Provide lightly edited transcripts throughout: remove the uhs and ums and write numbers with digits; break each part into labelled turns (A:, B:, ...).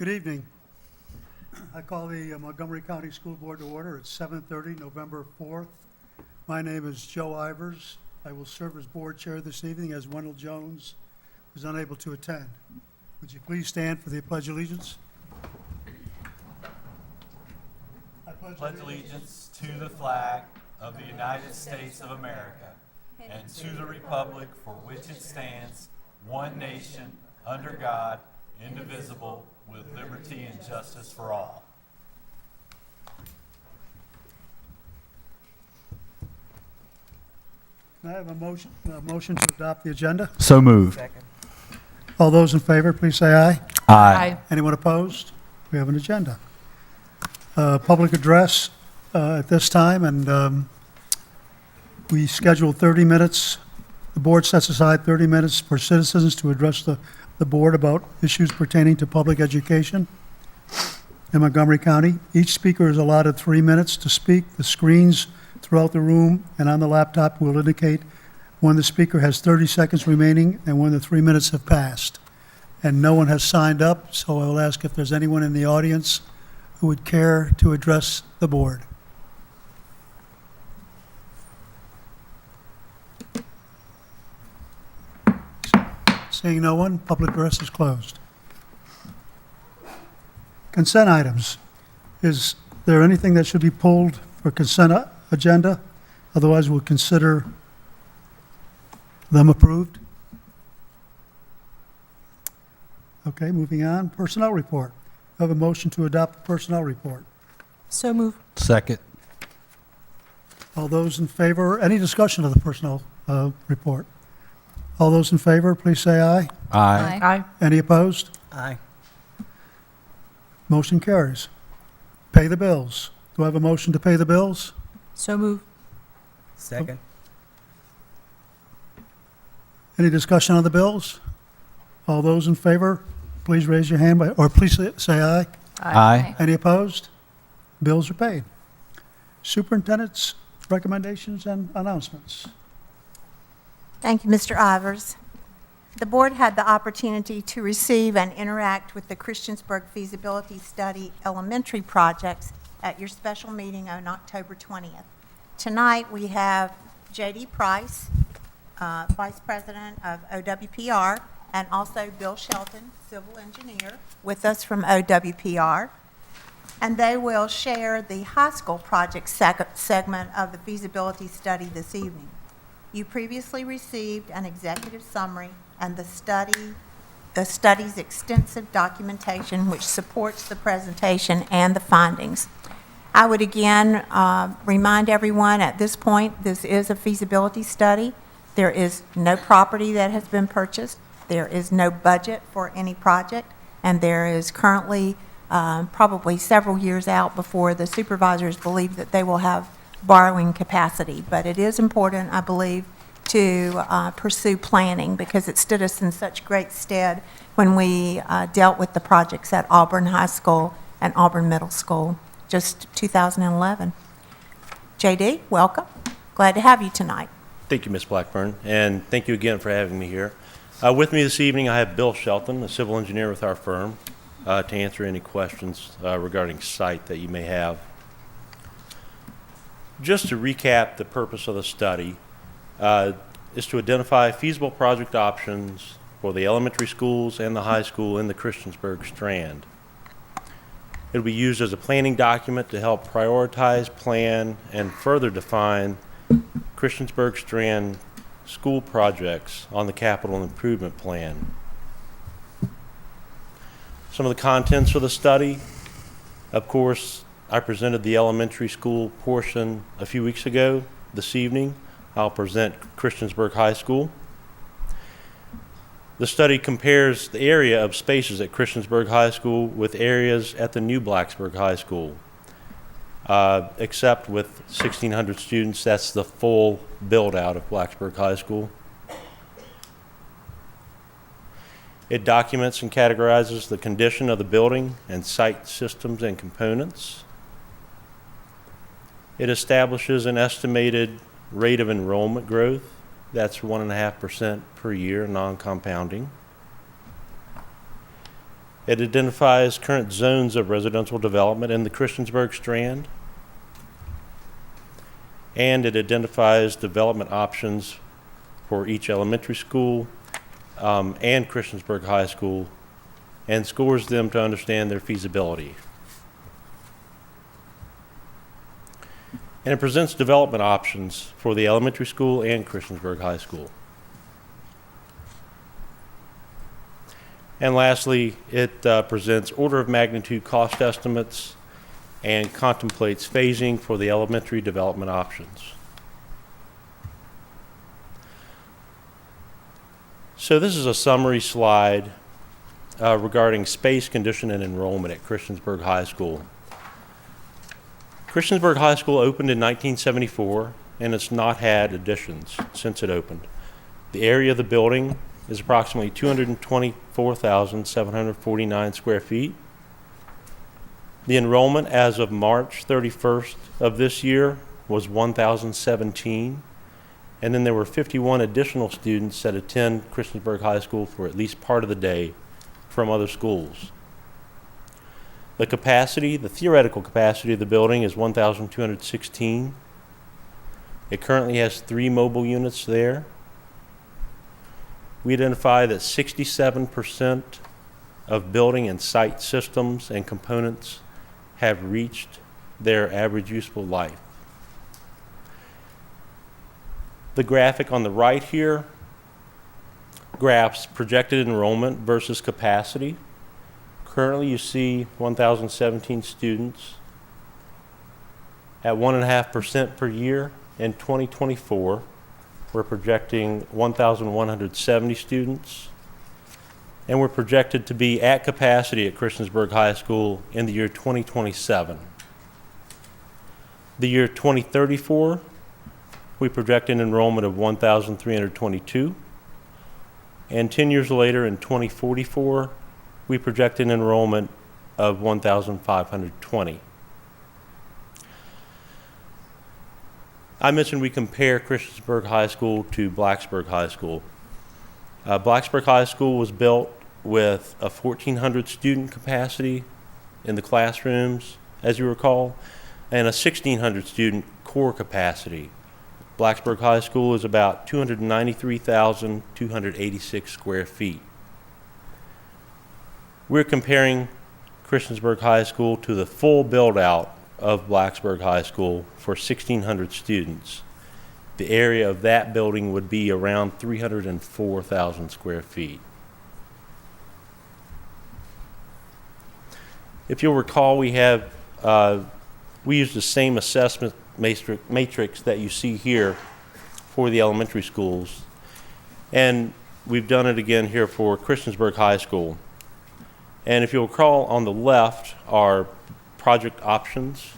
A: Good evening. I call the Montgomery County School Board to order. It's 7:30, November 4th. My name is Joe Ivers. I will serve as board chair this evening as Wendell Jones was unable to attend. Would you please stand for the Pledge of Allegiance? I
B: Pledge allegiance to the flag of the United States of America and to the republic for which it stands, one nation, under God, indivisible, with liberty and justice for all.
A: Can I have a motion to adopt the agenda?
B: So moved.
A: All those in favor, please say aye.
B: Aye.
A: Anyone opposed? We have an agenda. Public address at this time, and we scheduled 30 minutes. The board sets aside 30 minutes for citizens to address the board about issues pertaining to public education in Montgomery County. Each speaker is allotted 3 minutes to speak. The screens throughout the room and on the laptop will indicate when the speaker has 30 seconds remaining and when the 3 minutes have passed. And no one has signed up, so I will ask if there's anyone in the audience who would care to address the board. Seeing no one, public address is closed. Consent items. Is there anything that should be pulled for consent agenda? Otherwise, we'll consider them approved. Okay, moving on. Personnel report. I have a motion to adopt the personnel report.
C: So move.
B: Second.
A: All those in favor, any discussion of the personnel report? All those in favor, please say aye.
B: Aye.
C: Aye.
A: Any opposed?
B: Aye.
A: Motion carries. Pay the bills. Do I have a motion to pay the bills?
C: So move.
D: Second.
A: Any discussion on the bills? All those in favor, please raise your hand, or please say aye.
B: Aye.
A: Any opposed? Bills are paid. Superintendent's recommendations and announcements.
E: Thank you, Mr. Ivers. The board had the opportunity to receive and interact with the Christiansburg Feasibility Study elementary projects at your special meeting on October 20th. Tonight, we have J.D. Price, Vice President of OWPR, and also Bill Shelton, Civil Engineer, with us from OWPR. And they will share the high school project segment of the feasibility study this evening. You previously received an executive summary and the study's extensive documentation which supports the presentation and the findings. I would again remind everyone at this point, this is a feasibility study. There is no property that has been purchased. There is no budget for any project, and there is currently probably several years out before the supervisors believe that they will have borrowing capacity. But it is important, I believe, to pursue planning because it stood us in such great stead when we dealt with the projects at Auburn High School and Auburn Middle School, just 2011. J.D., welcome. Glad to have you tonight.
F: Thank you, Ms. Blackburn, and thank you again for having me here. With me this evening, I have Bill Shelton, a civil engineer with our firm, to answer any questions regarding site that you may have. Just to recap, the purpose of the study is to identify feasible project options for the elementary schools and the high school in the Christiansburg Strand. It will be used as a planning document to help prioritize, plan, and further define Christiansburg Strand school projects on the capital improvement plan. Some of the contents of the study, of course, I presented the elementary school portion a few weeks ago. This evening, I'll present Christiansburg High School. The study compares the area of spaces at Christiansburg High School with areas at the new Blacksburg High School. Except with 1,600 students, that's the full build-out of Blacksburg High School. It documents and categorizes the condition of the building and site systems and components. It establishes an estimated rate of enrollment growth. That's 1.5% per year, non-compounding. It identifies current zones of residential development in the Christiansburg Strand. And it identifies development options for each elementary school and Christiansburg High School, and scores them to understand their feasibility. And it presents development options for the elementary school and Christiansburg High School. And lastly, it presents order of magnitude cost estimates and contemplates phasing for the elementary development options. So this is a summary slide regarding space, condition, and enrollment at Christiansburg High School. Christiansburg High School opened in 1974, and it's not had additions since it opened. The area of the building is approximately 224,749 square feet. The enrollment as of March 31st of this year was 1,017, and then there were 51 additional students that attend Christiansburg High School for at least part of the day from other schools. The capacity, the theoretical capacity of the building is 1,216. It currently has 3 mobile units there. We identify that 67% of building and site systems and components have reached their average useful life. The graphic on the right here graphs projected enrollment versus capacity. Currently, you see 1,017 students at 1.5% per year. In 2024, we're projecting 1,170 students, and we're projected to be at capacity at Christiansburg High School in the year 2027. The year 2034, we project an enrollment of 1,322, and 10 years later, in 2044, we project an enrollment of 1,520. I mentioned we compare Christiansburg High School to Blacksburg High School. Blacksburg High School was built with a 1,400 student capacity in the classrooms, as you recall, and a 1,600 student core capacity. Blacksburg High School is about 293,286 square feet. We're comparing Christiansburg High School to the full build-out of Blacksburg High School for 1,600 students. The area of that building would be around 304,000 square feet. If you'll recall, we used the same assessment matrix that you see here for the elementary schools, and we've done it again here for Christiansburg High School. And if you'll recall, on the left are project options,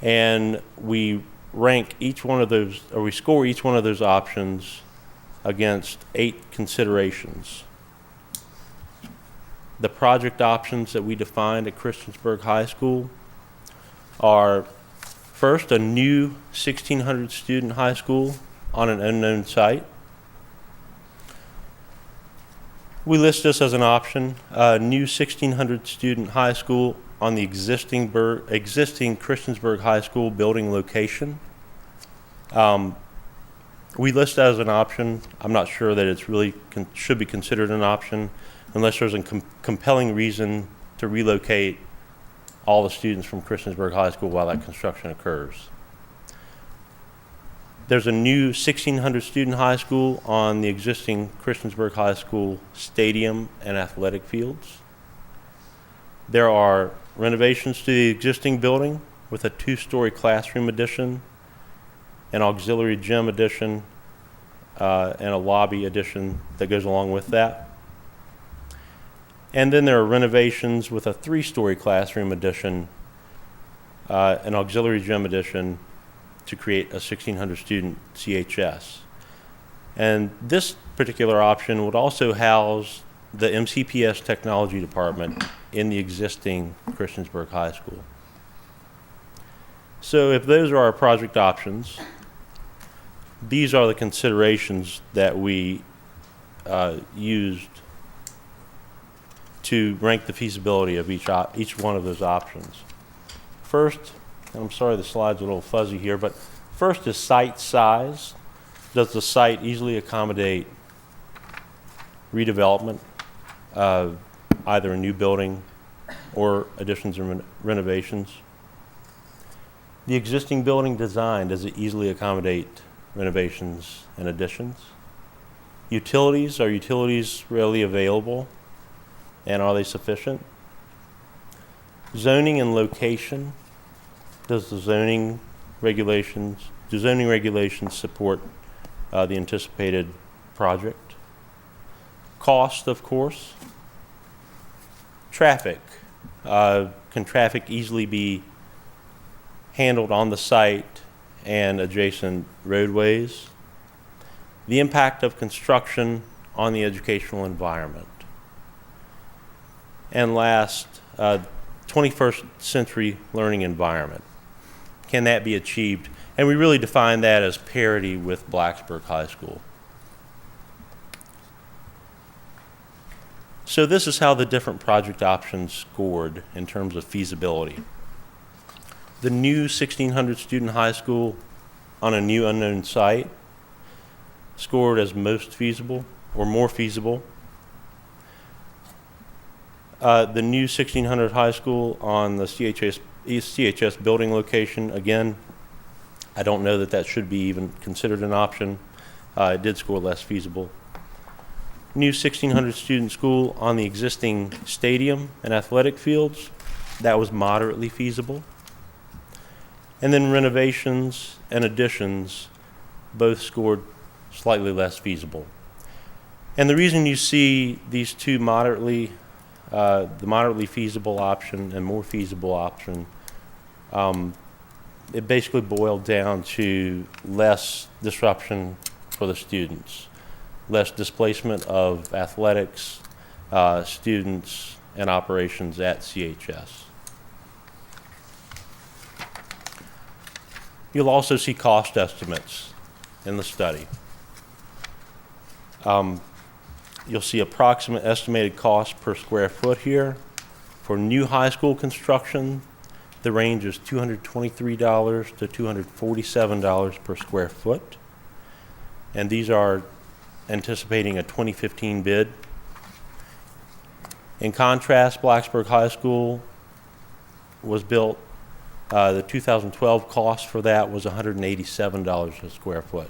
F: and we rank each one of those, or we score each one of those options against 8 considerations. The project options that we defined at Christiansburg High School are, first, a new 1,600 student high school on an unknown site. We list this as an option, a new 1,600 student high school on the existing Christiansburg High School building location. We list as an option. I'm not sure that it's really should be considered an option unless there's a compelling reason to relocate all the students from Christiansburg High School while that construction occurs. There's a new 1,600 student high school on the existing Christiansburg High School stadium and athletic fields. There are renovations to the existing building with a 2-story classroom addition, an auxiliary gym addition, and a lobby addition that goes along with that. And then there are renovations with a 3-story classroom addition, an auxiliary gym addition, to create a 1,600 student CHS. And this particular option would also house the MCPS technology department in the existing Christiansburg High School. So if those are our project options, these are the considerations that we used to rank the feasibility of each one of those options. First, and I'm sorry the slide's a little fuzzy here, but first is site size. Does the site easily accommodate redevelopment, either a new building or additions and renovations? The existing building design, does it easily accommodate renovations and additions? Utilities, are utilities readily available, and are they sufficient? Zoning and location, do zoning regulations support the anticipated project? Cost, of course. Traffic, can traffic easily be handled on the site and adjacent roadways? The impact of construction on the educational environment. And last, 21st century learning environment. Can that be achieved? And we really define that as parity with Blacksburg High School. So this is how the different project options scored in terms of feasibility. The new 1,600 student high school on a new unknown site scored as most feasible or more feasible. The new 1,600 high school on the CHS building location, again, I don't know that that should be even considered an option. It did score less feasible. New 1,600 student school on the existing stadium and athletic fields, that was moderately feasible. And then renovations and additions both scored slightly less feasible. And the reason you see these two the moderately feasible option and more feasible option, it basically boiled down to less disruption for the students, less displacement of athletics, students, and operations at CHS. You'll also see cost estimates in the study. You'll see approximate estimated cost per square foot here. For new high school construction, the range is $223 to $247 per square foot. And these are anticipating a 2015 bid. In contrast, Blacksburg High School was built, the 2012 cost for that was $187 a square foot.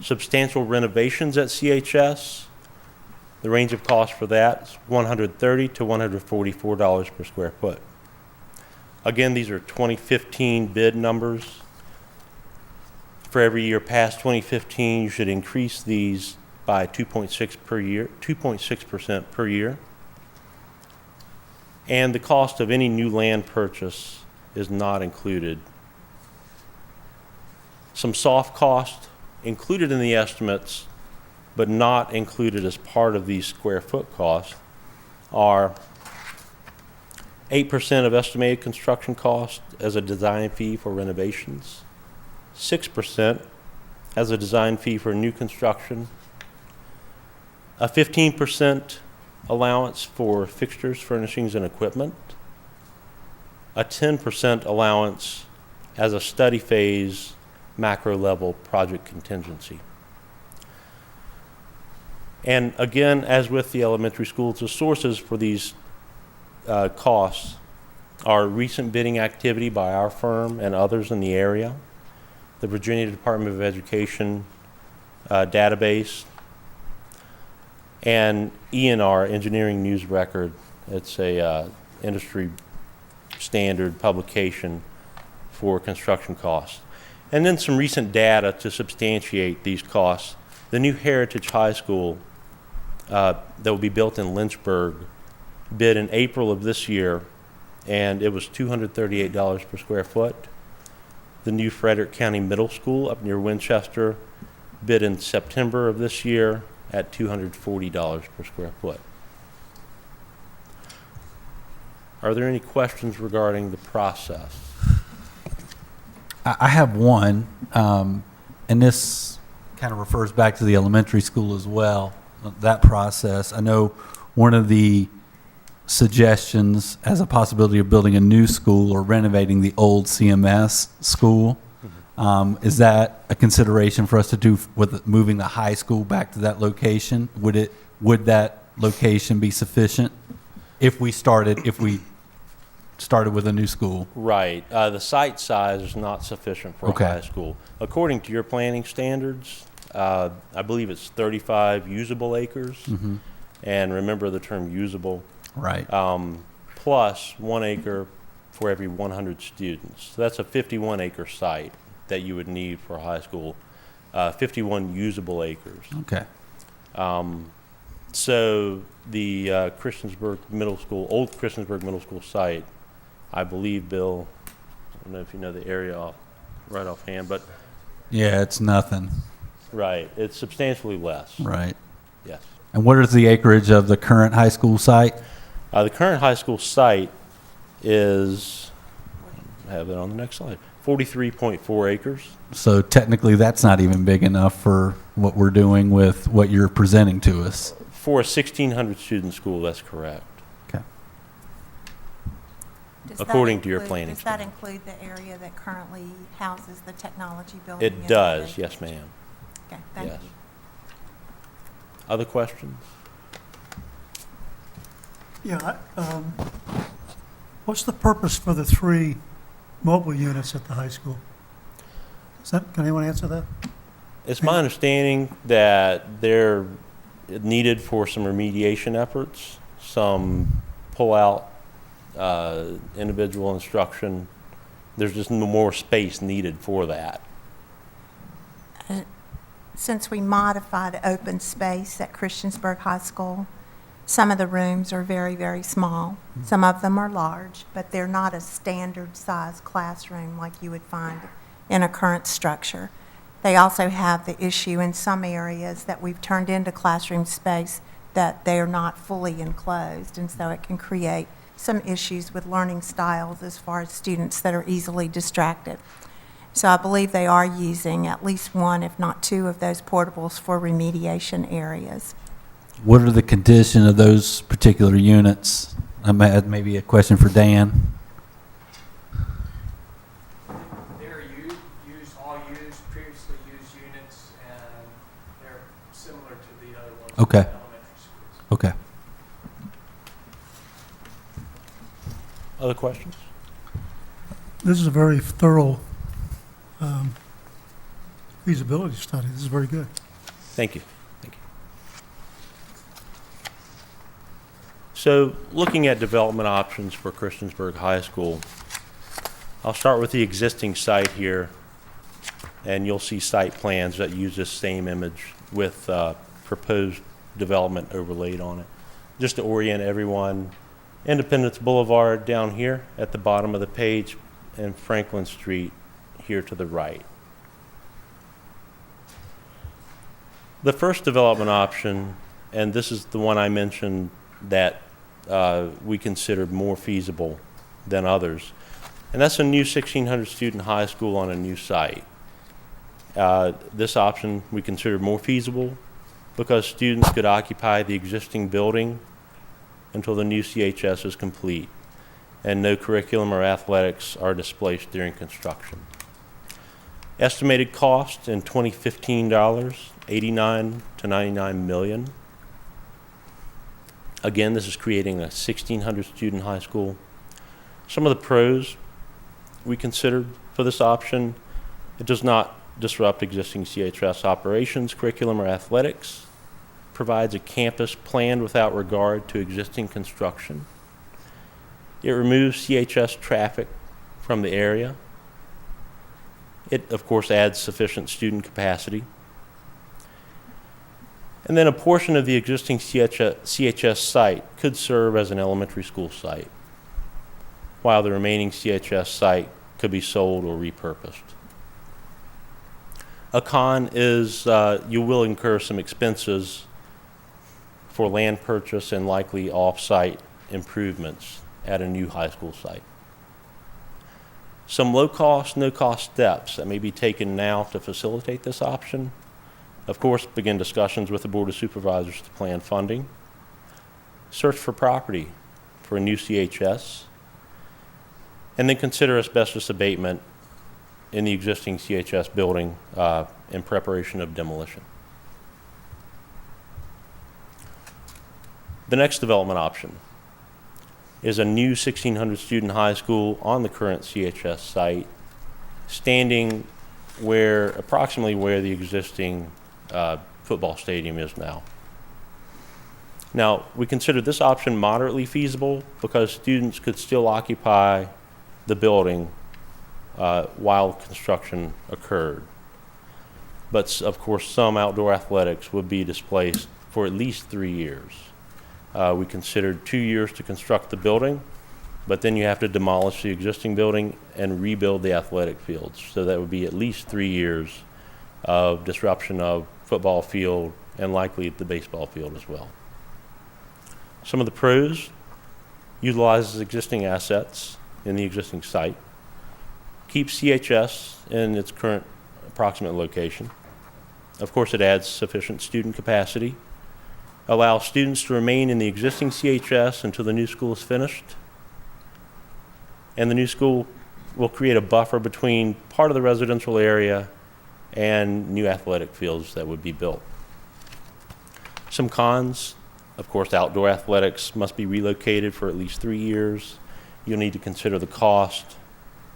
F: Substantial renovations at CHS, the range of cost for that is $130 to $144 per square foot. Again, these are 2015 bid numbers. For every year past 2015, you should increase these by 2.6% per year. And the cost of any new land purchase is not included. Some soft costs included in the estimates, but not included as part of these square foot costs, are 8% of estimated construction cost as a design fee for renovations, 6% as a design fee for new construction, a 15% allowance for fixtures, furnishings, and equipment, a 10% allowance as a study phase macro level project contingency. And again, as with the elementary schools, the sources for these costs are recent bidding activity by our firm and others in the area, the Virginia Department of Education database, and ENR, Engineering News Record. It's a industry standard publication for construction costs. And then some recent data to substantiate these costs. The new Heritage High School that will be built in Lynchburg bid in April of this year, and it was $238 per square foot. The new Frederick County Middle School up near Winchester bid in September of this year at $240 per square foot. Are there any questions regarding the process?
D: I have one, and this kind of refers back to the elementary school as well, that process. I know one of the suggestions as a possibility of building a new school or renovating the old CMS school. Is that a consideration for us to do with moving the high school back to that location? Would that location be sufficient if we started with a new school?
F: Right. The site size is not sufficient for
D: Okay.
F: a high school. According to your planning standards, I believe it's 35 usable acres.
D: Mm-hmm.
F: And remember the term usable,
D: Right.
F: plus 1 acre for every 100 students. So that's a 51 acre site that you would need for a high school, 51 usable acres.
D: Okay.
F: So the Christiansburg Middle School, old Christiansburg Middle School site, I believe, Bill, I don't know if you know the area right offhand, but
D: Yeah, it's nothing.
F: right, it's substantially less.
D: Right.
F: Yes.
D: And what is the acreage of the current high school site?
F: The current high school site is, I have it on the next slide, 43.4 acres.
D: So technically, that's not even big enough for what we're doing with what you're presenting to us.
F: For a 1,600 student school, that's correct.
D: Okay.
E: Does that
F: According to your
E: include-
F: planning
E: Does that
F: standards.
E: include the area that currently houses the technology building?
F: It
E: and
F: does,
E: the-
F: yes, ma'am.
E: Okay, thank
F: Yes.
E: you.
F: Other questions?
A: Yeah, what's the purpose for the 3 mobile units at the high school? Can anyone answer that?
F: It's my understanding that they're needed for some remediation efforts, some pull-out, individual instruction. There's just no more space needed for that.
E: Since we modified open space at Christiansburg High School, some of the rooms are very, very small. Some of them are large, but they're not a standard size classroom like you would find in a current structure. They also have the issue in some areas that we've turned into classroom space that they are not fully enclosed, and so it can create some issues with learning styles as far as students that are easily distracted. So I believe they are using at least 1, if not 2, of those portables for remediation areas.
D: What are the condition of those particular units? Maybe a question for Dan.
G: They're previously used units, and they're similar to the other ones in
D: Okay.
G: elementary schools.
D: Okay.
F: Other questions?
A: This is a very thorough feasibility study. This is very good.
F: Thank you. Thank you. So, looking at development options for Christiansburg High School, I'll start with the existing site here, and you'll see site plans that use this same image with proposed development overlaid on it. Just to orient everyone, Independence Boulevard down here at the bottom of the page, and Franklin Street here to the right. The first development option, and this is the one I mentioned that we considered more feasible than others, and that's a new 1,600 student high school on a new site. This option we considered more feasible because students could occupy the existing building until the new CHS is complete, and no curriculum or athletics are displaced during construction. Estimated cost in 2015 dollars, 89 to 99 million. Again, this is creating a 1,600 student high school. Some of the pros we considered for this option: it does not disrupt existing CHS operations, curriculum, or athletics. Provides a campus planned without regard to existing construction. It removes CHS traffic from the area. It, of course, adds sufficient student capacity. And then a portion of the existing CHS site could serve as an elementary school site, while the remaining CHS site could be sold or repurposed. A con is you will incur some expenses for land purchase and likely off-site improvements at a new high school site. Some low-cost, no-cost steps that may be taken now to facilitate this option. Of course, begin discussions with the Board of Supervisors to plan funding. search for property for a new CHS, and then consider asbestos abatement in the existing CHS building in preparation of demolition. The next development option is a new 1,600 student high school on the current CHS site, standing approximately where the existing football stadium is now. Now, we consider this option moderately feasible because students could still occupy the building while construction occurred. But of course, some outdoor athletics would be displaced for at least 3 years. We considered 2 years to construct the building, but then you have to demolish the existing building and rebuild the athletic fields. So that would be at least 3 years of disruption of football field and likely the baseball field as well. Some of the pros: utilizes existing assets in the existing site, keeps CHS in its current approximate location. Of course, it adds sufficient student capacity, allows students to remain in the existing CHS until the new school is finished, and the new school will create a buffer between part of the residential area and new athletic fields that would be built. Some cons: of course, outdoor athletics must be relocated for at least 3 years. You'll need to consider the cost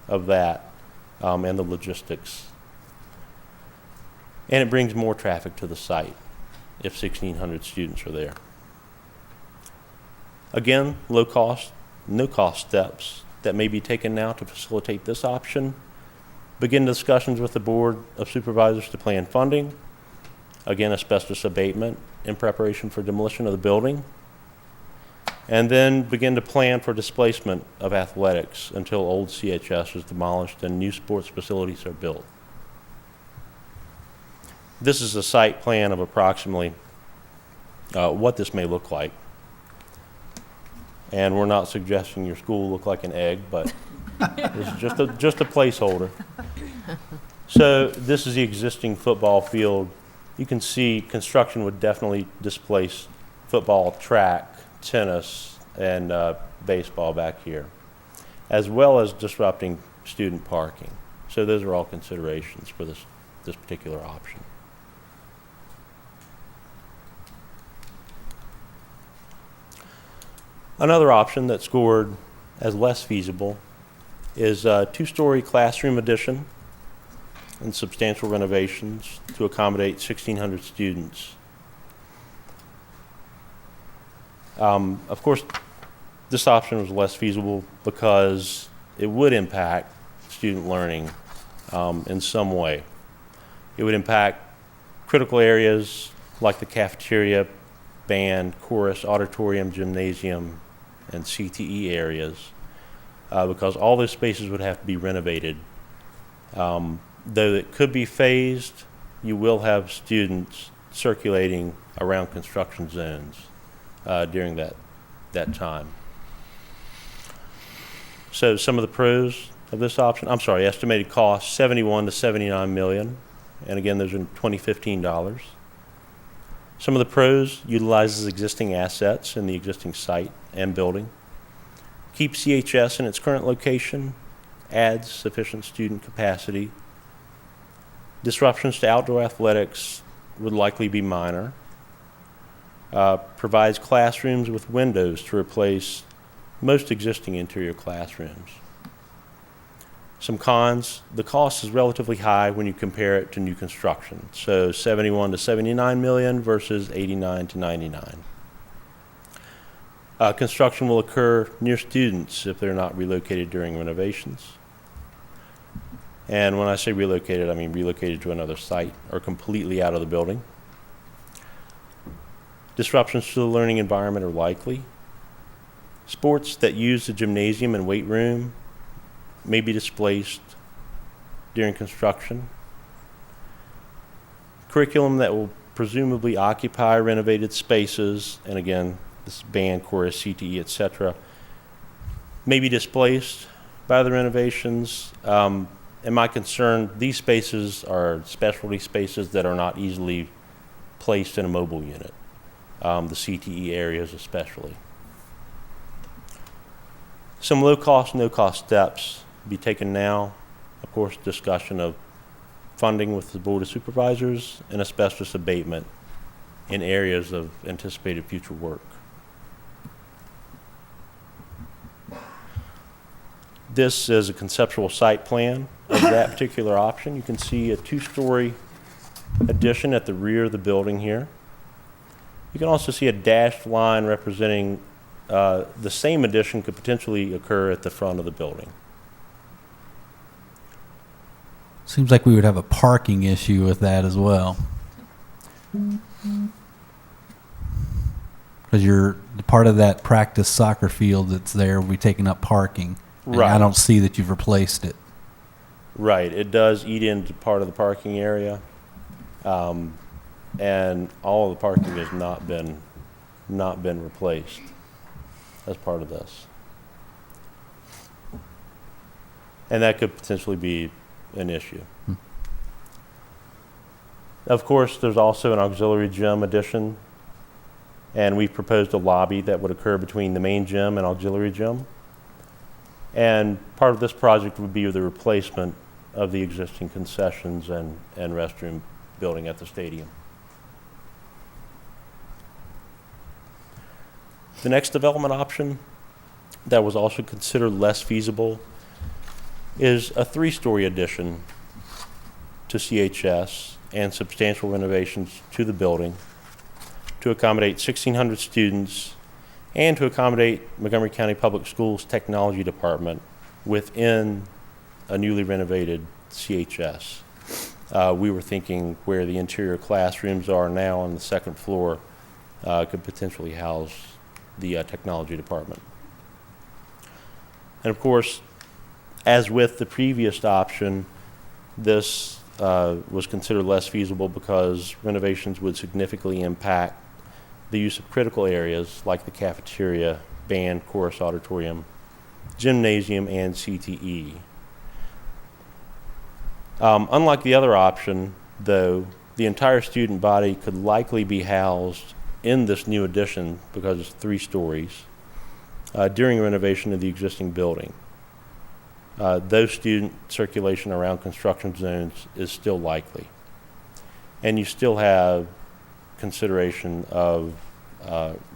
F: of that and the logistics. And it brings more traffic to the site if 1,600 students are there. Again, low cost, no cost steps that may be taken now to facilitate this option. Begin discussions with the Board of Supervisors to plan funding. Again, asbestos abatement in preparation for demolition of the building. And then begin to plan for displacement of athletics until old CHS is demolished and new sports facilities are built. This is a site plan of approximately what this may look like. And we're not suggesting your school look like an egg, but this is just a placeholder. So this is the existing football field. You can see construction would definitely displace football, track, tennis, and baseball back here, as well as disrupting student parking. So those are all considerations for this particular option. Another option that scored as less feasible is a 2-story classroom addition and substantial renovations to accommodate 1,600 students. Of course, this option was less feasible because it would impact student learning in some way. It would impact critical areas like the cafeteria, band, chorus, auditorium, gymnasium, and CTE areas because all those spaces would have to be renovated. Though it could be phased, you will have students circulating around construction zones during that time. So some of the pros of this option, estimated cost $71 to $79 million, and again, those are in 2015 dollars. Some of the pros: utilizes existing assets in the existing site and building, keeps CHS in its current location, adds sufficient student capacity. Disruptions to outdoor athletics would likely be minor. Provides classrooms with windows to replace most existing interior classrooms. Some cons: the cost is relatively high when you compare it to new construction. So 71 to 79 million versus 89 to 99. Construction will occur near students if they're not relocated during renovations. And when I say relocated, I mean relocated to another site or completely out of the building. Disruptions to the learning environment are likely. Sports that use the gymnasium and weight room may be displaced during construction. Curriculum that will presumably occupy renovated spaces, and again, this is band, chorus, CTE, etc., may be displaced by the renovations. And my concern: these spaces are specialty spaces that are not easily placed in a mobile unit, the CTE areas especially. Some low-cost, no-cost steps be taken now. Of course, discussion of funding with the Board of Supervisors and asbestos abatement in areas of anticipated future work. This is a conceptual site plan of that particular option. You can see a two-story addition at the rear of the building here. You can also see a dashed line representing the same addition could potentially occur at the front of the building.
D: Seems like we would have a parking issue with that as well. Because you're part of that practice soccer field that's there will be taking up parking. And
F: Right.
D: I don't see that you've replaced it.
F: Right, it does eat into part of the parking area, and all of the parking has not been replaced as part of this. And that could potentially be an issue. Of course, there's also an auxiliary gym addition, and we've proposed a lobby that would occur between the main gym and auxiliary gym. And part of this project would be the replacement of the existing concessions and restroom building at the stadium. The next development option that was also considered less feasible is a three-story addition to CHS and substantial renovations to the building to accommodate 1,600 students and to accommodate Montgomery County Public Schools Technology Department within a newly renovated CHS. We were thinking where the interior classrooms are now on the second floor could potentially house the technology department. And of course, as with the previous option, this was considered less feasible because renovations would significantly impact the use of critical areas like the cafeteria, band, chorus auditorium, gymnasium, and CTE. Unlike the other option, though, the entire student body could likely be housed in this new addition because it's 3 stories during renovation of the existing building. Though student circulation around construction zones is still likely. And you still have consideration of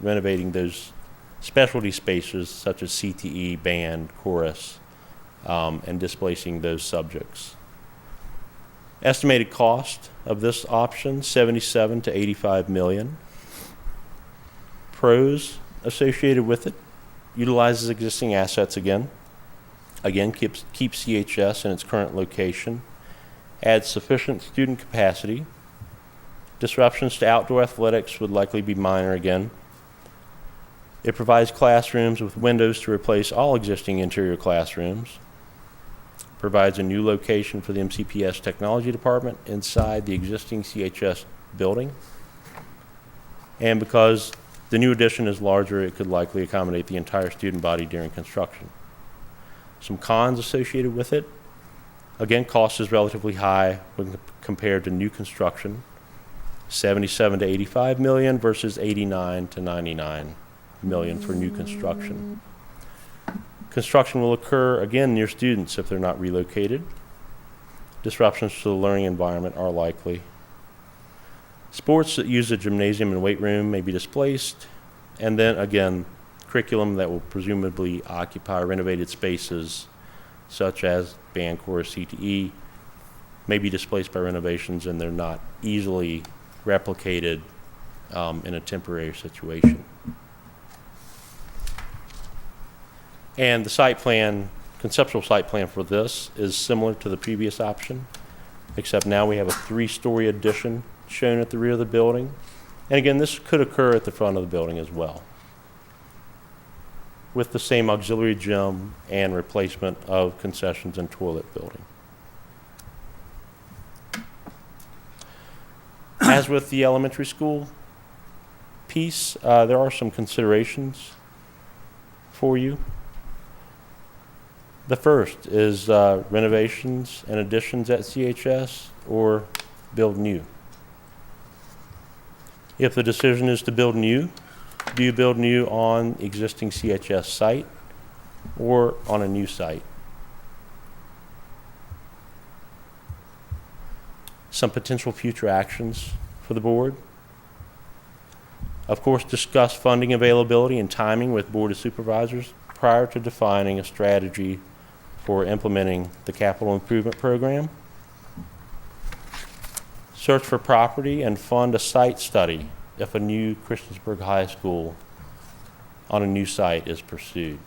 F: renovating those specialty spaces such as CTE, band, chorus, and displacing those subjects. Estimated cost of this option, $77 to $85 million. Pros associated with it: utilizes existing assets again. Again, keeps CHS in its current location. Adds sufficient student capacity. Disruptions to outdoor athletics would likely be minor again. It provides classrooms with windows to replace all existing interior classrooms. Provides a new location for the MCPS Technology Department inside the existing CHS building. And because the new addition is larger, it could likely accommodate the entire student body during construction. Some cons associated with it: again, cost is relatively high when compared to new construction, $77 to $85 million versus $89 to $99 million for new construction. Construction will occur again near students if they're not relocated. Disruptions to the learning environment are likely. Sports that use the gymnasium and weight room may be displaced, and then again, curriculum that will presumably occupy renovated spaces such as band, chorus, CTE may be displaced by renovations, and they're not easily replicated in a temporary situation. And the site plan, conceptual site plan for this is similar to the previous option, except now we have a 3-story addition shown at the rear of the building. And again, this could occur at the front of the building as well, with the same auxiliary gym and replacement of concessions and toilet building. As with the elementary school piece, there are some considerations for you. The first is renovations and additions at CHS or build new. If the decision is to build new, do you build new on existing CHS site, or on a new site. Some potential future actions for the board. Of course, discuss funding availability and timing with Board of Supervisors prior to defining a strategy for implementing the capital improvement program. Search for property and fund a site study if a new Christiansburg High School on a new site is pursued.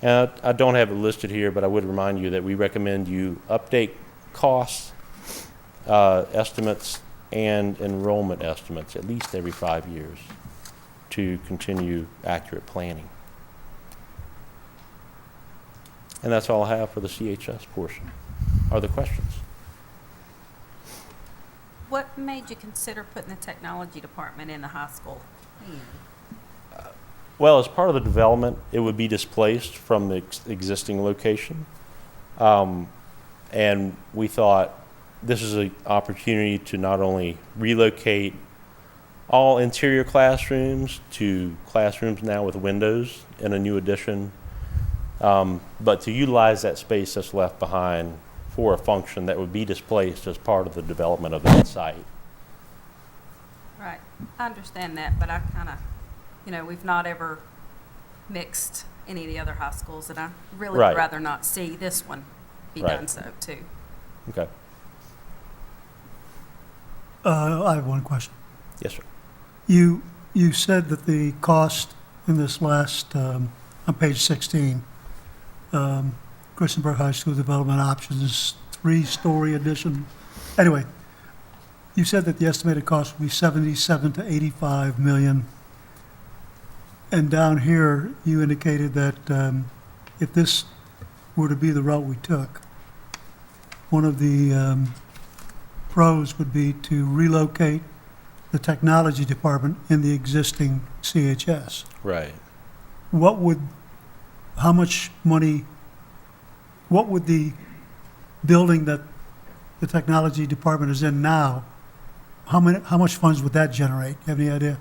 F: And I don't have it listed here, but I would remind you that we recommend you update costs, estimates, and enrollment estimates at least every 5 years to continue accurate planning. And that's all I have for the CHS portion. Are there questions?
H: What made you consider putting the technology department in the high school?
F: Well, as part of the development, it would be displaced from the existing location. And we thought this is an opportunity to not only relocate all interior classrooms to classrooms now with windows in a new addition, but to utilize that space that's left behind for a function that would be displaced as part of the development of that site.
H: Right, I understand that, but I kind of, we've not ever mixed any of the other high schools, and I really
F: Right.
H: would rather not see this one be
F: Right.
H: done so too.
F: Okay.
A: I have one question.
F: Yes, sir.
A: You said that the cost in this last, on page 16, Christiansburg High School Development Options, 3-story addition. Anyway, you said that the estimated cost would be 77 to 85 million. And down here, you indicated that if this were to be the route we took, one of the pros would be to relocate the technology department in the existing CHS.
F: Right.
A: How much money, what would the building that the technology department is in now, how much funds would that generate? You have any idea?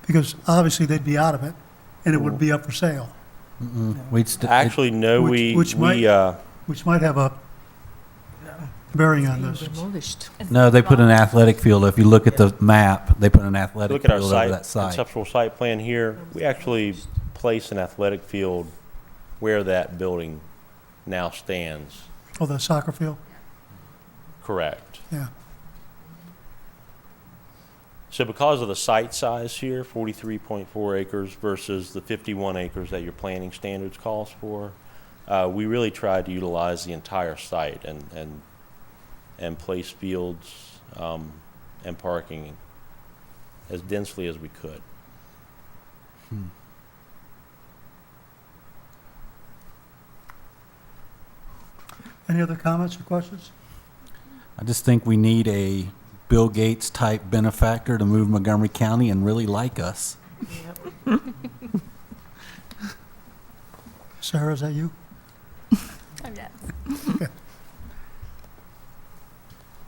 A: Because obviously they'd be out of it, and it would be up for sale,
F: Actually, no,
A: which might have a bearing on this.
C: Demolished.
D: No, they put an athletic field. If you look at the map, they put an athletic
F: Look at our
D: field over
F: site,
D: that site.
F: conceptual site plan here. We actually place an athletic field where that building now stands.
A: Oh, the soccer field?
F: Correct.
A: Yeah.
F: So because of the site size here, 43.4 acres versus the 51 acres that your planning standards calls for, we really tried to utilize the entire site and place fields and parking as densely as we could.
A: Any other comments or questions?
D: I just think we need a Bill Gates type benefactor to move Montgomery County and really like us.
A: Sarah, is that you?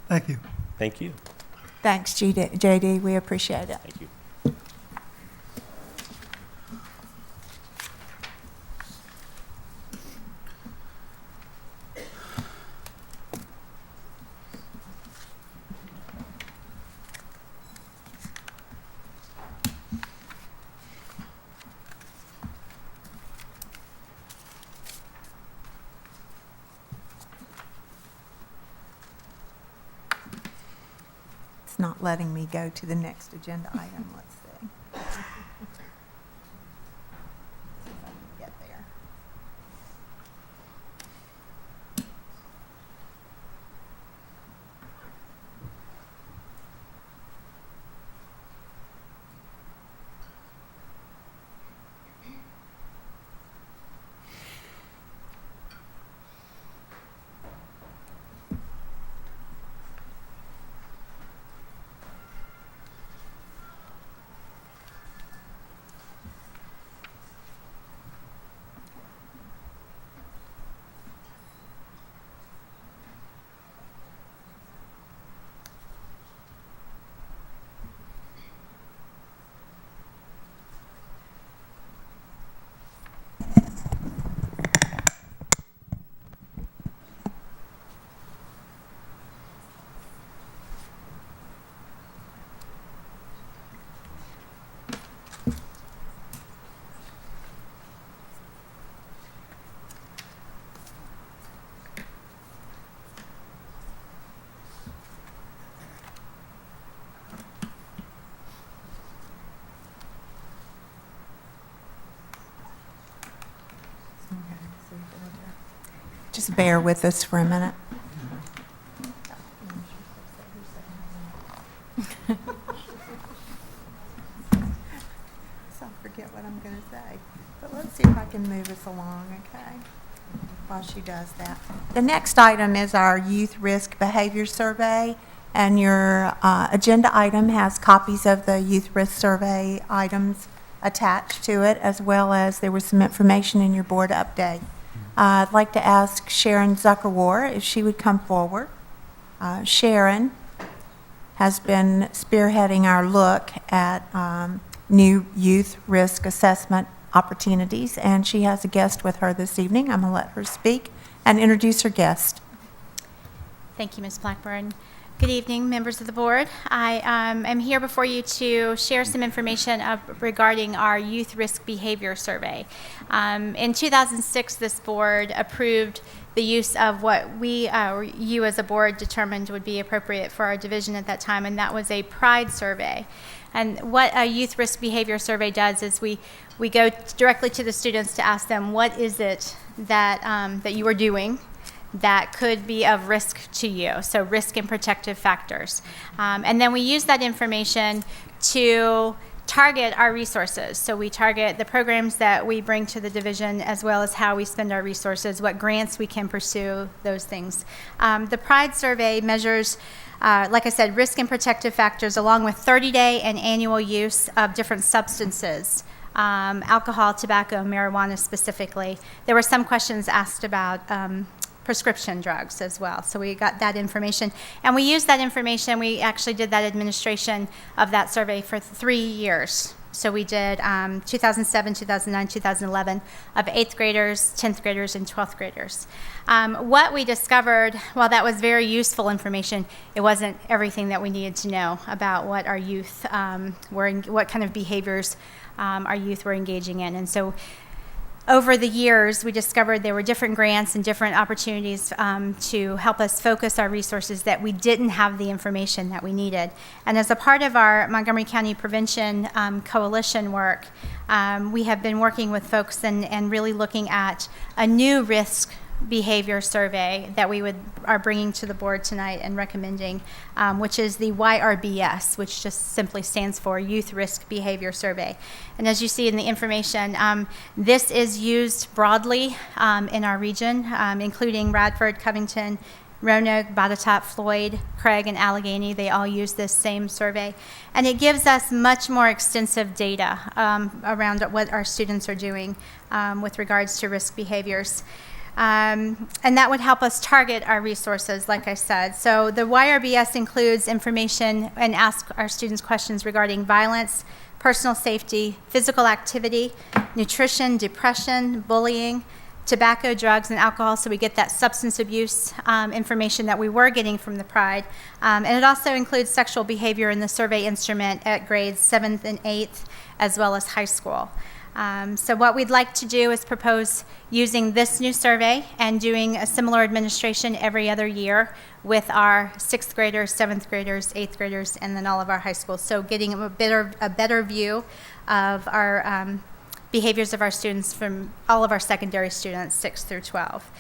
A: Thank you.
F: Thank you.
E: Thanks, JD, we appreciate it.
F: Thank you.
E: It's not letting me go to the next agenda item, let's see. See if I can get there. Just bear with us for a minute. So I forget what I'm going to say. But let's see if I can move us along, okay, while she does that. The next item is our Youth Risk Behavior Survey, and your agenda item has copies of the Youth Risk Survey items attached to it, as well as there was some information in your board update. I'd like to ask Sharon Zuckerwar if she would come forward. Sharon has been spearheading our look at new youth risk assessment opportunities, and she has a guest with her this evening. I'm going to let her speak and introduce her guest.
I: Thank you, Ms. Blackburn. Good evening, members of the board. I am here before you to share some information regarding our Youth Risk Behavior Survey. In 2006, this board approved the use of what you as a board determined would be appropriate for our division at that time, and that was a PRIDE survey. And what a Youth Risk Behavior Survey does is we go directly to the students to ask them, what is it that you are doing that could be of risk to you, so risk and protective factors. And then we use that information to target our resources. So we target the programs that we bring to the division, as well as how we spend our resources, what grants we can pursue, those things. The PRIDE survey measures, like I said, risk and protective factors, along with 30-day and annual use of different substances. Alcohol, tobacco, marijuana specifically. There were some questions asked about prescription drugs as well. So we got that information. And we used that information. We actually did that administration of that survey for 3 years. So we did 2007, 2009, 2011 of 8th graders, 10th graders, and 12th graders. What we discovered, while that was very useful information, it wasn't everything that we needed to know about what our youth what kind of behaviors our youth were engaging in. And so over the years, we discovered there were different grants and different opportunities to help us focus our resources that we didn't have the information that we needed. And as a part of our Montgomery County Prevention Coalition work, we have been working with folks and really looking at a new risk behavior survey that we are bringing to the board tonight and recommending, which is the YRBS, which just simply stands for Youth Risk Behavior Survey. And as you see in the information, this is used broadly in our region, including Radford, Covington, Roanoke, Botetourt, Floyd, Craig, and Allegheny. They all use this same survey. And it gives us much more extensive data around what our students are doing with regards to risk behaviors. And that would help us target our resources, like I said. So the YRBS includes information and ask our students questions regarding violence, personal safety, physical activity, nutrition, depression, bullying, tobacco, drugs, and alcohol. So we get that substance abuse information that we were getting from the PRIDE. And it also includes sexual behavior in the survey instrument at grades 7th and 8th, as well as high school. So what we'd like to do is propose using this new survey and doing a similar administration every other year with our 6th graders, 7th graders, 8th graders, and then all of our high schools. So getting a better view of our behaviors of our students from all of our secondary students, 6 through 12.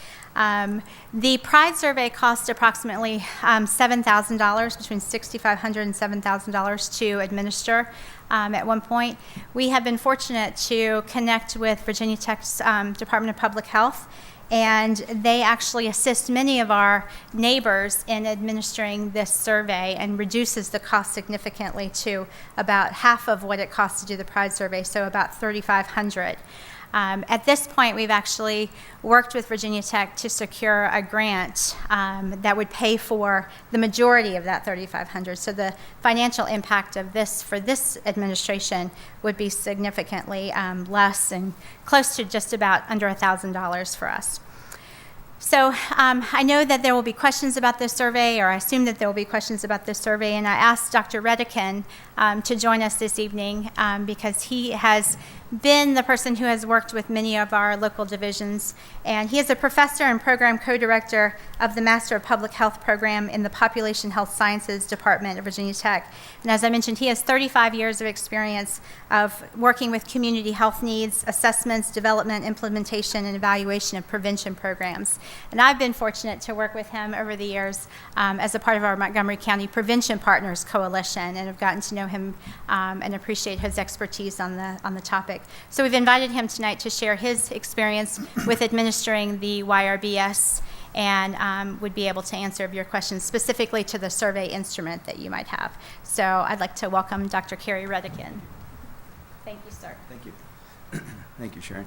I: The PRIDE survey cost approximately $7,000, between $6,500 and $7,000 to administer at one point. We have been fortunate to connect with Virginia Tech's Department of Public Health, and they actually assist many of our neighbors in administering this survey and reduces the cost significantly to about half of what it costs to do the PRIDE survey, so about $3,500. At this point, we've actually worked with Virginia Tech to secure a grant that would pay for the majority of that $3,500. So the financial impact of this for this administration would be significantly less and close to just about under $1,000 for us. So I know that there will be questions about this survey, or I assume that there will be questions about this survey, and I asked Dr. Redican to join us this evening because he has been the person who has worked with many of our local divisions, and he is a professor and program co-director of the Master of Public Health program in the Population Health Sciences Department at Virginia Tech. And as I mentioned, he has 35 years of experience of working with community health needs, assessments, development, implementation, and evaluation of prevention programs. And I've been fortunate to work with him over the years as a part of our Montgomery County Prevention Partners Coalition, and have gotten to know him and appreciate his expertise on the topic. So we've invited him tonight to share his experience with administering the YRBS, and would be able to answer your questions specifically to the survey instrument that you might have. So I'd like to welcome Dr. Kerry Redican. Thank you, sir.
J: Thank you. Thank you, Sharon.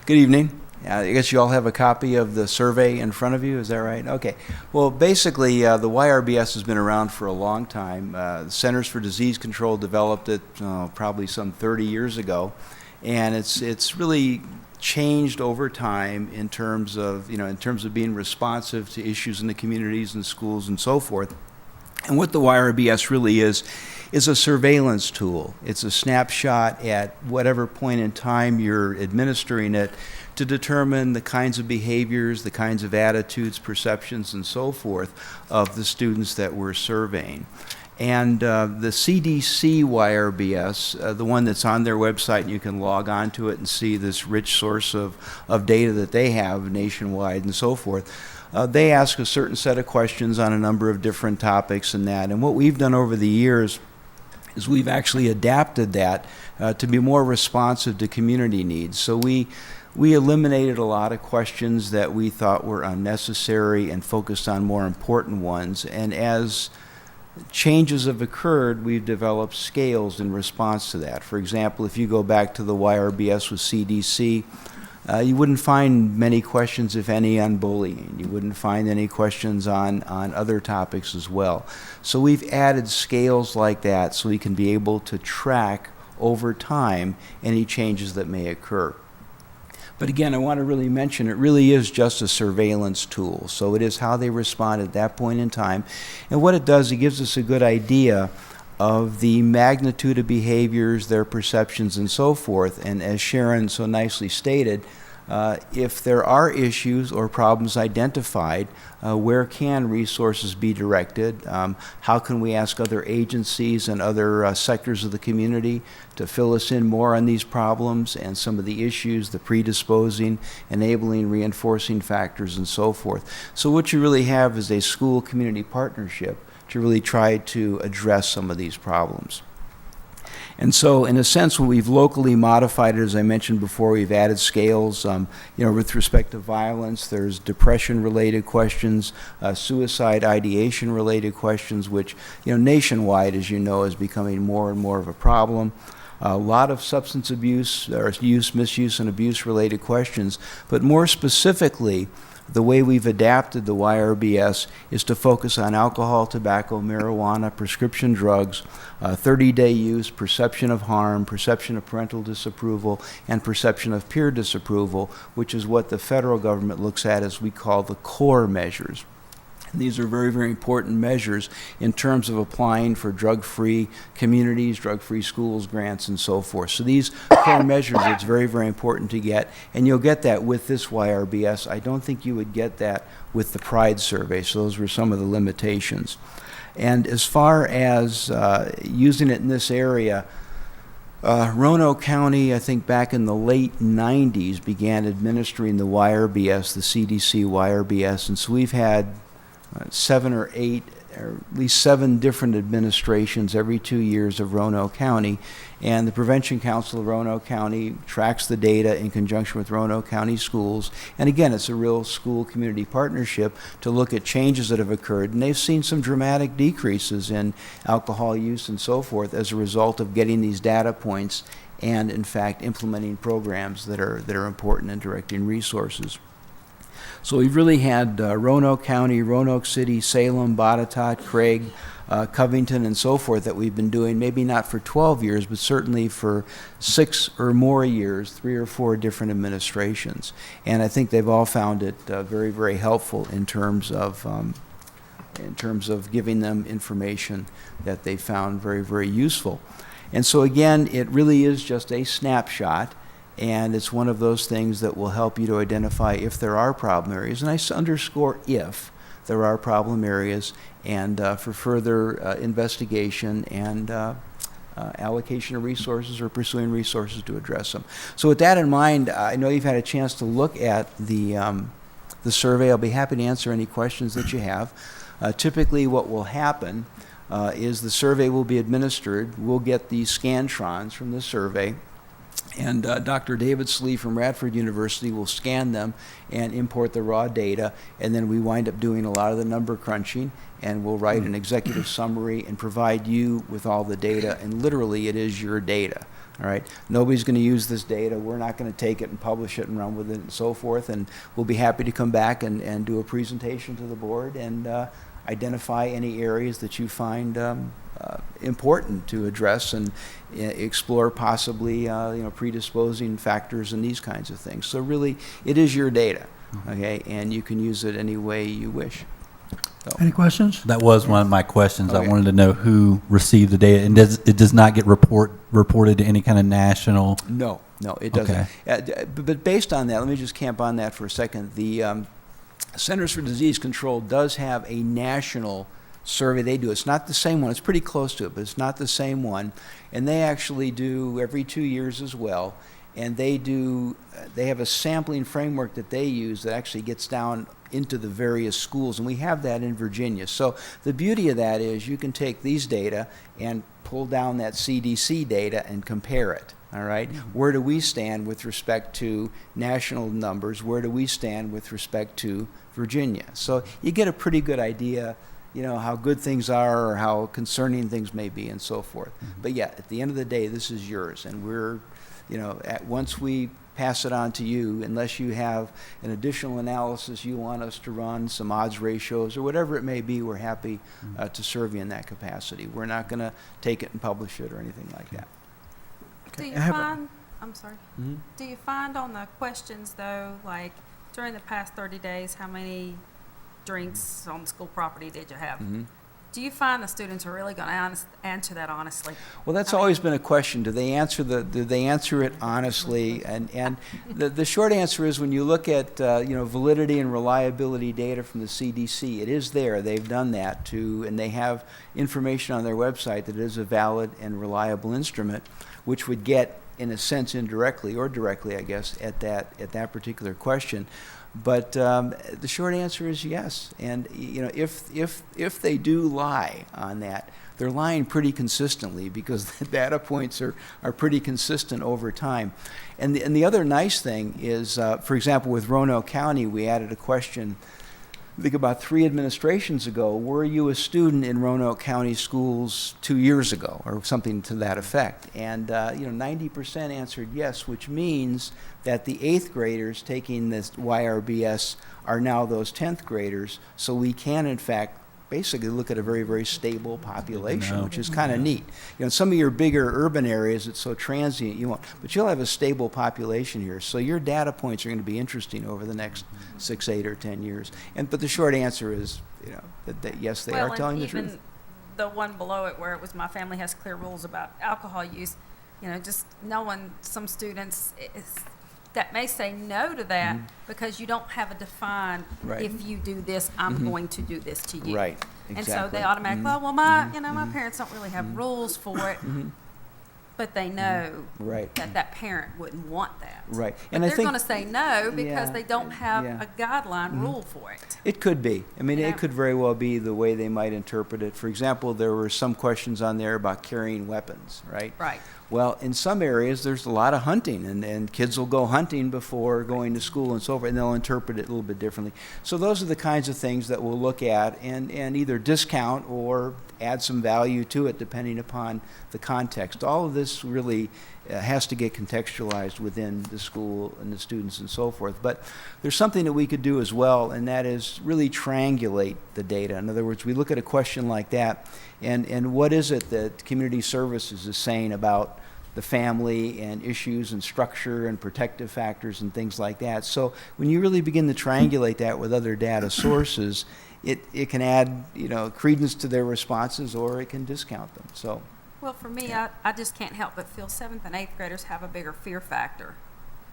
J: Good evening. I guess you all have a copy of the survey in front of you, is that right? Okay. Well, basically, the YRBS has been around for a long time. The Centers for Disease Control developed it probably some 30 years ago, and it's really changed over time in terms of being responsive to issues in the communities and schools and so forth. And what the YRBS really is a surveillance tool. It's a snapshot at whatever point in time you're administering it to determine the kinds of behaviors, the kinds of attitudes, perceptions, and so forth of the students that we're surveying. And the CDC YRBS, the one that's on their website, and you can log on to it and see this rich source of data that they have nationwide and so forth. They ask a certain set of questions on a number of different topics and that. And what we've done over the years is we've actually adapted that to be more responsive to community needs. So we eliminated a lot of questions that we thought were unnecessary and focused on more important ones. And as changes have occurred, we've developed scales in response to that. For example, if you go back to the YRBS with CDC, you wouldn't find many questions, if any, on bullying. You wouldn't find any questions on other topics as well. So we've added scales like that so we can be able to track over time any changes that may occur. But again, I want to really mention it really is just a surveillance tool. So it is how they respond at that point in time. And what it does, it gives us a good idea of the magnitude of behaviors, their perceptions, and so forth. And as Sharon so nicely stated, if there are issues or problems identified, where can resources be directed? How can we ask other agencies and other sectors of the community to fill us in more on these problems and some of the issues, the predisposing, enabling, reinforcing factors, and so forth? So what you really have is a school-community partnership to really try to address some of these problems. And so, in a sense, when we've locally modified it, as I mentioned before, we've added scales. With respect to violence, there's depression-related questions, suicide ideation-related questions, which, nationwide, as you know, is becoming more and more of a problem. A lot of substance abuse, or use, misuse, and abuse-related questions, but more specifically, the way we've adapted the YRBS is to focus on alcohol, tobacco, marijuana, prescription drugs, 30-day use, perception of harm, perception of parental disapproval, and perception of peer disapproval, which is what the federal government looks at as we call the core measures. And these are very, very important measures in terms of applying for drug-free communities, drug-free schools, grants, and so forth. So these core measures, it's very, very important to get, and you'll get that with this YRBS. I don't think you would get that with the PRIDE survey, so those were some of the limitations. And as far as using it in this area, Roanoke County, I think back in the late 90s, began administering the YRBS, the CDC YRBS, and so we've had 7 or 8, or at least 7 different administrations every 2 years of Roanoke County, and the Prevention Council of Roanoke County tracks the data in conjunction with Roanoke County schools. And again, it's a real school-community partnership to look at changes that have occurred, and they've seen some dramatic decreases in alcohol use and so forth as a result of getting these data points and, in fact, implementing programs that are important in directing resources. So we've really had Roanoke County, Roanoke City, Salem, Botetourt, Craig, Covington, and so forth that we've been doing, maybe not for 12 years, but certainly for 6 or more years, 3 or 4 different administrations. And I think they've all found it very, very helpful in terms of giving them information that they found very, very useful. And so again, it really is just a snapshot, and it's one of those things that will help you to identify if there are problem areas. And I underscore if there are problem areas, and for further investigation and allocation of resources or pursuing resources to address them. So with that in mind, I know you've had a chance to look at the survey. I'll be happy to answer any questions that you have. Typically what will happen is the survey will be administered. We'll get the scantrons from the survey, and Dr. David Slee from Radford University will scan them and import the raw data, and then we wind up doing a lot of the number crunching, and we'll write an executive summary and provide you with all the data, and literally it is your data. All right, nobody's going to use this data. We're not going to take it and publish it and run with it and so forth, and we'll be happy to come back and do a presentation to the board and identify any areas that you find important to address and explore possibly predisposing factors and these kinds of things. So really, it is your data, okay, and you can use it any way you wish. So.
A: Any questions?
D: That was one of my questions.
J: Okay.
D: I wanted to know who received the data, and it does not get reported to any kind of national.
J: No, it doesn't.
D: Okay.
J: But based on that, let me just camp on that for a second. The Centers for Disease Control does have a national survey they do. It's not the same one. It's pretty close to it, but it's not the same one. And they actually do every 2 years as well. And they have a sampling framework that they use that actually gets down into the various schools, and we have that in Virginia. So the beauty of that is you can take these data and pull down that CDC data and compare it. All right, where do we stand with respect to national numbers? Where do we stand with respect to Virginia? So you get a pretty good idea, how good things are or how concerning things may be and so forth. But yeah, at the end of the day, this is yours, and we're, once we pass it on to you, unless you have an additional analysis you want us to run, some odds ratios or whatever it may be, we're happy to serve you in that capacity. We're not going to take it and publish it or anything like that.
H: Do you
J: I have a-
H: find, I'm sorry, do you find on the questions though, like during the past 30 days, how many drinks on school property did you have? Do you find the students are really going to answer that honestly?
J: Well, that's
H: I mean-
J: always been a question. Do they answer it honestly? And the short answer is when you look at validity and reliability data from the CDC, it is there. They've done that and they have information on their website that it is a valid and reliable instrument, which would get, in a sense, indirectly or directly, I guess, at that particular question. But the short answer is yes. And if they do lie on that, they're lying pretty consistently because the data points are pretty consistent over time. And the other nice thing is, for example, with Roanoke County, we added a question. I think about 3 administrations ago, were you a student in Roanoke County schools 2 years ago, or something to that effect? And 90% answered yes, which means that the 8th graders taking this YRBS are now those 10th graders. So we can, in fact, basically look at a very, very stable population, which is kind of neat. In some of your bigger urban areas, it's so transient you won't, but you'll have a stable population here. So your data points are going to be interesting over the next 6, 8, or 10 years. But the short answer is, that yes, they are telling the truth.
H: Even the one below it where it was my family has clear rules about alcohol use, just knowing some students that may say no to that because you don't have a defined,
J: Right.
H: if you do this, I'm going to do this to you.
J: Right,
H: And so
J: exactly.
H: they automatically, well, my parents don't really have rules for it, but they know
J: Right.
H: that parent wouldn't want that.
J: Right.
H: But
J: And I
H: they're
J: think-
H: going to say no because
J: Yeah,
H: they don't have
J: yeah.
H: a guideline rule for it.
J: It could be. I mean,
H: Yeah.
J: it could very well be the way they might interpret it. For example, there were some questions on there about carrying weapons, right?
H: Right.
J: Well, in some areas, there's a lot of hunting, and kids will go hunting before going to school and so forth, and they'll interpret it a little bit differently. So those are the kinds of things that we'll look at and either discount or add some value to it depending upon the context. All of this really has to get contextualized within the school and the students and so forth. But there's something that we could do as well, and that is really triangulate the data. In other words, we look at a question like that, and what is it that community services is saying about the family and issues and structure and protective factors and things like that. So when you really begin to triangulate that with other data sources, it can add credence to their responses, or it can discount them. So
H: Well, for me, I just can't help but feel 7th and 8th graders have a bigger fear factor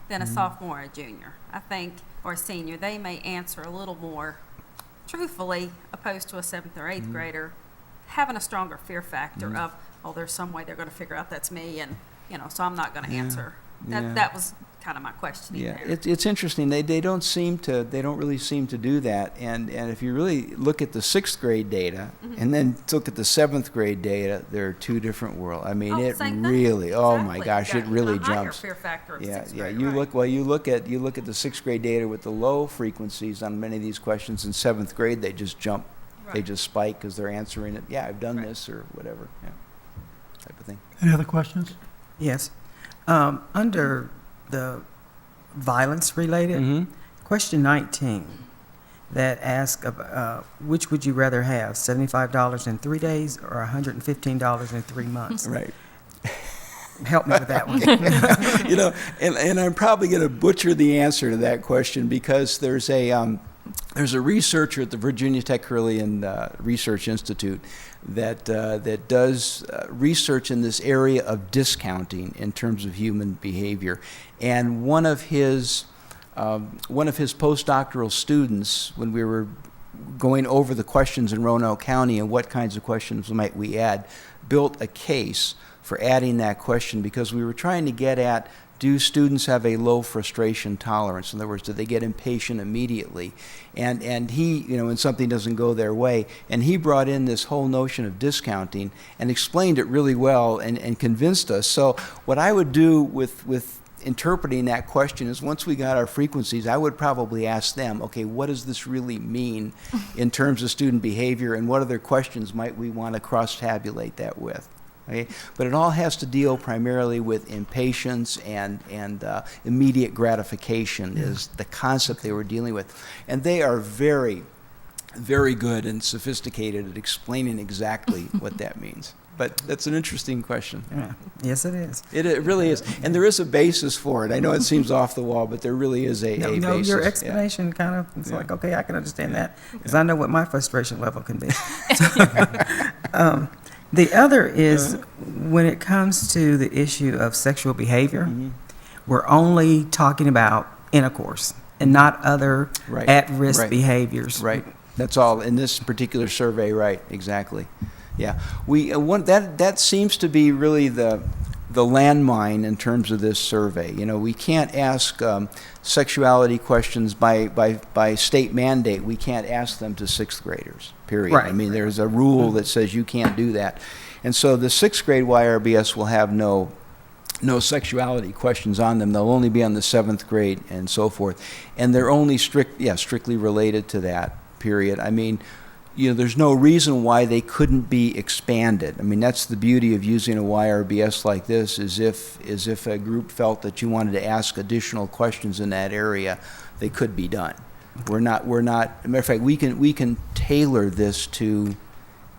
H: than a sophomore or a junior. I think, or a senior, they may answer a little more truthfully opposed to a 7th or 8th grader having a stronger fear factor of, oh, there's some way they're going to figure out that's me, and, so I'm not going to answer. That was kind of my questioning
J: Yeah,
H: there.
J: it's interesting. They don't really seem to do that. And if you really look at the 6th grade data and then look at the 7th grade data, they're two different worlds. I mean,
H: Oh,
J: it
H: same thing.
J: really, oh my
H: Exactly.
J: gosh,
H: You
J: it
H: got
J: really
H: even a higher
J: jumps.
H: fear factor of
J: Yeah,
H: 6th
J: yeah.
H: grade,
J: You
H: right.
J: look at the 6th grade data with the low frequencies on many of these questions. In 7th grade, they just jump, they
H: Right.
J: just spike because they're answering it. Yeah, I've done
H: Right.
J: this or whatever. Yeah, type of thing.
A: Any other questions?
C: Yes. Under the violence related,
J: Mm-hmm.
C: question 19, that asks, which would you rather have, $75 in 3 days or $115 in 3 months?
J: Right.
C: Help me with that one.
J: And I'm probably going to butcher the answer to that question because there's a researcher at the Virginia Tech Carillion Research Institute that does research in this area of discounting in terms of human behavior. And one of his postdoctoral students, when we were going over the questions in Roanoke County and what kinds of questions might we add, built a case for adding that question because we were trying to get at, do students have a low frustration tolerance? In other words, do they get impatient immediately? And he, when something doesn't go their way, and he brought in this whole notion of discounting and explained it really well and convinced us. So what I would do with interpreting that question is once we got our frequencies, I would probably ask them, okay, what does this really mean in terms of student behavior, and what other questions might we want to cross-tabulate that with? Okay? But it all has to deal primarily with impatience and immediate gratification is the concept they were dealing with. And they are very, very good and sophisticated at explaining exactly what that means. But that's an interesting question.
C: Yeah. Yes, it is.
J: It really is. And there is a basis for it. I know it seems off the wall, but there really is a basis.
C: Your
J: Yeah.
C: explanation kind of, it's
J: Yeah.
C: like, okay, I can understand that, because I know what my frustration level can be. The other is, when it comes to the issue of sexual behavior,
J: Mm-hmm.
C: we're only talking about intercourse and not other
J: Right.
C: at-risk
J: Right.
C: behaviors.
J: Right. That's all in this particular survey, right, exactly. Yeah. That seems to be really the landmine in terms of this survey. We can't ask sexuality questions by state mandate. We can't ask them to 6th graders, period.
C: Right.
J: I mean, there's a rule that says you can't do that. And so the 6th grade YRBS will have no sexuality questions on them. They'll only be on the 7th grade and so forth. And they're only strictly related to that, period. I mean, there's no reason why they couldn't be expanded. I mean, that's the beauty of using a YRBS like this, is if a group felt that you wanted to ask additional questions in that area, they could be done. We're not, as a matter of fact, we can tailor this to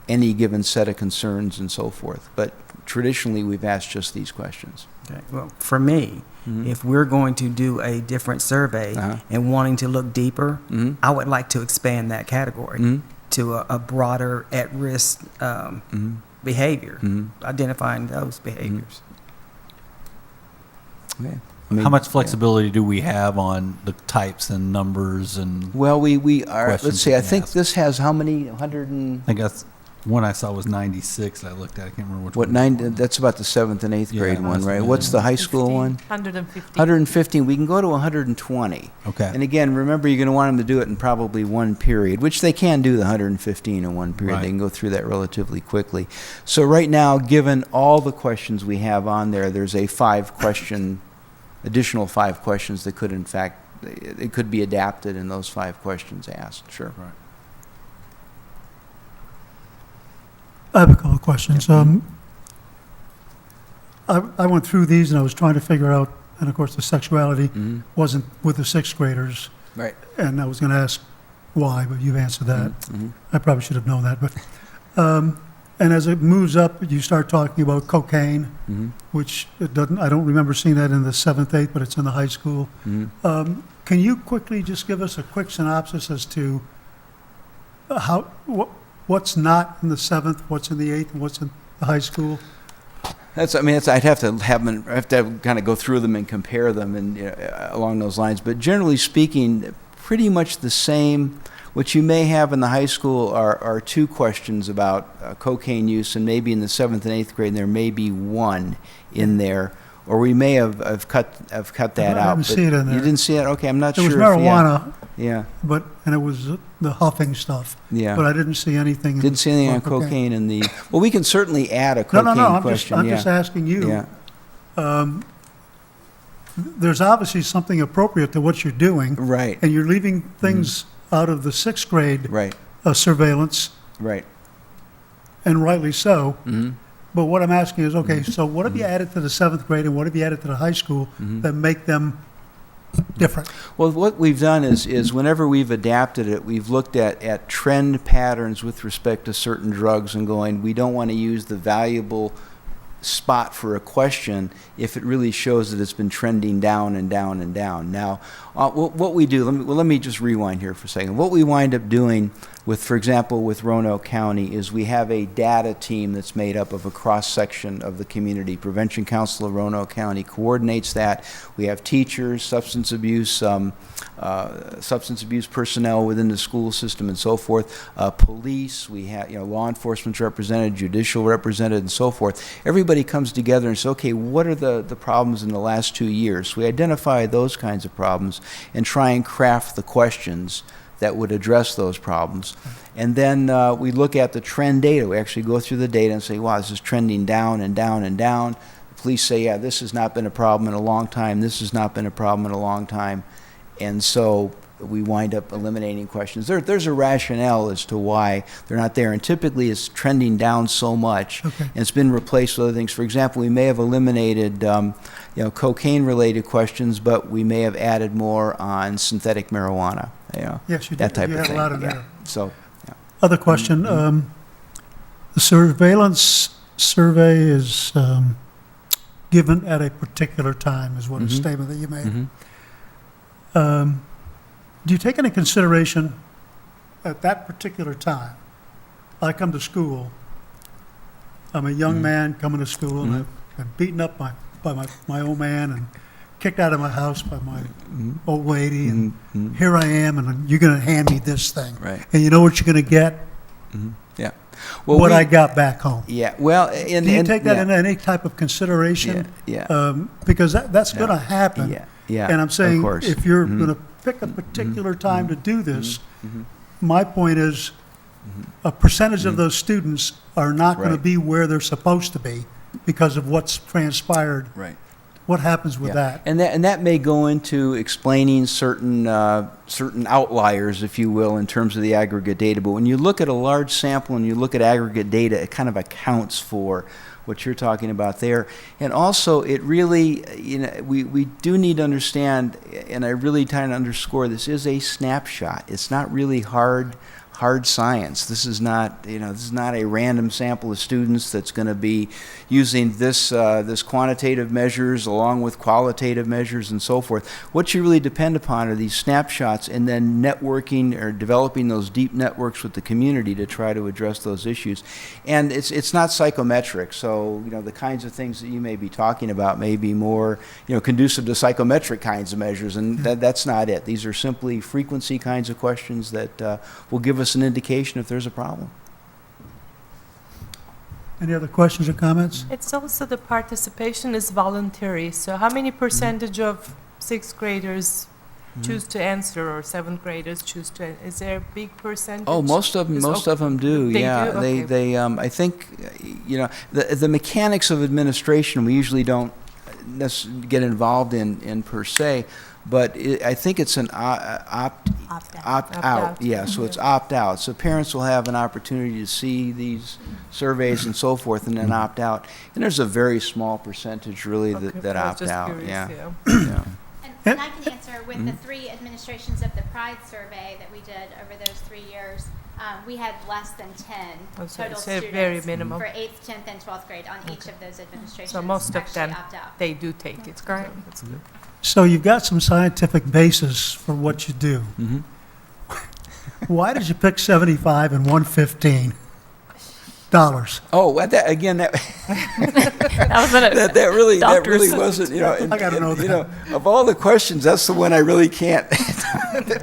J: any given set of concerns and so forth. But traditionally, we've asked just these questions.
C: Okay. Well, for me, if we're going to do a different survey and wanting to look deeper, I would like to expand that category to a broader at-risk behavior, identifying those behaviors.
J: Okay.
D: How much flexibility do we have on the types and numbers and?
J: Well, we are, let's
D: questions
J: see,
D: we
J: I
D: can
J: think
D: ask?
J: this has how many, 100 and,
D: I think that's one I saw was 96 that I looked at. I can't remember which
J: what,
D: one.
J: that's about the 7th and 8th
D: Yeah,
J: grade one,
D: that's
J: right?
D: the
J: What's the high school one?
C: 150.
J: 115, we can go to 120.
D: Okay.
J: And again, remember, you're going to want them to do it in probably one period, which they can do the 115 in one period.
D: Right.
J: They can go through that relatively quickly. So right now, given all the questions we have on there, there's a additional 5 questions that could, in fact, it could be adapted in those 5 questions asked, sure.
D: Right.
A: I have a couple of questions. I went through these and I was trying to figure out, and of course the sexuality wasn't with the 6th graders,
J: Right.
A: and I was going to ask why, but you've answered that. I probably should have known that, but, and as it moves up, you start talking about cocaine, which it doesn't, I don't remember seeing that in the 7th, 8th, but it's in the high school. Can you quickly just give us a quick synopsis as to what's not in the 7th, what's in the 8th, and what's in the high school?
J: I'd have to kind of go through them and compare them and along those lines. But generally speaking, pretty much the same. What you may have in the high school are two questions about cocaine use, and maybe in the 7th and 8th grade there may be one in there, or we may have cut that
A: I
J: out.
A: didn't see it in there.
J: You didn't see it? Okay, I'm not
A: There
J: sure.
A: was marijuana,
J: Yeah.
A: and it was the huffing stuff.
J: Yeah.
A: But I didn't see anything.
J: Didn't see anything on
A: about
J: cocaine in the. Well, we can certainly add a
A: No,
J: cocaine question.
A: I'm just asking you.
J: Yeah.
A: There's obviously something appropriate to what you're doing.
J: Right.
A: And you're leaving things out of the 6th grade
J: Right.
A: Surveillance,
J: Right.
A: and rightly so.
J: Mm-hmm.
A: But what I'm asking is, okay, so what have you added to the 7th grade and what have you added to the high school that make them different?
J: Well, what we've done is whenever we've adapted it, we've looked at trend patterns with respect to certain drugs and going, we don't want to use the valuable spot for a question if it really shows that it's been trending down and down and down. Now, what we do, let me just rewind here for a second. What we wind up doing with, for example, with Roanoke County is we have a data team that's made up of a cross-section of the community. Prevention Council of Roanoke County coordinates that. We have teachers, substance abuse personnel within the school system and so forth, police, we have, law enforcement's represented, judicial represented, and so forth. Everybody comes together and says, okay, what are the problems in the last 2 years? We identify those kinds of problems and try and craft the questions that would address those problems. And then we look at the trend data. We actually go through the data and say, wow, this is trending down and down and down. The police say, yeah, this has not been a problem in a long time. This has not been a problem in a long time. And so we wind up eliminating questions. There's a rationale as to why they're not there. And typically it's trending down so much,
A: Okay.
J: and it's been replaced with other things. For example, we may have eliminated cocaine-related questions, but we may have added more on synthetic marijuana.
A: Yes, you
J: that
A: did.
J: type
A: You
J: of
A: had a
J: thing.
A: lot in
J: Yeah.
A: there.
J: So, yeah.
A: Other question, the surveillance survey is given at a particular time, is what a statement that you made. Do you take into consideration at that particular time, I come to school, I'm a young man coming to school, and I've been beaten up by my old man and kicked out of my house by my old lady, and here I am, and you're going to hand me this thing.
J: Right.
A: And you know what you're going to get?
J: Yeah. Well,
A: What I got back home.
J: Yeah. Well,
A: Do you take that into any type of consideration?
J: Yeah.
A: Because that's going to happen.
J: Yeah. Yeah.
A: And I'm saying,
J: of course.
A: if you're going to pick a particular time to do this, my point is, a percentage of those students are not going to
J: Right.
A: be where they're supposed to be because of what's transpired.
J: Right.
A: What happens with that?
J: And that may go into explaining certain outliers, if you will, in terms of the aggregate data. But when you look at a large sample and you look at aggregate data, it kind of accounts for what you're talking about there. And also, it really, we do need to understand, and I really try to underscore, this is a snapshot. It's not really hard science. This is not, this is not a random sample of students that's going to be using this quantitative measures along with qualitative measures and so forth. What you really depend upon are these snapshots and then networking or developing those deep networks with the community to try to address those issues. And it's not psychometric, so the kinds of things that you may be talking about may be more conducive to psychometric kinds of measures, and that's not it. These are simply frequency kinds of questions that will give us an indication if there's a problem.
A: Any other questions or comments?
K: It's also the participation is voluntary. So how many percentage of 6th graders choose to answer, or 7th graders choose to? Is there a big percentage?
J: Oh, most of them do.
K: They
J: Yeah,
K: do? Okay.
J: they I think the mechanics of administration we usually don't get involved in per se, but I think it's an opt out. Yeah, so it's opt out. So parents will have an opportunity to see these surveys and so forth, and then opt out. And there's a very small percentage really that
K: I was
J: opt
K: just
J: out.
K: curious,
J: Yeah.
I: And I can answer with the 3 administrations of the Pride survey that we did over those 3 years. We had less than 10
K: so
I: total
K: it's very
I: students
K: minimal.
I: for 8th, 10th, and 12th grade on each of those administrations.
K: So most of
I: actually
K: them,
I: opt out.
K: they do take it. Great. That's good.
A: So you've got some scientific basis for what you do. Why did you pick 75 and 115?
J: Oh, what that, again, that,
L: That was in a
J: that really
L: doctor's-
J: wasn't, you know.
A: I gotta know
J: You
A: that.
J: know, of all the questions, that's the one I really can't,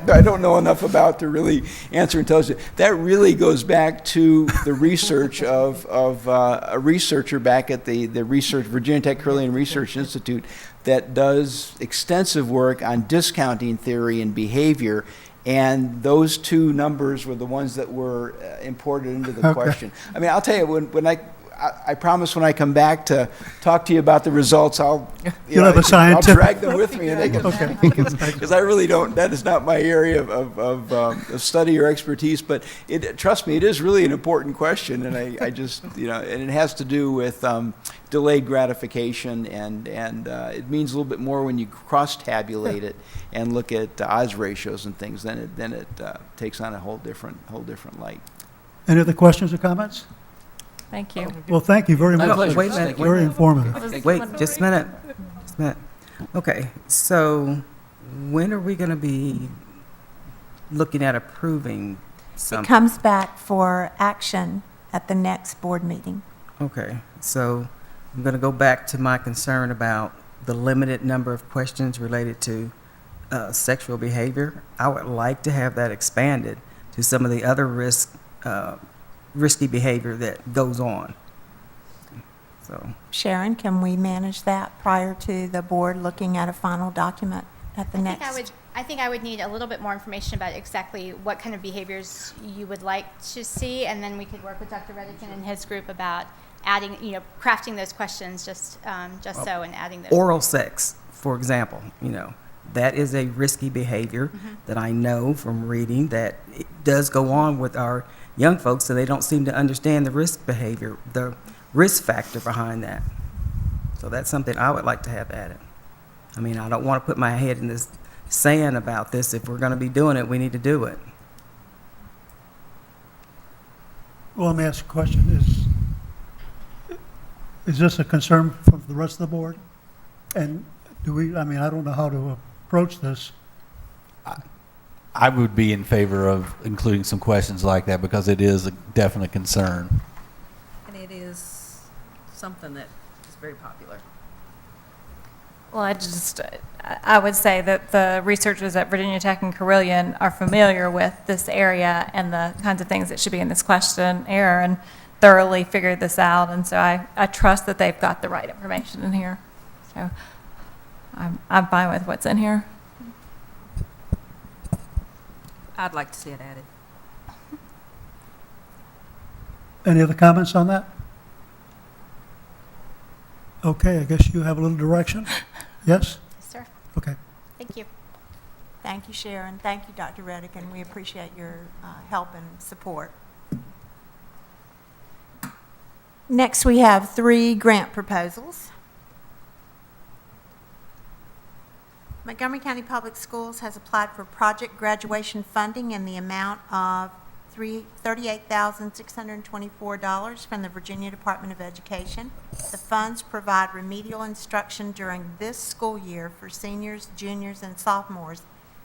J: I don't know enough about to really answer and tell you. That really goes back to the research of a researcher back at the Virginia Tech Carilion Research Institute that does extensive work on discounting theory and behavior. And those two numbers were the ones that were imported into the
A: Okay.
J: question. I mean, I'll tell you, when I promise when I come back to talk to you about the results, I'll,
A: You'll have a
J: I'll
A: scientific-
J: drag them with me, and they can,
A: Okay.
J: because I really don't, that is not my area of study or expertise, but trust me, it is really an important question, and I just, you know, and it has to do with delayed gratification, and it means a little bit more when you cross-tabulate it and look at odds ratios and things, then it takes on a whole different light.
A: Any other questions or comments?
L: Thank you.
A: Well, thank you very
D: My
A: much.
D: pleasure.
C: Wait a minute,
A: Very informative.
C: Wait, just a minute. Just a minute. Okay, so when are we going to be looking at approving
E: It
C: some?
E: comes back for action at the next board meeting.
C: Okay, so I'm going to go back to my concern about the limited number of questions related to sexual behavior. I would like to have that expanded to some of the other risky behavior that goes on. So,
E: Sharon, can we manage that prior to the board looking at a final document at the next?
I: I think I would need a little bit more information about exactly what kind of behaviors you would like to see, and then we could work with Dr. Redican and his group about adding, you know, crafting those questions just so and adding those.
C: oral sex, for example, you know, that is a risky behavior that I know from reading that it does go on with our young folks, so they don't seem to understand the risk factor behind that. So that's something I would like to have added. I mean, I don't want to put my head in this sand about this. If we're going to be doing it, we need to do it.
A: Well, let me ask a question. Is this a concern from the rest of the board? And I mean, I don't know how to approach this.
D: I would be in favor of including some questions like that because it is a definite concern.
M: And it is something that is very popular.
L: Well, I would say that the researchers at Virginia Tech and Carilion are familiar with this area and the kinds of things that should be in this questionnaire and thoroughly figured this out. And so I trust that they've got the right information in here. So I'm fine with what's in here.
M: I'd like to see it added.
A: Any other comments on that? Okay, I guess you have a little direction? Yes?
I: Yes, sir.
A: Okay.
I: Thank you.
E: Thank you, Sharon. Thank you, Dr. Reddick, and we appreciate your help and support. Next, we have 3 grant proposals. Montgomery County Public Schools has applied for project graduation funding in the amount of $38,624 from the Virginia Department of Education. The funds provide remedial instruction during this school year for seniors, juniors, and sophomores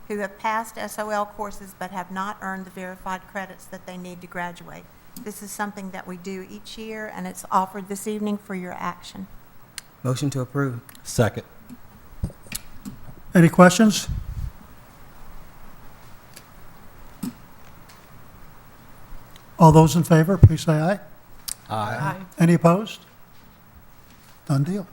E: who have passed SOL courses but have not earned the verified credits that they need to graduate. This is something that we do each year, and it's offered this evening for your action.
C: Motion to approve.
D: Second.
A: Any questions? All those in favor, please say aye.
D: Aye.
A: Any opposed? Done deal.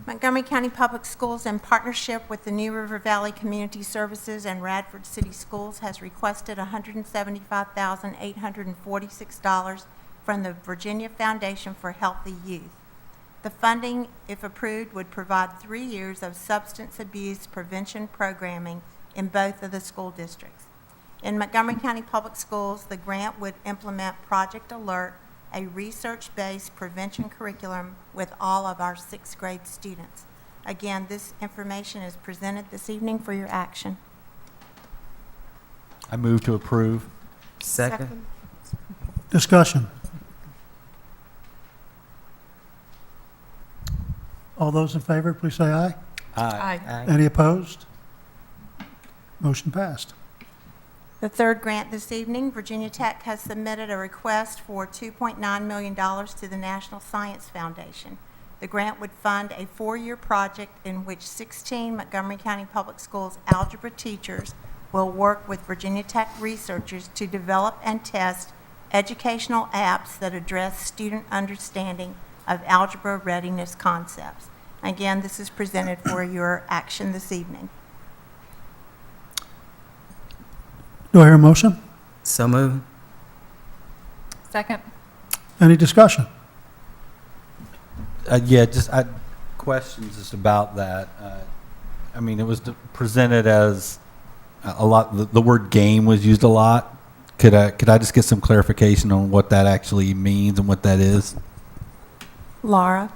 E: Montgomery County Public Schools, in partnership with the New River Valley Community Services and Radford City Schools, has requested $175,846 from the Virginia Foundation for Healthy Youth. The funding, if approved, would provide 3 years of substance abuse prevention programming in both of the school districts. In Montgomery County Public Schools, the grant would implement Project Alert, a research-based prevention curriculum with all of our 6th grade students. Again, this information is presented this evening for your action.
D: I move to approve.
C: Second.
A: Discussion. All those in favor, please say aye.
D: Aye.
C: Aye.
A: Any opposed? Motion passed.
E: The third grant this evening, Virginia Tech has submitted a request for $2.9 million to the National Science Foundation. The grant would fund a 4-year project in which 16 Montgomery County Public Schools algebra teachers will work with Virginia Tech researchers to develop and test educational apps that address student understanding of algebra readiness concepts. Again, this is presented for your action this evening.
A: Do I hear a motion?
C: So moved.
L: Second.
A: Any discussion?
D: Yeah, just questions just about that. I mean, it was presented as a lot. The word game was used a lot. Could I just get some clarification on what that actually means and what that is?
E: Laura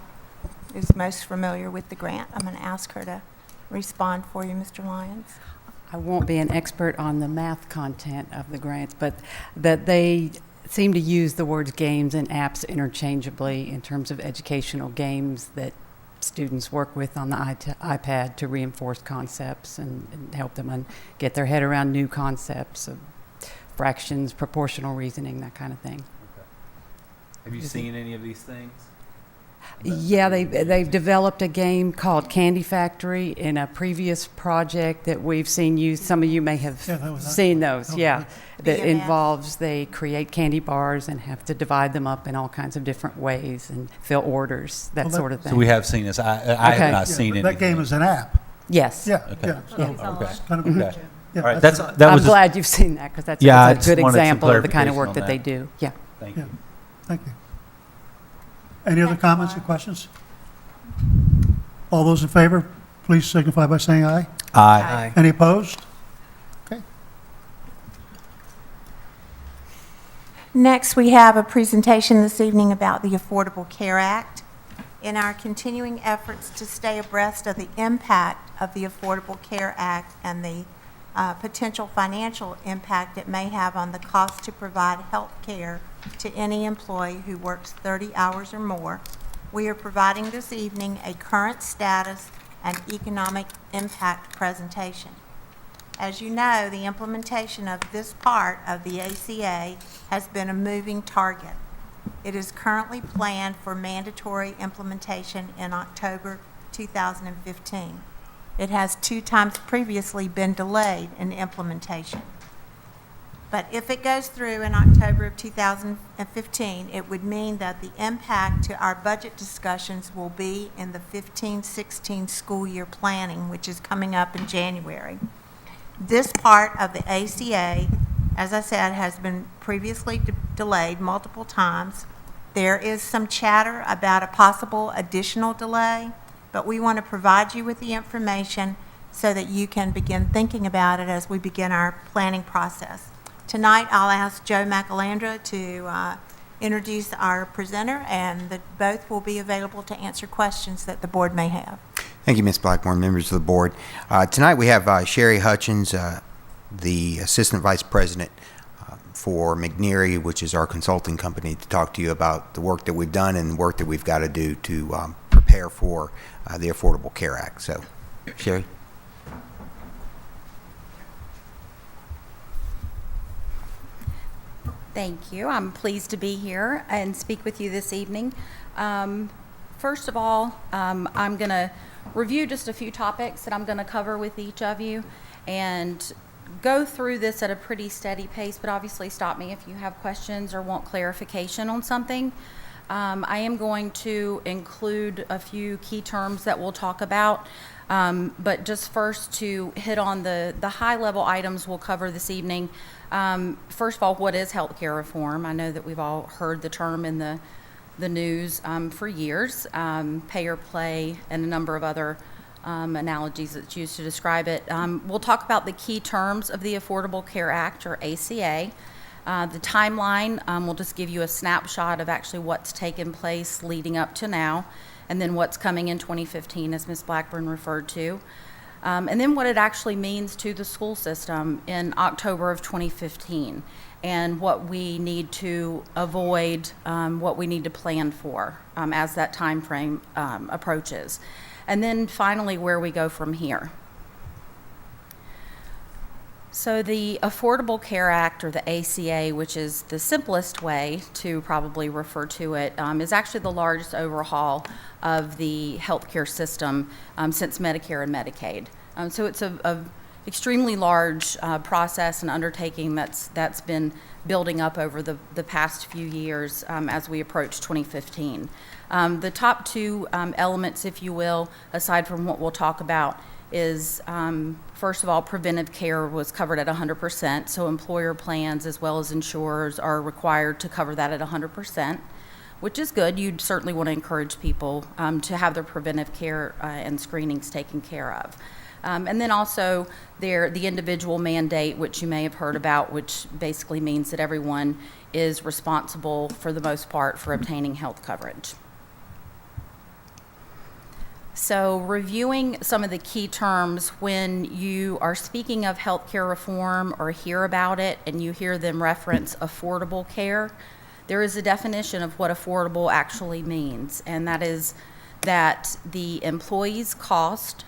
E: is most familiar with the grant. I'm going to ask her to respond for you, Mr. Lyons.
N: I won't be an expert on the math content of the grants, but that they seem to use the words games and apps interchangeably in terms of educational games that students work with on the iPad to reinforce concepts and help them get their head around new concepts of fractions, proportional reasoning, that kind of thing.
D: Okay. Have you seen any of these things?
N: Yeah, they've developed a game called Candy Factory in a previous project that we've seen used. Some of you may have seen those, yeah. That
E: BMS.
N: involves they create candy bars and have to divide them up in all kinds of different ways and fill orders, that sort of thing.
D: So we have seen this. I have not seen
A: That
D: anything.
A: game is an app.
N: Yes.
A: Yeah,
D: Okay.
A: yeah. So
D: Okay.
A: it's kind of
D: Okay.
A: yeah,
D: All right.
A: that's
D: That
N: I'm
D: was just,
N: glad you've seen that because that's
D: Yeah, I
N: a
D: just
N: good
D: wanted some
N: example of the kind of
D: clarification
N: work
D: on
N: that they
D: that.
N: do. Yeah.
D: thank
A: Yeah.
D: you.
A: Thank you. Any other comments or questions? All those in favor, please signify by saying aye.
D: Aye.
A: Any opposed? Okay.
E: Next, we have a presentation this evening about the Affordable Care Act. In our continuing efforts to stay abreast of the impact of the Affordable Care Act and the potential financial impact it may have on the cost to provide health care to any employee who works 30 hours or more, we are providing this evening a current status and economic impact presentation. As you know, the implementation of this part of the ACA has been a moving target. It is currently planned for mandatory implementation in October 2015. It has 2 times previously been delayed in implementation. But if it goes through in October of 2015, it would mean that the impact to our budget discussions will be in the 15-16 school year planning, which is coming up in January. This part of the ACA, as I said, has been previously delayed multiple times. There is some chatter about a possible additional delay, but we want to provide you with the information so that you can begin thinking about it as we begin our planning process. Tonight, I'll ask Joe McAlandra to introduce our presenter, and both will be available to answer questions that the board may have.
O: Thank you, Ms. Blackmore, members of the board. Tonight we have Sherry Hutchins, the Assistant Vice President for McNeary, which is our consulting company, to talk to you about the work that we've done and the work that we've got to do to prepare for the Affordable Care Act. So, Sherry.
P: Thank you. I'm pleased to be here and speak with you this evening. First of all, I'm going to review just a few topics that I'm going to cover with each of you and go through this at a pretty steady pace, but obviously stop me if you have questions or want clarification on something. I am going to include a few key terms that we'll talk about, but just first to hit on the high-level items we'll cover this evening. First of all, what is healthcare reform? I know that we've all heard the term in the news for years, pay or play, and a number of other analogies that's used to describe it. We'll talk about the key terms of the Affordable Care Act, or ACA. The timeline, we'll just give you a snapshot of actually what's taken place leading up to now, and then what's coming in 2015, as Ms. Blackburn referred to. And then what it actually means to the school system in October of 2015, and what we need to avoid, what we need to plan for as that time frame approaches. And then finally, where we go from here. So the Affordable Care Act, or the ACA, which is the simplest way to probably refer to it, is actually the largest overhaul of the healthcare system since Medicare and Medicaid. So it's a extremely large process and undertaking that's been building up over the past few years as we approach 2015. The top two elements, if you will, aside from what we'll talk about, is first of all, preventive care was covered at 100%, so employer plans as well as insurers are required to cover that at 100%, which is good. You'd certainly want to encourage people to have their preventive care and screenings taken care of. And then also the individual mandate, which you may have heard about, which basically means that everyone is responsible for the most part for obtaining health coverage. So reviewing some of the key terms when you are speaking of healthcare reform or hear about it and you hear them reference affordable care, there is a definition of what affordable actually means, and that is that the employee's cost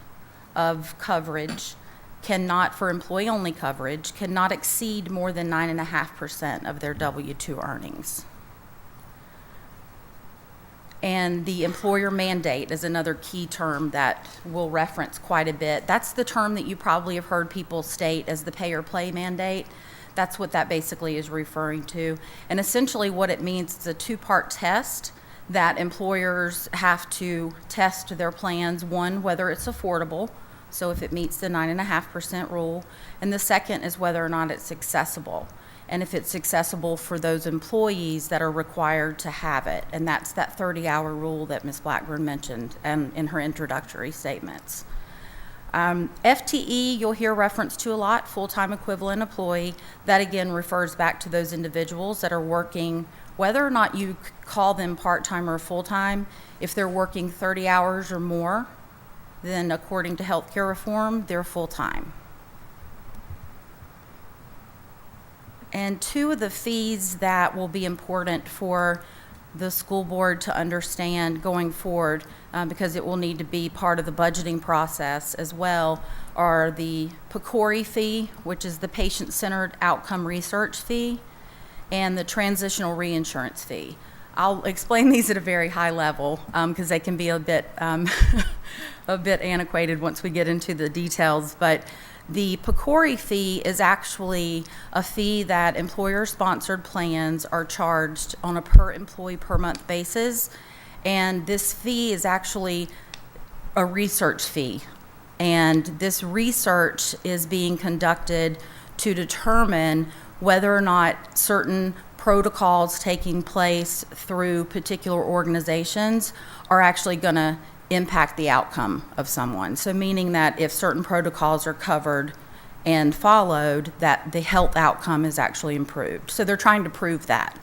P: of coverage cannot, for employee-only coverage, cannot exceed more than 9.5% of their W-2 earnings. And the employer mandate is another key term that we'll reference quite a bit. That's the term that you probably have heard people state as the pay or play mandate. That's what that basically is referring to. And essentially what it means is a two-part test that employers have to test their plans. One, whether it's affordable, so if it meets the 9.5% rule. And the second is whether or not it's accessible, and if it's accessible for those employees that are required to have it. And that's that 30-hour rule that Ms. Blackburn mentioned in her introductory statements. FTE, you'll hear reference to a lot, full-time equivalent employee. That again refers back to those individuals that are working, whether or not you call them part-time or full-time, if they're working 30 hours or more, then according to healthcare reform, they're full-time. And two of the fees that will be important for the school board to understand going forward, because it will need to be part of the budgeting process as well, are the PCORI fee, which is the patient-centered outcome research fee, and the transitional reinsurance fee. I'll explain these at a very high level because they can be a bit antiquated once we get into the details, but the PCORI fee is actually a fee that employer-sponsored plans are charged on a per employee per month basis, and this fee is actually a research fee, and this research is being conducted to determine whether or not certain protocols taking place through particular organizations are actually going to impact the outcome of someone. So meaning that if certain protocols are covered and followed, that the health outcome is actually improved. So they're trying to prove that.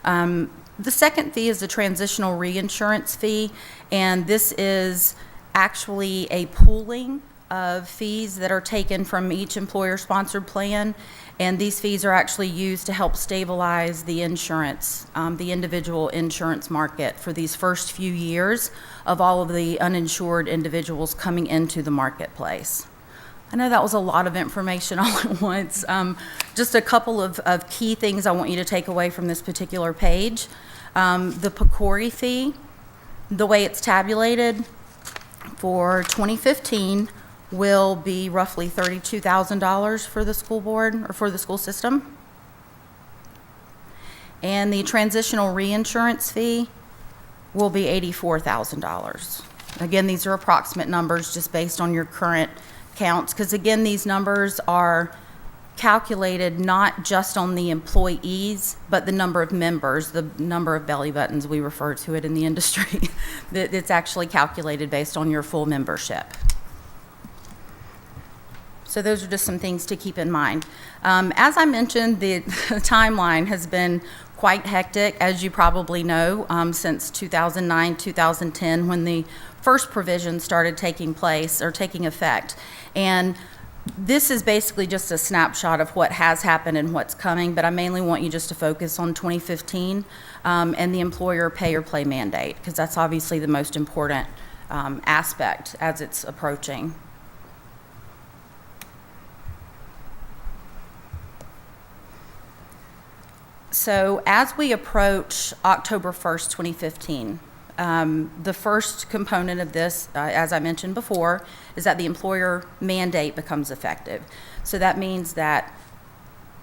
P: The second fee is the transitional reinsurance fee, and this is actually a pooling of fees that are taken from each employer-sponsored plan, and these fees are actually used to help stabilize the insurance, the individual insurance market for these first few years of all of the uninsured individuals coming into the marketplace. I know that was a lot of information all at once. Just a couple of key things I want you to take away from this particular page. The PCORI fee, the way it's tabulated for 2015, will be roughly $32,000 for the school board or for the school system. And the transitional reinsurance fee will be $84,000. Again, these are approximate numbers just based on your current counts, because again, these numbers are calculated not just on the employees, but the number of members, the number of belly buttons, we refer to it in the industry. It's actually calculated based on your full membership. So those are just some things to keep in mind. As I mentioned, the timeline has been quite hectic, as you probably know, since 2009, 2010, when the first provisions started taking place or taking effect. And this is basically just a snapshot of what has happened and what's coming, but I mainly want you just to focus on 2015 and the employer pay or play mandate, because that's obviously the most important aspect as it's approaching. So as we approach October 1st, 2015, the first component of this, as I mentioned before, is that the employer mandate becomes effective. So that means that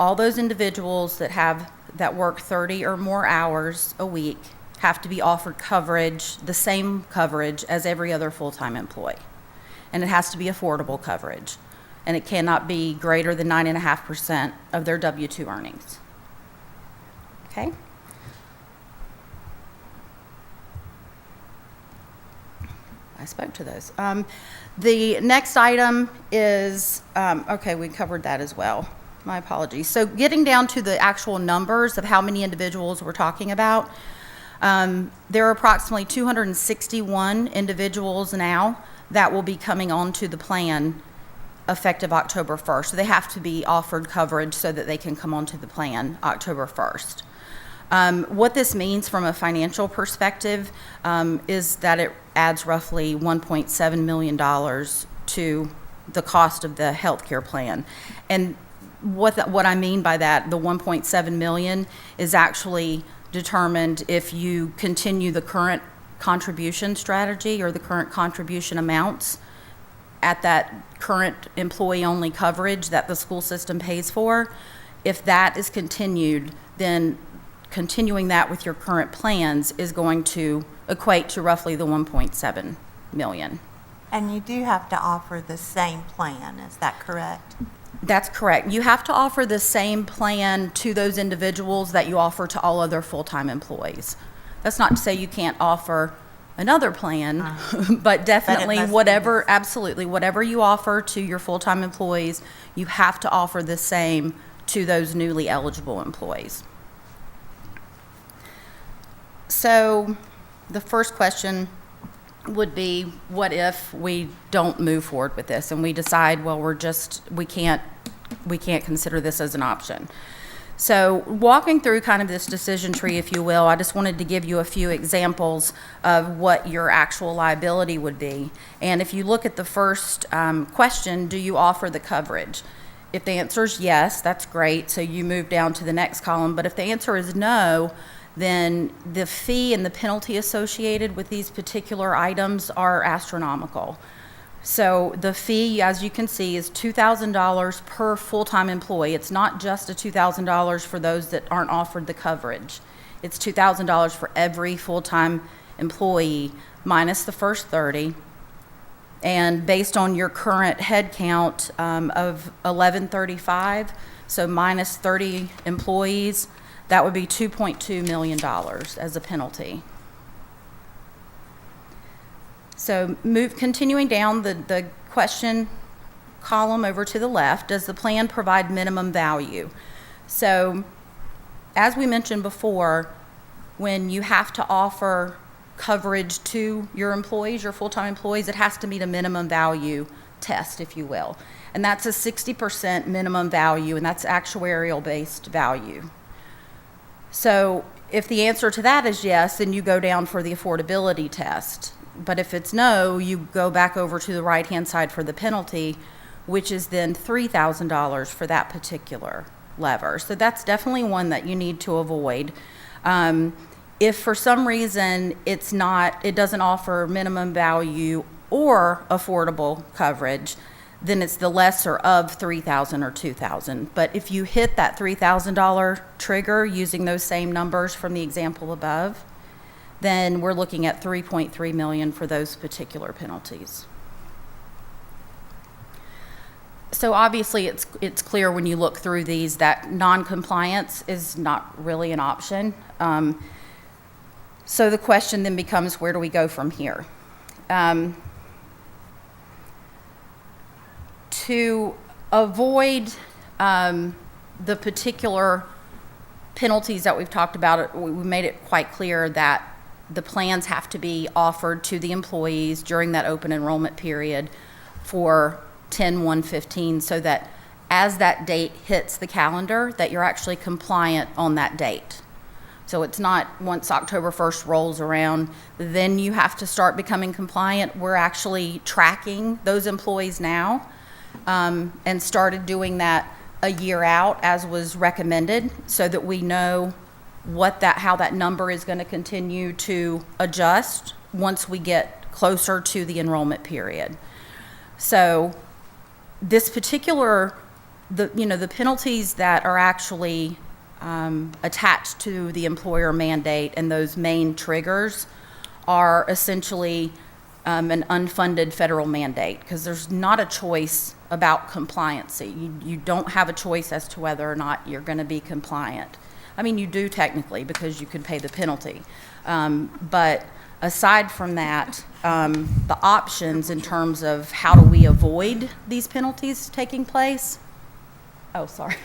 P: all those individuals that work 30 or more hours a week have to be offered coverage, the same coverage as every other full-time employee. And it has to be affordable coverage. And it cannot be greater than 9.5% of their W-2 earnings. Okay? I spoke to those. The next item is, okay, we covered that as well. My apologies. So getting down to the actual numbers of how many individuals we're talking about, there are approximately 261 individuals now that will be coming onto the plan effective October 1st. So they have to be offered coverage so that they can come onto the plan October 1st. What this means from a financial perspective is that it adds roughly $1.7 million to the cost of the healthcare plan. And what I mean by that, the $1.7 million is actually determined if you continue the current contribution strategy or the current contribution amounts at that current employee-only coverage that the school system pays for. If that is continued, then continuing that with your current plans is going to equate to roughly the 1.7 million.
E: And you do have to offer the same plan, is that correct?
P: That's correct. You have to offer the same plan to those individuals that you offer to all other full-time employees. That's not to say you can't offer another plan, but definitely absolutely, whatever you offer to your full-time employees, you have to offer the same to those newly eligible employees. So the first question would be, what if we don't move forward with this and we decide, well, we can't consider this as an option? So walking through kind of this decision tree, if you will, I just wanted to give you a few examples of what your actual liability would be. And if you look at the first question, do you offer the coverage? If the answer is yes, that's great. So you move down to the next column. But if the answer is no, then the fee and the penalty associated with these particular items are astronomical. So the fee, as you can see, is $2,000 per full-time employee. It's not just a $2,000 for those that aren't offered the coverage. It's $2,000 for every full-time employee minus the first 30. And based on your current head count of 1135, so minus 30 employees, that would be $2.2 million as a penalty. So continuing down the question column over to the left, does the plan provide minimum value? So as we mentioned before, when you have to offer coverage to your employees, your full-time employees, it has to meet a minimum value test, if you will. And that's a 60% minimum value, and that's actuarial-based value. So if the answer to that is yes, then you go down for the affordability test. But if it's no, you go back over to the right-hand side for the penalty, which is then $3,000 for that particular lever. So that's definitely one that you need to avoid. If for some reason it doesn't offer minimum value or affordable coverage, then it's the lesser of $3,000 or $2,000. But if you hit that $3,000 trigger using those same numbers from the example above, then we're looking at $3.3 million for those particular penalties. So obviously it's clear when you look through these that non-compliance is not really an option. So the question then becomes, where do we go from here? To avoid the particular penalties that we've talked about, we made it quite clear that the plans have to be offered to the employees during that open enrollment period for 10/1/15, so that as that date hits the calendar, that you're actually compliant on that date. So it's not once October 1st rolls around, then you have to start becoming compliant. We're actually tracking those employees now, and started doing that a year out as was recommended, so that we know how that number is going to continue to adjust once we get closer to the enrollment period. So this particular, the penalties that are actually attached to the employer mandate and those main triggers are essentially an unfunded federal mandate, because there's not a choice about compliancy. You don't have a choice as to whether or not you're going to be compliant. I mean, you do technically, because you could pay the penalty. But aside from that, the options in terms of how do we avoid these penalties taking place? Oh, sorry.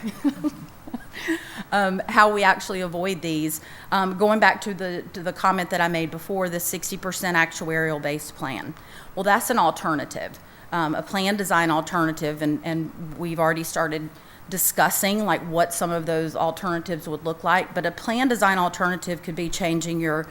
P: How we actually avoid these. Going back to the comment that I made before, the 60% actuarial-based plan. Well, that's an alternative, a plan design alternative, and we've already started discussing like what some of those alternatives would look like. But a plan design alternative could be changing your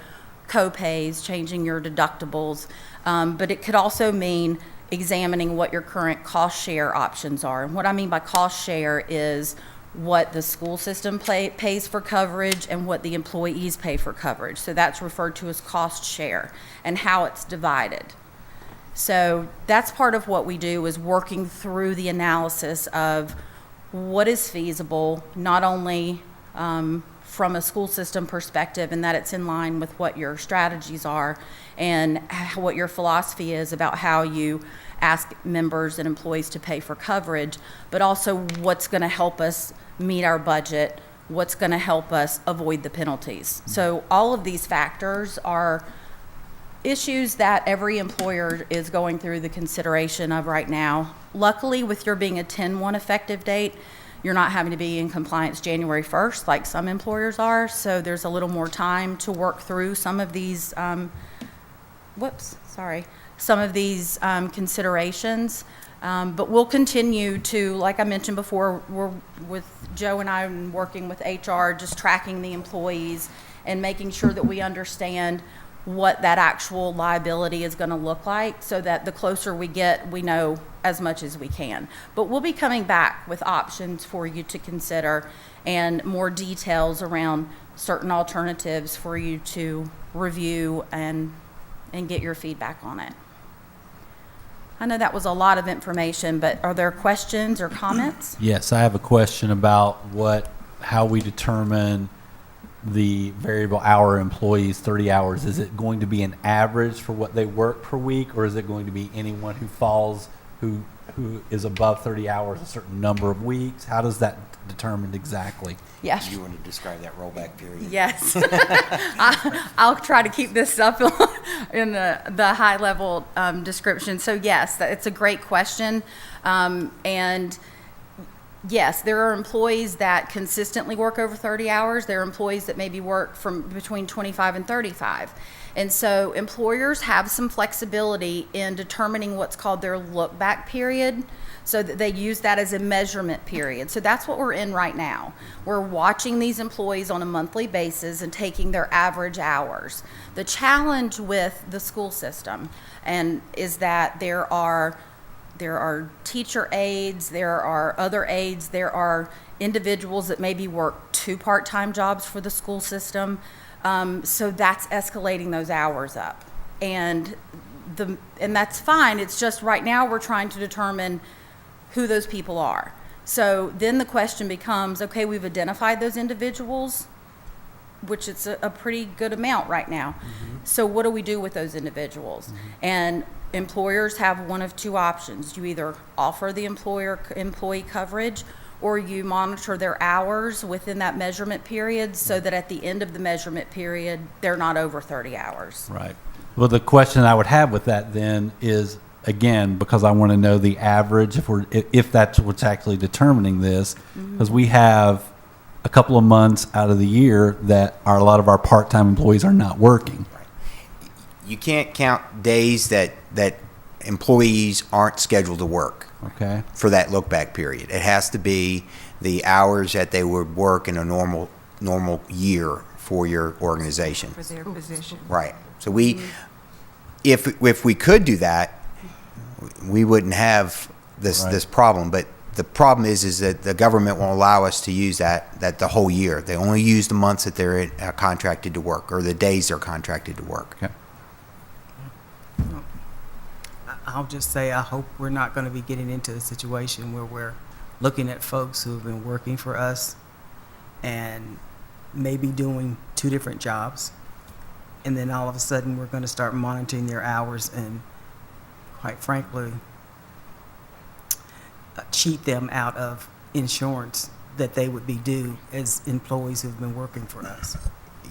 P: co-pays, changing your deductibles, but it could also mean examining what your current cost share options are. And what I mean by cost share is what the school system pays for coverage and what the employees pay for coverage. So that's referred to as cost share, and how it's divided. So that's part of what we do, is working through the analysis of what is feasible, not only from a school system perspective, and that it's in line with what your strategies are and what your philosophy is about how you ask members and employees to pay for coverage, but also what's going to help us meet our budget, what's going to help us avoid the penalties. So all of these factors are issues that every employer is going through the consideration of right now. Luckily, with your being a 10/1 effective date, you're not having to be in compliance January 1st like some employers are, so there's a little more time to work through some of these considerations. But we'll continue to, like I mentioned before, we're with Joe and I working with HR, just tracking the employees and making sure that we understand what that actual liability is going to look like, so that the closer we get, we know as much as we can. But we'll be coming back with options for you to consider and more details around certain alternatives for you to review and get your feedback on it. I know that was a lot of information, but are there questions or comments?
D: Yes, I have a question about how we determine the variable hour employees, 30 hours. Is it going to be an average for what they work per week, or is it going to be anyone who is above 30 hours a certain number of weeks? How does that determine exactly?
P: Yes.
O: You want to describe that rollback period?
P: Yes. I'll try to keep this up in the high level description. So yes, it's a great question. And yes, there are employees that consistently work over 30 hours. There are employees that maybe work from between 25 and 35. And so employers have some flexibility in determining what's called their look back period, so that they use that as a measurement period. So that's what we're in right now. We're watching these employees on a monthly basis and taking their average hours. The challenge with the school system is that there are teacher aides, there are other aides, there are individuals that maybe work 2 part-time jobs for the school system. So that's escalating those hours up. And that's fine. It's just right now we're trying to determine who those people are. So then the question becomes, okay, we've identified those individuals, which it's a pretty good amount right now. Mm-hmm. So what do we do with those individuals? Mm-hmm. And employers have one of 2 options. You either offer the employee coverage, or you monitor their hours within that measurement period, so that at the end of the measurement period, they're not over 30 hours.
D: Right. Well, the question I would have with that then is, again, because I want to know the average, if that's what's actually determining this, because we have a couple of months out of the year that a lot of our part-time employees are not working.
O: Right. You can't count days that employees aren't scheduled to work.
D: Okay.
O: For that look back period. It has to be the hours that they would work in a normal year for your organization.
M: For their position.
O: Right. So if we could do that, we wouldn't have this problem. But The problem is that the government won't allow us to use that the whole year. They only use the months that they're contracted to work, or the days they're contracted to work.
D: Okay.
C: I'll just say I hope we're not going to be getting into a situation where we're looking at folks who have been working for us and maybe doing 2 different jobs, and then all of a sudden we're going to start monitoring their hours and, quite frankly, cheat them out of insurance that they would be due as employees who've been working for us.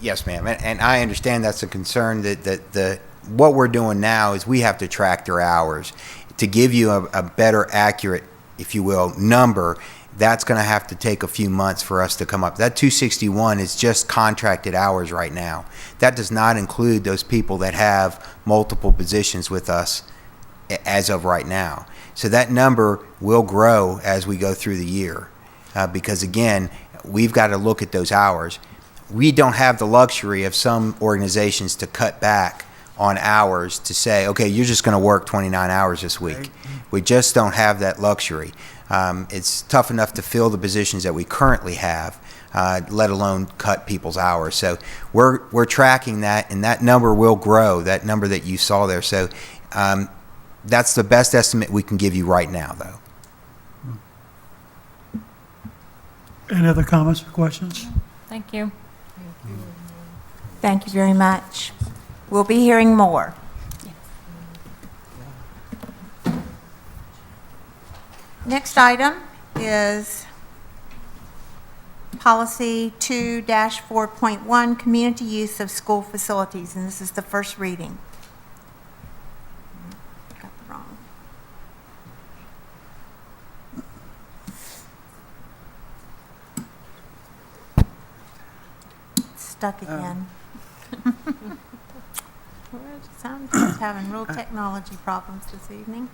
O: Yes, ma'am, and I understand that's a concern. That what we're doing now is we have to track their hours to give you a better, accurate, if you will, number. That's going to have to take a few months for us to come up. That 261 is just contracted hours right now. That does not include those people that have multiple positions with us as of right now. So that number will grow as we go through the year because, again, we've got to look at those hours. We don't have the luxury of some organizations to cut back on hours to say, okay, you're just going to work 29 hours this week. Right. We just don't have that luxury. It's tough enough to fill the positions that we currently have, let alone cut people's hours. So we're tracking that, and that number will grow, that number that you saw there. So that's the best estimate we can give you right now, though.
A: Any other comments or questions?
L: Thank you.
E: Thank you very much. We'll be hearing more. Next item is Policy 2-4.1, Community Use of School Facilities, and this is the first reading. Got the wrong. Stuck again. I'm just having real technology problems this evening.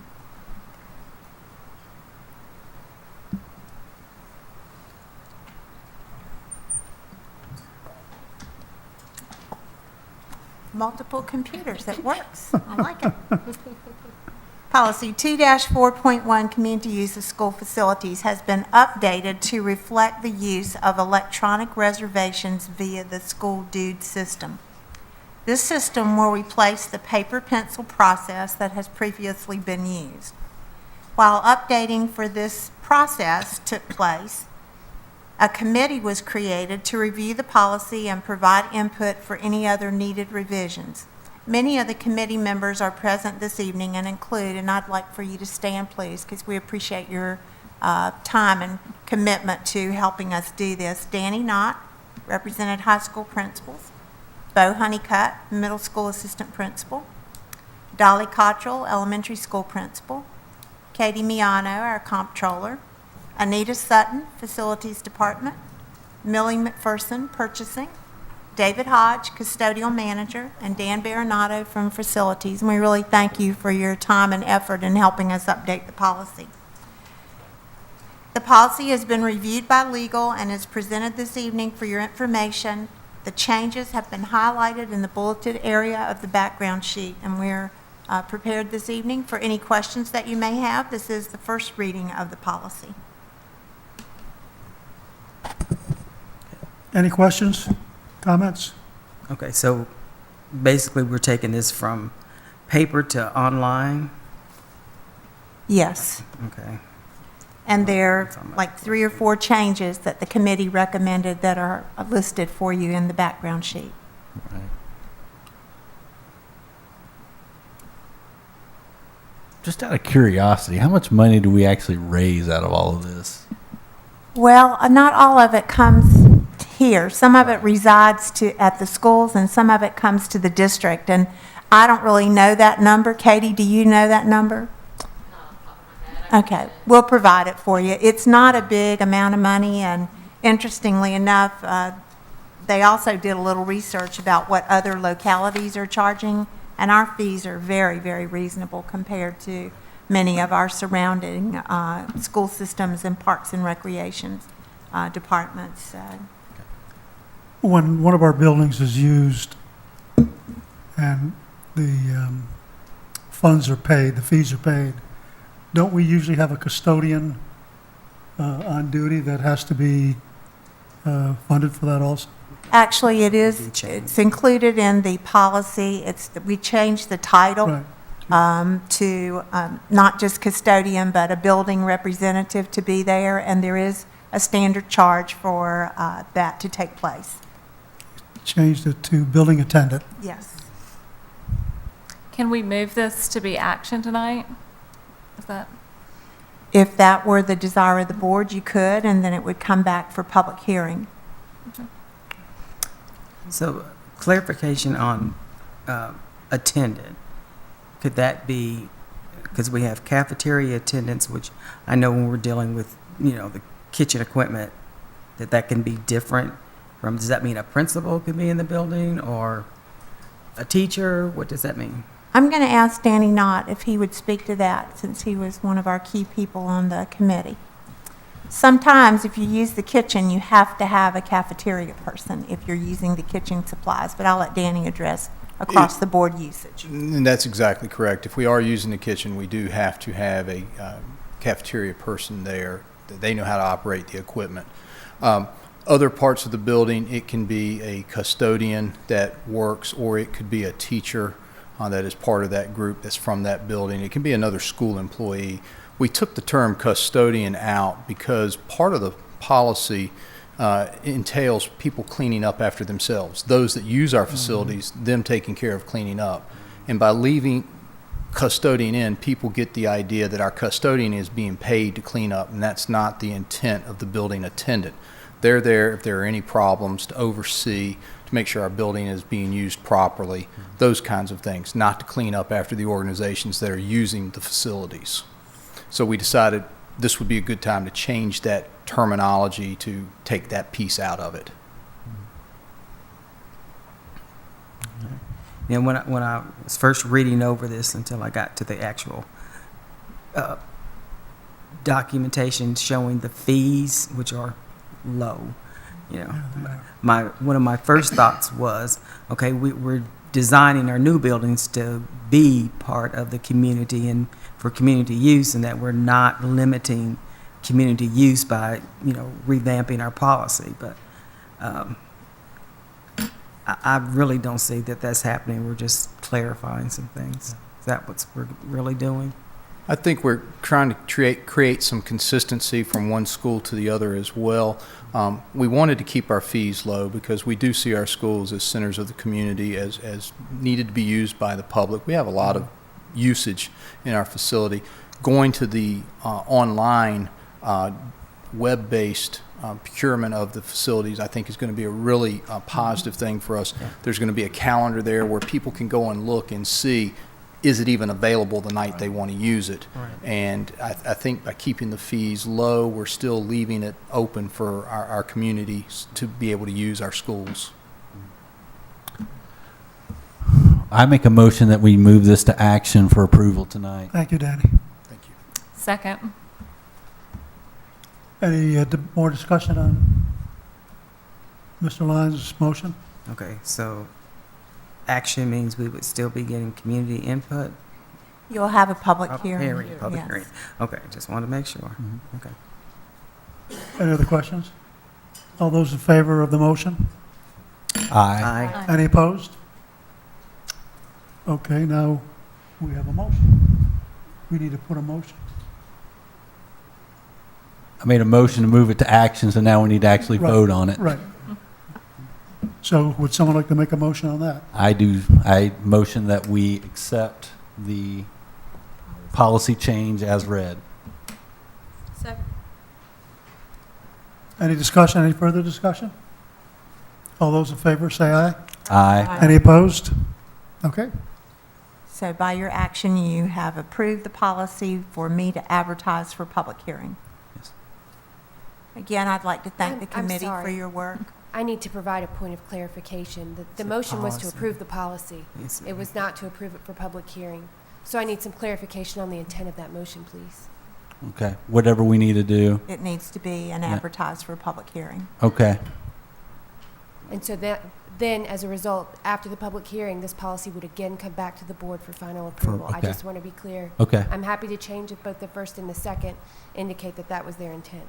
E: Multiple computers, it works. I like it. Policy 2-4.1, Community Use of School Facilities, has been updated to reflect the use of electronic reservations via the school dude system. This system will replace the paper pencil process that has previously been used. While updating for this process took place, a committee was created to review the policy and provide input for any other needed revisions. Many of the committee members are present this evening and I'd like for you to stand, please, because we appreciate your time and commitment to helping us do this. Danny Knott represented high school principals. Bo Honeycutt, middle school assistant principal. Dolly Cottrell, elementary school principal. Katie Miano, our comptroller. Anita Sutton, facilities department. Millie McPherson, purchasing. David Hodge, custodial manager, and Dan Baronato from facilities. And we really thank you for your time and effort in helping us update the policy. The policy has been reviewed by legal and is presented this evening for your information. The changes have been highlighted in the bulleted area of the background sheet, and we're prepared this evening for any questions that you may have. This is the first reading of the policy.
A: Any questions, comments?
C: Okay, so basically we're taking this from paper to online?
E: Yes.
C: Okay.
E: And there are like 3 or 4 changes that the committee recommended that are listed for you in the background sheet.
D: Right. Just out of curiosity, how much money do we actually raise out of all of this?
E: Well, not all of it comes here. Some of it resides at the schools, and some of it comes to the district. And I don't really know that number. Katie, do you know that number? Okay, we'll provide it for you. It's not a big amount of money, and interestingly enough, they also did a little research about what other localities are charging, and our fees are very, very reasonable compared to many of our surrounding school systems and parks and recreation departments.
A: When one of our buildings is used and the funds are paid, the fees are paid, don't we usually have a custodian on duty that has to be funded for that also?
E: Actually, it is, it's included in the policy. We changed the title to not just custodian, but a building representative to be there, and there is a standard charge for that to take place.
A: Changed it to building attendant.
E: Yes.
L: Can we move this to be action tonight? Is that?
E: If that were the desire of the board, you could, and then it would come back for public hearing.
C: So clarification on attendant. Could that be, because we have cafeteria attendants, which I know when we're dealing with, the kitchen equipment, that can be different from, does that mean a principal could be in the building or a teacher? What does that mean?
E: I'm going to ask Danny Knott if he would speak to that, since he was one of our key people on the committee. Sometimes if you use the kitchen, you have to have a cafeteria person if you're using the kitchen supplies, but I'll let Danny address across the board usage.
Q: And that's exactly correct. If we are using the kitchen, we do have to have a cafeteria person there. They know how to operate the equipment. Other parts of the building, it can be a custodian that works, or it could be a teacher that is part of that group that's from that building. It can be another school employee. We took the term custodian out because part of the policy entails people cleaning up after themselves. Those that use our facilities, them taking care of cleaning up. And by leaving custodian in, people get the idea that our custodian is being paid to clean up, and that's not the intent of the building attendant. They're there if there are any problems, to oversee, to make sure our building is being used properly, those kinds of things, not to clean up after the organizations that are using the facilities. So we decided this would be a good time to change that terminology to take that piece out of it.
C: And when I was first reading over this until I got to the actual documentation showing the fees, which are low, one of my first thoughts was, okay, we're designing our new buildings to be part of the community and for community use, and that we're not limiting community use by, revamping our policy. But I really don't see that that's happening. We're just clarifying some things. Is that what we're really doing?
Q: I think we're trying to create some consistency from one school to the other as well. We wanted to keep our fees low because we do see our schools as centers of the community, as needed to be used by the public. We have a lot of usage in our facility. Going to the online web-based procurement of the facilities, I think, is going to be a really positive thing for us. There's going to be a calendar there where people can go and look and see, is it even available the night they want to use it?
C: Right.
Q: And I think by keeping the fees low, we're still leaving it open for our community to be able to use our schools.
D: I make a motion that we move this to action for approval tonight.
A: Thank you, Danny.
Q: Thank you.
L: Second.
A: Any more discussion on Mr. Lyons' motion?
C: Okay, so action means we would still be getting community input?
E: You'll have a public hearing.
C: Public
E: yes.
C: hearing. Okay, just want to make sure. Okay.
A: Any other questions? All those in favor of the motion?
D: Aye.
A: Any opposed? Okay, now we have a motion. We need to put a motion.
D: I made a motion to move it to action, so now we need to actually vote on it.
A: Right. So would someone like to make a motion on that?
D: I do. I motion that we accept the policy change as read.
H: Second.
A: Any discussion, any further discussion? All those in favor say aye.
D: Aye.
A: Any opposed? Okay.
E: So by your action, you have approved the policy for me to advertise for public hearing.
D: Yes.
E: Again, I'd like to thank the
R: I'm
E: committee for
R: sorry.
E: your work.
R: I need to provide a point of clarification. The motion was to approve the policy. It was not to approve it for public hearing. So I need some clarification on the intent of that motion, please.
D: Okay. Whatever we need to do.
E: It needs to be an advertised for a public hearing.
D: Okay.
R: And so that, then, as a result, after the public hearing, this policy would again come back to the board for final approval. I
D: okay.
R: just want to be clear.
D: Okay.
R: I'm happy to change it, both the first and the second indicate that that was their intent.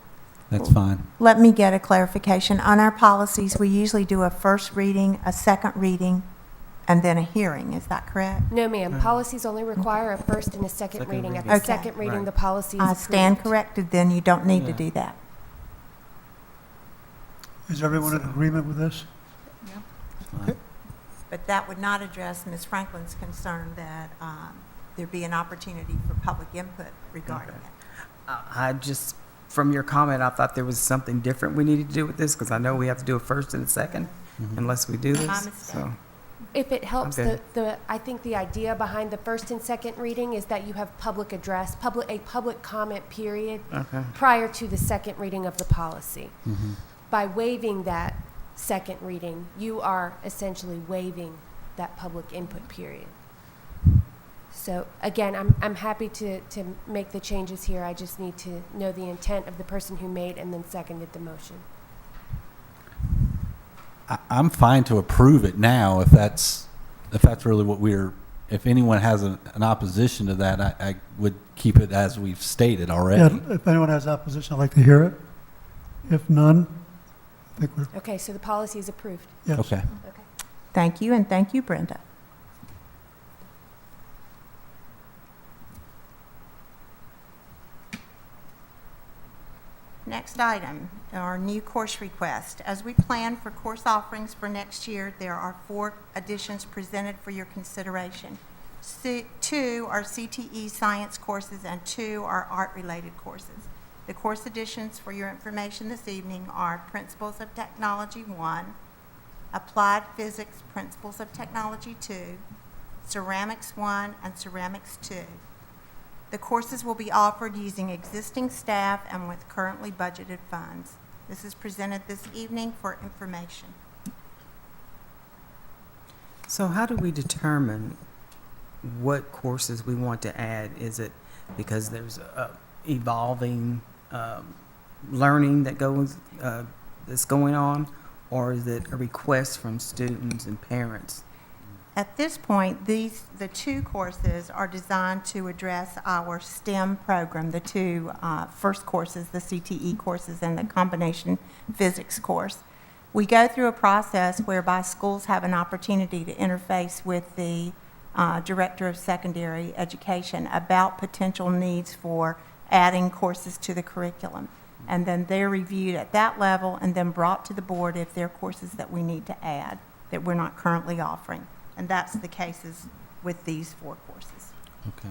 D: That's fine.
E: Let me get a clarification. On our policies, we usually do a first reading, a second reading, and then a hearing. Is that correct?
R: No, ma'am. Policies only require a first and a second reading. At the
E: Okay.
R: second reading,
D: Right.
R: the policy is
E: I
R: approved.
E: stand corrected, then you don't need to
D: Yeah.
E: do that.
A: Is everyone in agreement with this?
D: Fine.
E: But that would not address Ms. Franklin's concern that there be an opportunity for public input regarding it.
C: I just, from your comment, I thought there was something different we needed to do with this, because I know we have to do a first and a second unless we do this.
E: My mistake.
C: So,
R: If it helps,
C: Okay.
R: I think the idea behind the first and second reading is that you have public address, a public comment period
C: okay.
R: prior to the second reading of the policy. By waiving that second reading, you are essentially waiving that public input period. So again, I'm happy to make the changes here. I just need to know the intent of the person who made and then seconded the motion.
D: I'm fine to approve it now if that's really what if anyone has an opposition to that, I would keep it as we've stated already.
A: Yeah, if anyone has opposition, I'd like to hear it. If none, I think we're,
R: Okay, so the policy is approved.
A: yes.
D: Okay.
R: Okay.
E: Thank you, and thank you, Brenda. Next item, our new course request. As we plan for course offerings for next year, there are 4 additions presented for your consideration. 2 are CTE science courses and 2 are art-related courses. The course additions for your information this evening are Principles of Technology 1, Applied Physics Principles of Technology 2, Ceramics 1, and Ceramics 2. The courses will be offered using existing staff and with currently budgeted funds. This is presented this evening for information.
C: So how do we determine what courses we want to add? Is it because there's evolving learning that that's going on, or is it a request from students and parents?
E: At this point, the 2 courses are designed to address our STEM program, the 2 first courses, the CTE courses and the combination physics course. We go through a process whereby schools have an opportunity to interface with the Director of Secondary Education about potential needs for adding courses to the curriculum. And then they're reviewed at that level and then brought to the board if there are courses that we need to add that we're not currently offering. And that's the cases with these 4 courses.
D: Okay.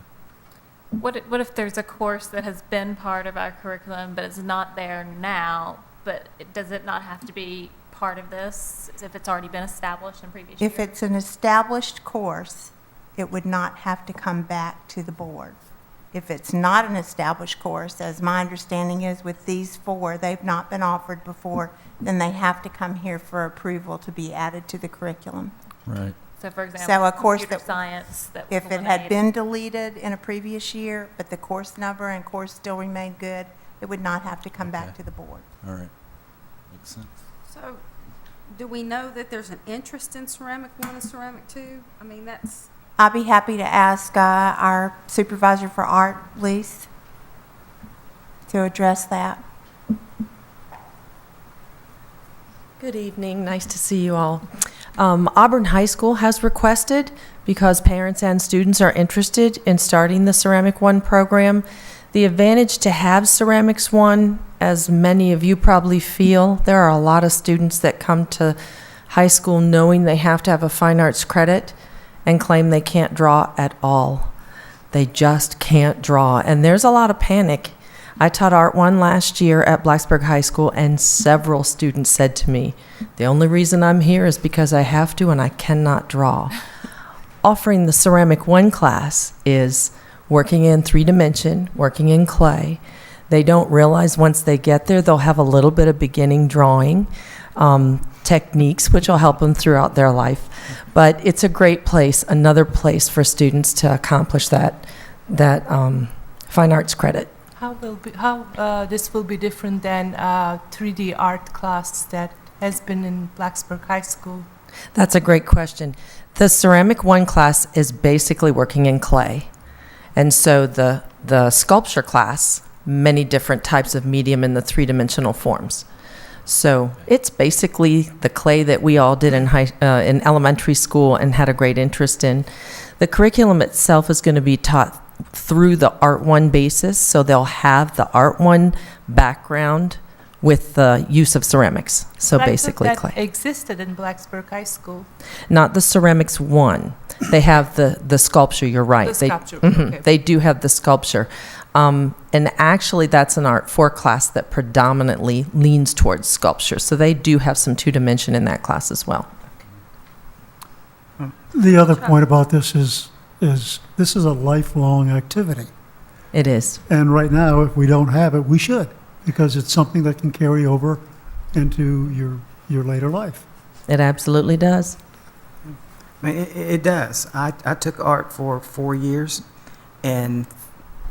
L: What if there's a course that has been part of our curriculum but is not there now, but does it not have to be part of this if it's already been established in previous years?
E: If it's an established course, it would not have to come back to the board. If it's not an established course, as my understanding is with these 4, they've not been offered before, then they have to come here for approval to be added to the curriculum.
D: Right.
L: So for example,
E: So a course
L: computer
E: that,
L: science that was
E: if it had
L: eliminated.
E: been deleted in a previous year, but the course number and course still remained good, it would not have to come back
D: Okay.
E: to the board.
D: All right. Makes sense.
H: So, do we know that there's an interest in ceramic 1 and ceramic 2? I mean, that's,
E: I'd be happy to ask our supervisor for art, Lise, to address that.
S: Good evening. Nice to see you all. Auburn High School has requested, because parents and students are interested in starting the Ceramic 1 program. The advantage to have Ceramics 1, as many of you probably feel, there are a lot of students that come to high school knowing they have to have a fine arts credit and claim they can't draw at all. They just can't draw, and there's a lot of panic. I taught Art 1 last year at Blacksburg High School, and several students said to me, the only reason I'm here is because I have to and I cannot draw. Offering the Ceramic 1 class is working in 3-dimension, working in clay. They don't realize once they get there, they'll have a little bit of beginning drawing techniques, which will help them throughout their life. But it's a great place, another place for students to accomplish that fine arts credit.
K: How this will be different than 3D art class that has been in Blacksburg High School?
S: That's a great question. The Ceramic 1 class is basically working in clay. And so the sculpture class many different types of medium in the three-dimensional forms. So it's basically the clay that we all did in elementary school and had a great interest in. The curriculum itself is going to be taught through the Art 1 basis, so they'll have the Art 1 background with the use of ceramics. So basically
K: that
S: clay.
K: existed in Blacksburg High School.
S: Not the ceramics 1. They have the sculpture, you're right.
K: The sculpture, okay.
S: They do have the sculpture. And actually, that's an Art 4 class that predominantly leans towards sculpture. So they do have some two-dimension in that class as well.
A: The other point about this is this is a lifelong activity.
S: It is.
A: And right now, if we don't have it, we should, because it's something that can carry over into your later life.
S: It absolutely does.
C: It does. I took art for 4 years, and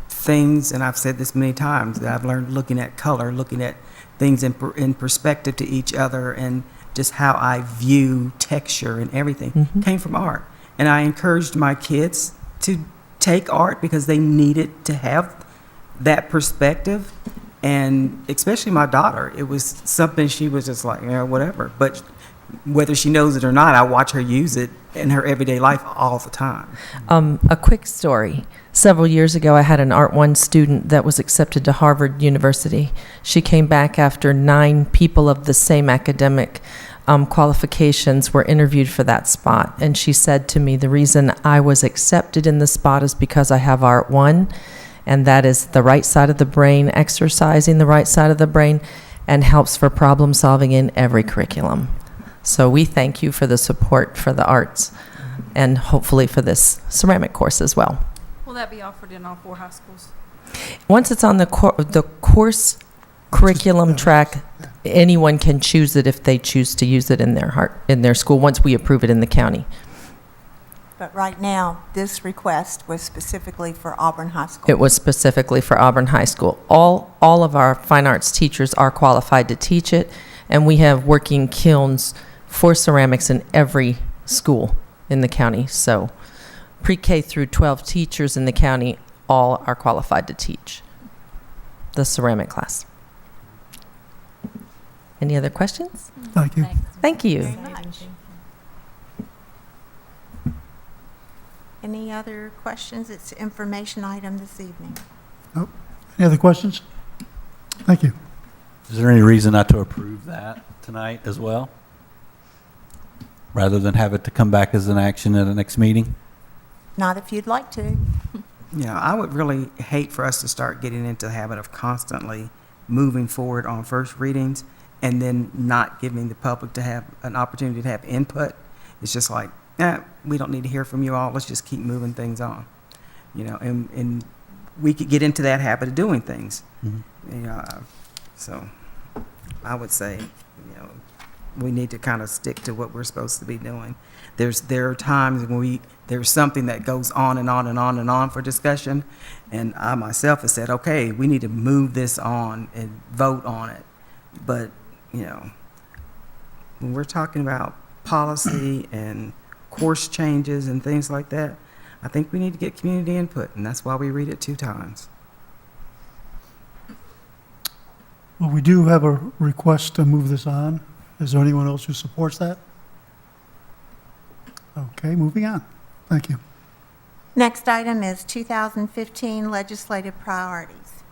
C: things, and I've said this many times, that I've learned looking at color, looking at things in perspective to each other, and just how I view texture and everything came from art. And I encouraged my kids to take art because they needed to have that perspective. And especially my daughter, it was something she was just like, yeah, whatever. But whether she knows it or not, I watch her use it in her everyday life all the time.
S: A quick story. Several years ago, I had an Art 1 student that was accepted to Harvard University. She came back after 9 people of the same academic qualifications were interviewed for that spot. And she said to me, the reason I was accepted in the spot is because I have Art 1, and that is the right side of the brain, exercising the right side of the brain, and helps for problem solving in every curriculum. So we thank you for the support for the arts, and hopefully for this ceramic course as well.
H: Will that be offered in all 4 high schools?
S: Once it's on the course curriculum track, anyone can choose it if they choose to use it in their school, once we approve it in the county.
E: But right now, this request was specifically for Auburn High School.
S: It was specifically for Auburn High School. All of our fine arts teachers are qualified to teach it, and we have working kilns for ceramics in every school in the county. So pre-K through 12 teachers in the county all are qualified to teach the ceramic class. Any other questions?
A: Thank you.
S: Thank you.
E: Very much. Any other questions? It's an information item this evening.
A: Nope. Any other questions? Thank you.
D: Is there any reason not to approve that tonight as well? Rather than have it to come back as an action at the next meeting?
E: Not if you'd like to.
C: Yeah, I would really hate for us to start getting into the habit of constantly moving forward on first readings and then not giving the public to have an opportunity to have input. It's just like, we don't need to hear from you all. Let's just keep moving things on. You know, and we could get into that habit of doing things. You know, so I would say, you know, we need to kind of stick to what we're supposed to be doing. There are times when there's something that goes on and on and on and on for discussion, and I myself have said, okay, we need to move this on and vote on it. But, you know, when we're talking about policy and course changes and things like that, I think we need to get community input, and that's why we read it 2 times.
A: Well, we do have a request to move this on. Is there anyone else who supports that? Okay, moving on. Thank you.
E: Next item is 2015 legislative priorities.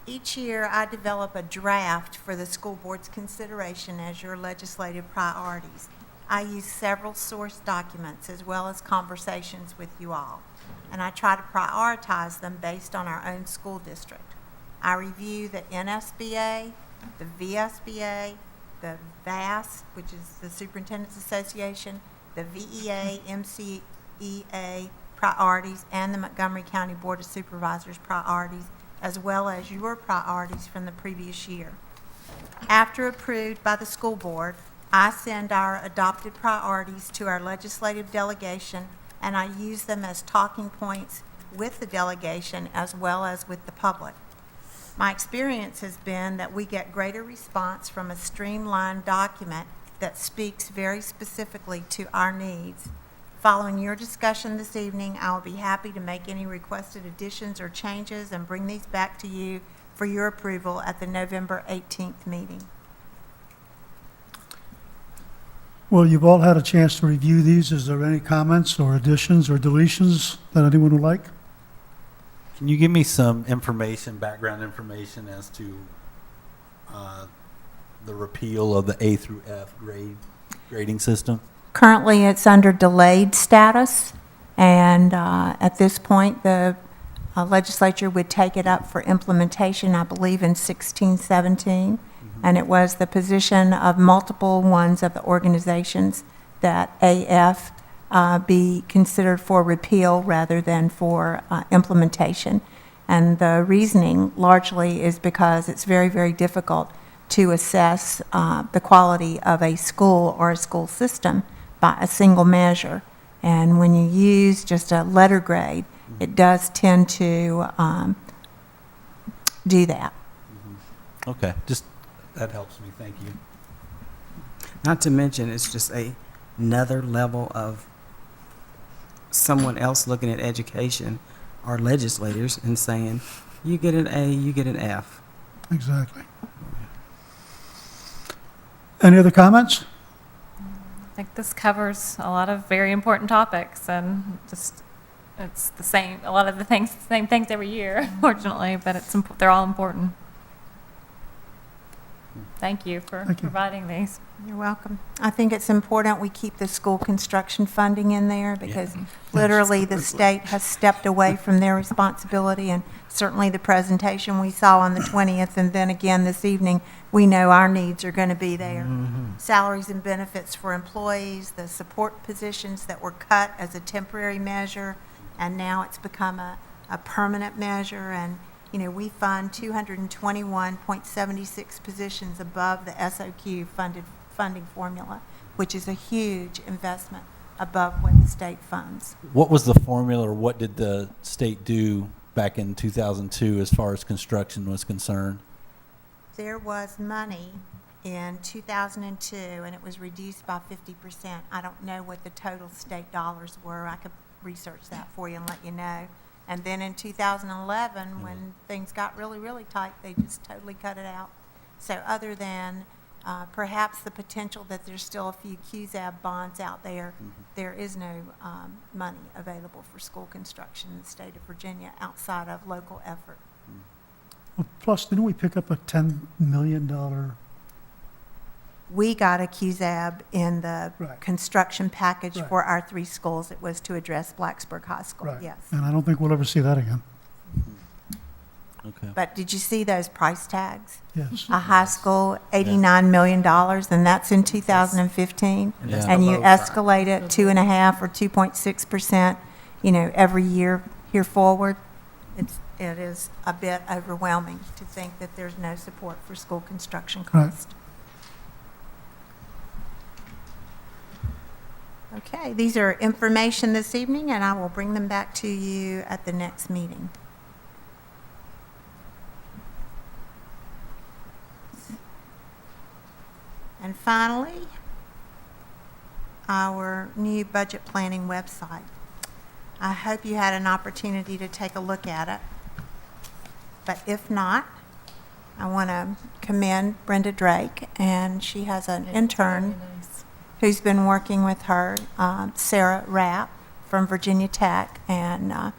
E: Each year, I develop a draft for the school board's consideration as your legislative priorities. I use several source documents as well as conversations with you all, and I try to prioritize them based on our own school district. I review the NSBA, the VSBA, the VAS, which is the Superintendent's Association, the VEA, MCEA priorities, and the Montgomery County Board of Supervisors priorities, as well as your priorities from the previous year. After approved by the school board, I send our adopted priorities to our legislative delegation, and I use them as talking points with the delegation as well as with the public. My experience has been that we get greater response from a streamlined document that speaks very specifically to our needs Following your discussion this evening, I will be happy to make any requested additions or changes and bring these back to you for your approval at the November 18th meeting.
A: Well, you've all had a chance to review these. Is there any comments or additions or deletions that anyone would like?
D: Can you give me some information, background information as to the repeal of the A through F grading system?
E: Currently, it's under delayed status, and at this point, the legislature would take it up for implementation, I believe, in 16-17, and it was the position of multiple ones of the organizations that AF be considered for repeal rather than for implementation. And the reasoning largely is because it's very, very difficult to assess the quality of a school or a school system by a single measure. And when you use just a letter grade, it does tend to do that.
D: Okay, just, that helps me, thank you.
C: Not to mention, it's just another level of someone else looking at education, our legislators, and saying, you get an A, you get an F.
A: Exactly. Any other comments?
L: I think this covers a lot of very important topics, and just it's the same. A lot of the things, same things every year, unfortunately, but they're all important. Thank you for providing these.
E: You're welcome. I think it's important we keep the school construction funding in there because literally the state has stepped away from their responsibility, and certainly the presentation we saw on the 20th and then again this evening, we know our needs are going to be there. Salaries and benefits for employees, the support positions that were cut as a temporary measure, and now it's become a permanent measure. And you know, we fund 221.76 positions above the SOQ funding formula, which is a huge investment above what the state funds.
D: What was the formula, or what did the state do back in 2002 as far as construction was concerned?
E: There was money in 2002, and it was reduced by 50%. I don't know what the total state dollars were. I could research that for you and let you know. And then in 2011, when things got really, really tight, they just totally cut it out. So other than perhaps the potential that there's still a few QZAB bonds out there, there is no money available for school construction in the state of Virginia outside of local effort.
A: Well, plus, didn't we pick up a $10 million?
E: We got a QZAB in the construction package for our 3 schools. It was to address Blacksburg High School, yes.
A: And I don't think we'll ever see that again.
D: Okay.
E: But did you see those price tags?
A: Yes.
E: A high school, $89 million, and that's in 2015.
D: Yeah.
E: And you escalate it 2.5 or 2.6%, you know, every year here forward. It is a bit overwhelming to think that there's no support for school construction costs. Okay, these are information this evening, and I will bring them back to you at the next meeting. And finally, our new budget planning website. I hope you had an opportunity to take a look at it. But if not, I want to commend Brenda Drake, and she has an intern who's been working with her, Sarah Rapp from Virginia Tech. And,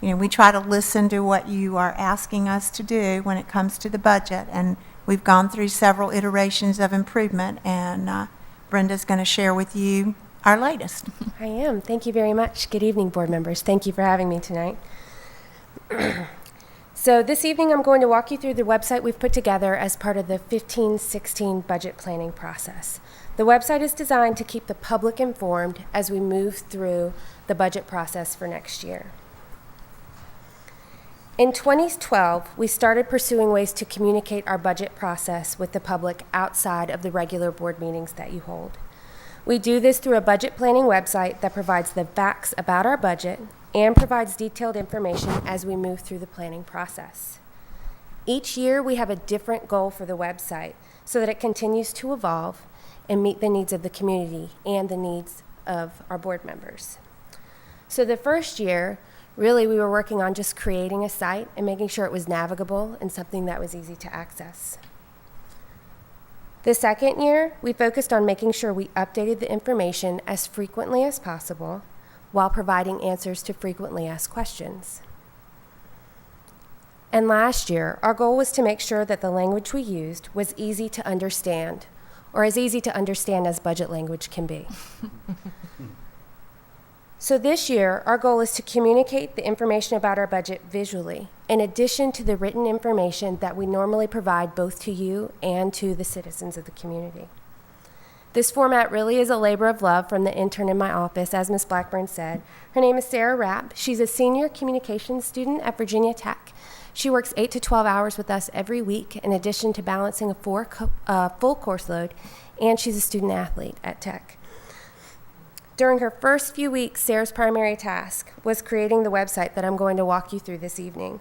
E: you know, we try to listen to what you are asking us to do when it comes to the budget. And we've gone through several iterations of improvement, and Brenda's going to share with you our latest.
R: I am. Thank you very much. Good evening, board members. Thank you for having me tonight. So this evening, I'm going to walk you through the website we've put together as part of the 15-16 budget planning process. The website is designed to keep the public informed as we move through the budget process for next year. In 2012, we started pursuing ways to communicate our budget process with the public outside of the regular board meetings that you hold. We do this through a budget planning website that provides the facts about our budget and provides detailed information as we move through the planning process. Each year, we have a different goal for the website so that it continues to evolve and meet the needs of the community and the needs of our board members. So the first year, really we were working on just creating a site and making sure it was navigable and something that was easy to access. The second year, we focused on making sure we updated the information as frequently as possible while providing answers to frequently asked questions. And last year, our goal was to make sure that the language we used was easy to understand, or as easy to understand as budget language can be. So this year, our goal is to communicate the information about our budget visually, in addition to the written information that we normally provide both to you and to the citizens of the community. This format really is a labor of love from the intern in my office, as Ms. Blackburn said. Her name is Sarah Rapp. She's a senior communications student at Virginia Tech. She works 8 to 12 hours with us every week, in addition to balancing a full course load, and she's a student athlete at Tech. During her first few weeks, Sarah's primary task was creating the website that I'm going to walk you through this evening.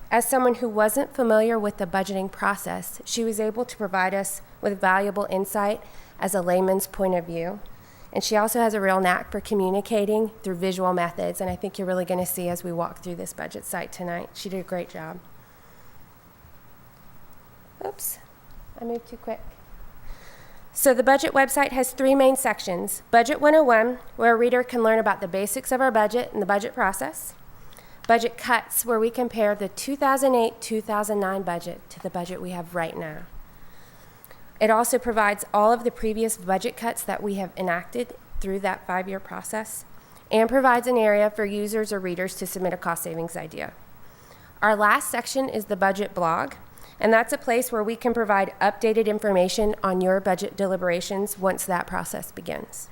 R: As someone who wasn't familiar with the budgeting process, she was able to provide us with valuable insight as a layman's point of view. And she also has a real knack for communicating through visual methods, and I think you're really going to see as we walk through this budget site tonight. She did a great job. Oops, I moved too quick. So the budget website has 3 main sections. Budget 101, where a reader can learn about the basics of our budget and the budget process. Budget cuts, where we compare the 2008-2009 budget to the budget we have right now. It also provides all of the previous budget cuts that we have enacted through that 5-year process, and provides an area for users or readers to submit a cost savings idea. Our last section is the budget blog, and that's a place where we can provide updated information on your budget deliberations once that process begins.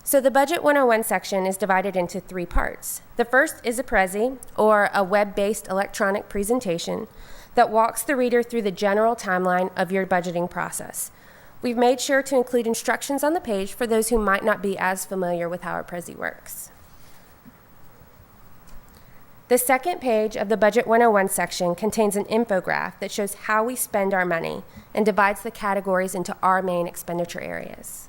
R: So the Budget 101 section is divided into 3 parts. The first is a Prezi, or a web-based electronic presentation, that walks the reader through the general timeline of your budgeting process. We've made sure to include instructions on the page for those who might not be as familiar with how our Prezi works. The second page of the Budget 101 section contains an infographic that shows how we spend our money and divides the categories into our main expenditure areas.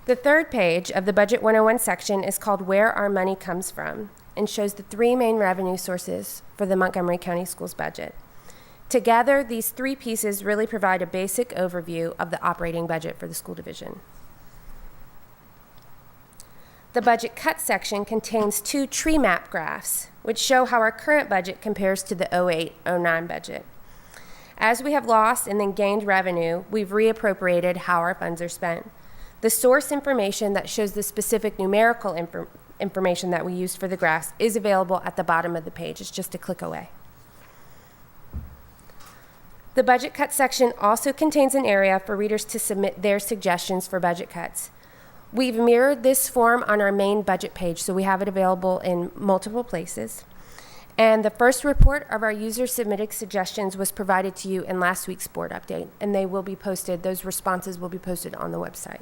R: The third page of the Budget 101 section is called Where Our Money Comes From, and shows the 3 main revenue sources for the Montgomery County Schools budget. Together, these 3 pieces really provide a basic overview of the operating budget for the school division. The budget cut section contains 2 tree map graphs, which show how our current budget compares to the 08-09 budget. As we have lost and then gained revenue, we've reappropriated how our funds are spent. The source information that shows the specific numerical information that we used for the graphs is available at the bottom of the page. It's just a click away. The budget cut section also contains an area for readers to submit their suggestions for budget cuts. We've mirrored this form on our main budget page, so we have it available in multiple places. And the first report of our user-submitted suggestions was provided to you in last week's board update, and they will be posted, those responses will be posted on the website.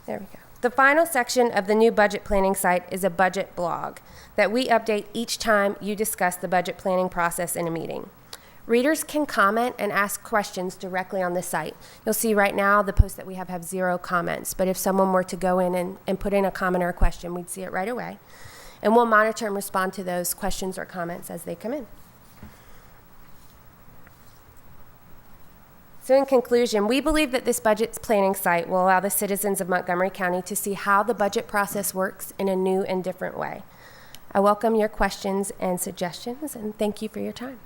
R: There we go. The final section of the new budget planning site is a budget blog that we update each time you discuss the budget planning process in a meeting. Readers can comment and ask questions directly on the site. You'll see right now the posts that we have 0 comments, but if someone were to go in and put in a comment or a question, we'd see it right away. And we'll monitor and respond to those questions or comments as they come in. So in conclusion, we believe that this budget planning site will allow the citizens of Montgomery County to see how the budget process works in a new and different way. I welcome your questions and suggestions, and thank you for your time.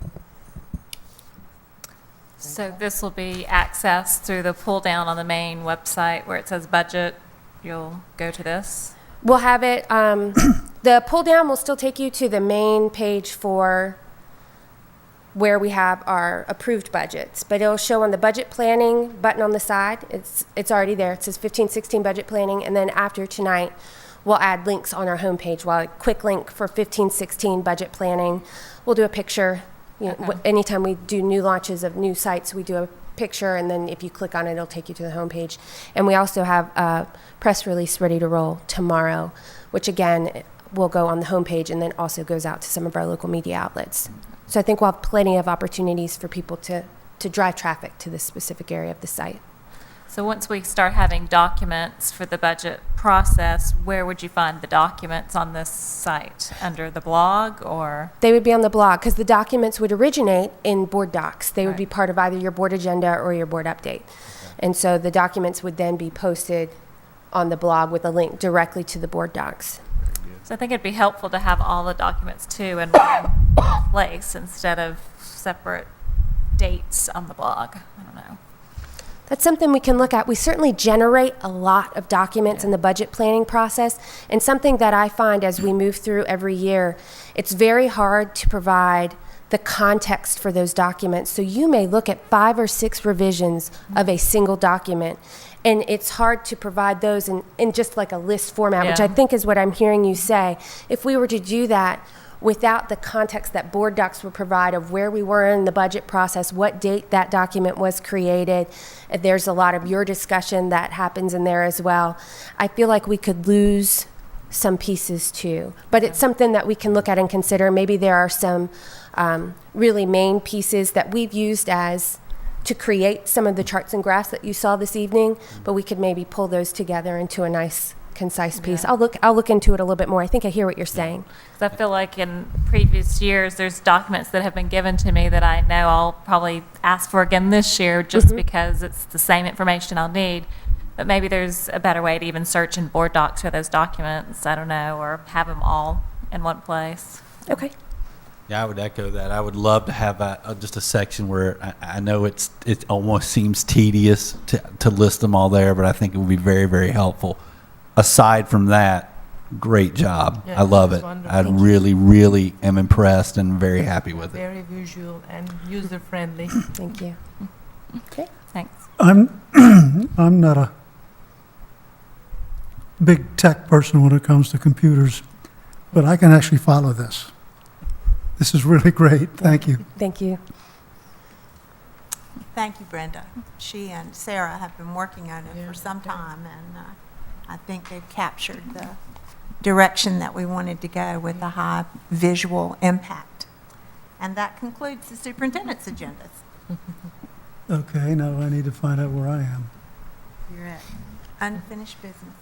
L: So this will be accessed through the pull down on the main website where it says budget. You'll go to this.
R: We'll have it, the pull down will still take you to the main page for where we have our approved budgets, but it'll show on the budget planning button on the side. It's already there. It says 15-16 budget planning, and then after tonight, we'll add links on our homepage. Well, a quick link for 15-16 budget planning. We'll do a picture. You know, anytime we do new launches of new sites, we do a picture, and then if you click on it, it'll take you to the homepage. And we also have a press release ready to roll tomorrow, which again will go on the homepage and then also goes out to some of our local media outlets. So I think we'll have plenty of opportunities for people to drive traffic to this specific area of the site.
L: So once we start having documents for the budget process, where would you find the documents on this site? Under the blog or?
R: They would be on the blog because the documents would originate in board docs. They would be part of either your board agenda or your board update. And so the documents would then be posted on the blog with a link directly to the board docs.
L: So I think it'd be helpful to have all the documents too in one place instead of separate dates on the blog. I don't know.
R: That's something we can look at. We certainly generate a lot of documents in the budget planning process, and something that I find as we move through every year, it's very hard to provide the context for those documents. So you may look at 5 or 6 revisions of a single document, and it's hard to provide those in just like a list format, which I think is what I'm hearing you say. If we were to do that without the context that board docs would provide of where we were in the budget process, what date that document was created, there's a lot of your discussion that happens in there as well. I feel like we could lose some pieces too, but it's something that we can look at and consider. Maybe there are some really main pieces that we've used as to create some of the charts and graphs that you saw this evening, but we could maybe pull those together into a nice concise piece. I'll look into it a little bit more. I think I hear what you're saying.
L: 'Cause I feel like in previous years, there's documents that have been given to me that I know I'll probably ask for again this year just because it's the same information I'll need. But maybe there's a better way to even search in board docs for those documents. I don't know, or have them all in one place.
R: Okay.
D: Yeah, I would echo that. I would love to have just a section where I know it almost seems tedious to list them all there, but I think it would be very, very helpful. Aside from that, great job.
K: Yeah,
D: I love
K: it's
D: it.
K: wonderful.
D: I really, really am impressed and very happy with it.
K: Very visual and user-friendly.
R: Thank you. Okay.
L: Thanks.
A: I'm not a big tech person when it comes to computers, but I can actually follow this. This is really great. Thank you.
R: Thank you.
E: Thank you, Brenda. She and Sarah have been working on it for some time, and I think they've captured the direction that we wanted to go with a high visual impact. And that concludes the superintendent's agendas.
A: Okay, now I need to find out where I am.
E: You're at unfinished business.